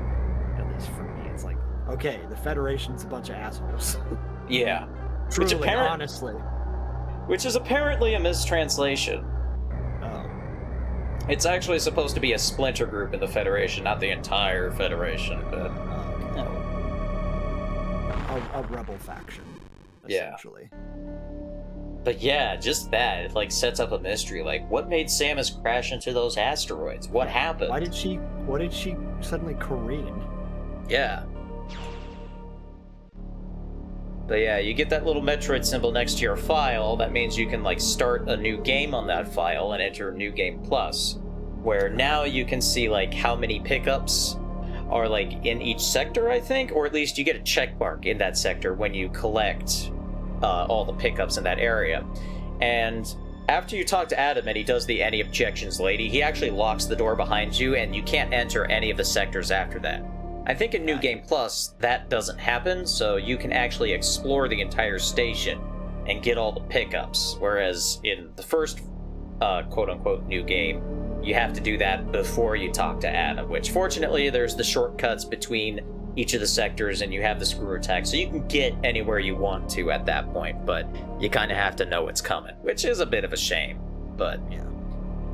Speaker 4: at least for me. It's like, okay, the Federation's a bunch of assholes.
Speaker 1: Yeah.
Speaker 4: Truly,
Speaker 1: apparent-
Speaker 4: honestly.
Speaker 1: Which is apparently a mistranslation.
Speaker 4: Oh.
Speaker 1: It's actually supposed to be a splinter group in the Federation, not the entire Federation, but...
Speaker 4: Okay. A rebel faction,
Speaker 1: Yeah.
Speaker 4: essentially.
Speaker 1: But yeah, just that, it like sets up a mystery. Like, what made Samus crash into those asteroids? What happened?
Speaker 4: What did she suddenly careen?
Speaker 1: Yeah. But yeah, you get that little Metroid symbol next to your file. That means you can like start a new game on that file and enter New Game Plus, where now you can see like how many pickups are like in each sector, I think, or at least you get a check mark in that sector when you collect all the pickups in that area. And after you talk to Adam and he does the any objections lady, he actually locks the door behind you and you can't enter any of the sectors after that. I think in New Game Plus, that doesn't happen, so you can actually explore the entire station and get all the pickups, whereas in the first quote-unquote new game, you have to do that before you talk to Adam, which fortunately there's the shortcuts between each of the sectors and you have the screw attack, so you can get anywhere you want to at that point, but you kind of have to know it's coming, which is a bit of a shame, but
Speaker 4: Yeah.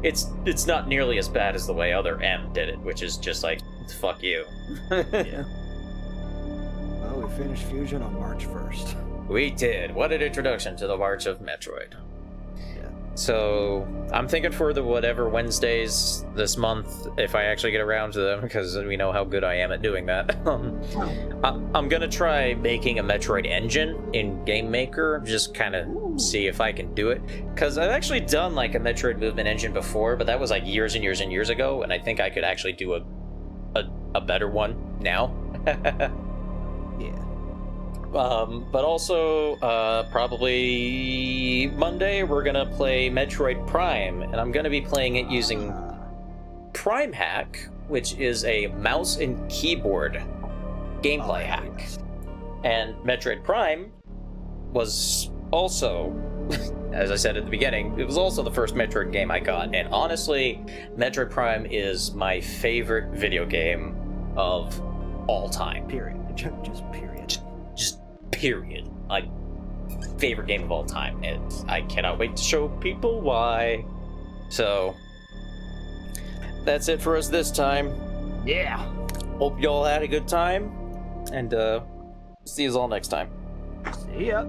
Speaker 1: it's not nearly as bad as the way other M did it, which is just like, fuck you.
Speaker 4: Yeah. Well, we finished Fusion on March 1st.
Speaker 1: We did. What an introduction to the March of Metroid.
Speaker 4: Yeah.
Speaker 1: So, I'm thinking for the whatever Wednesdays this month, if I actually get around to them, because we know how good I am at doing that. I'm gonna try making a Metroid engine in Game Maker, just kind of see if I can do it. Because I've actually done like a Metroid movement engine before, but that was like years and years and years ago, and I think I could actually do a better one now.
Speaker 4: Yeah.
Speaker 1: But also, probably Monday, we're gonna play Metroid Prime, and I'm gonna be playing it using Prime Hack, which is a mouse and keyboard gameplay hack.
Speaker 4: Yes.
Speaker 1: And Metroid Prime was also, as I said at the beginning, it was also the first Metroid game I got, and honestly, Metroid Prime is my favorite video game of all time.
Speaker 4: Period. Just period.
Speaker 1: Just period. Like, favorite game of all time, and I cannot wait to show people why. So, that's it for us this time.
Speaker 4: Yeah.
Speaker 1: Hope y'all had a good time, and see you all next time.
Speaker 4: See ya.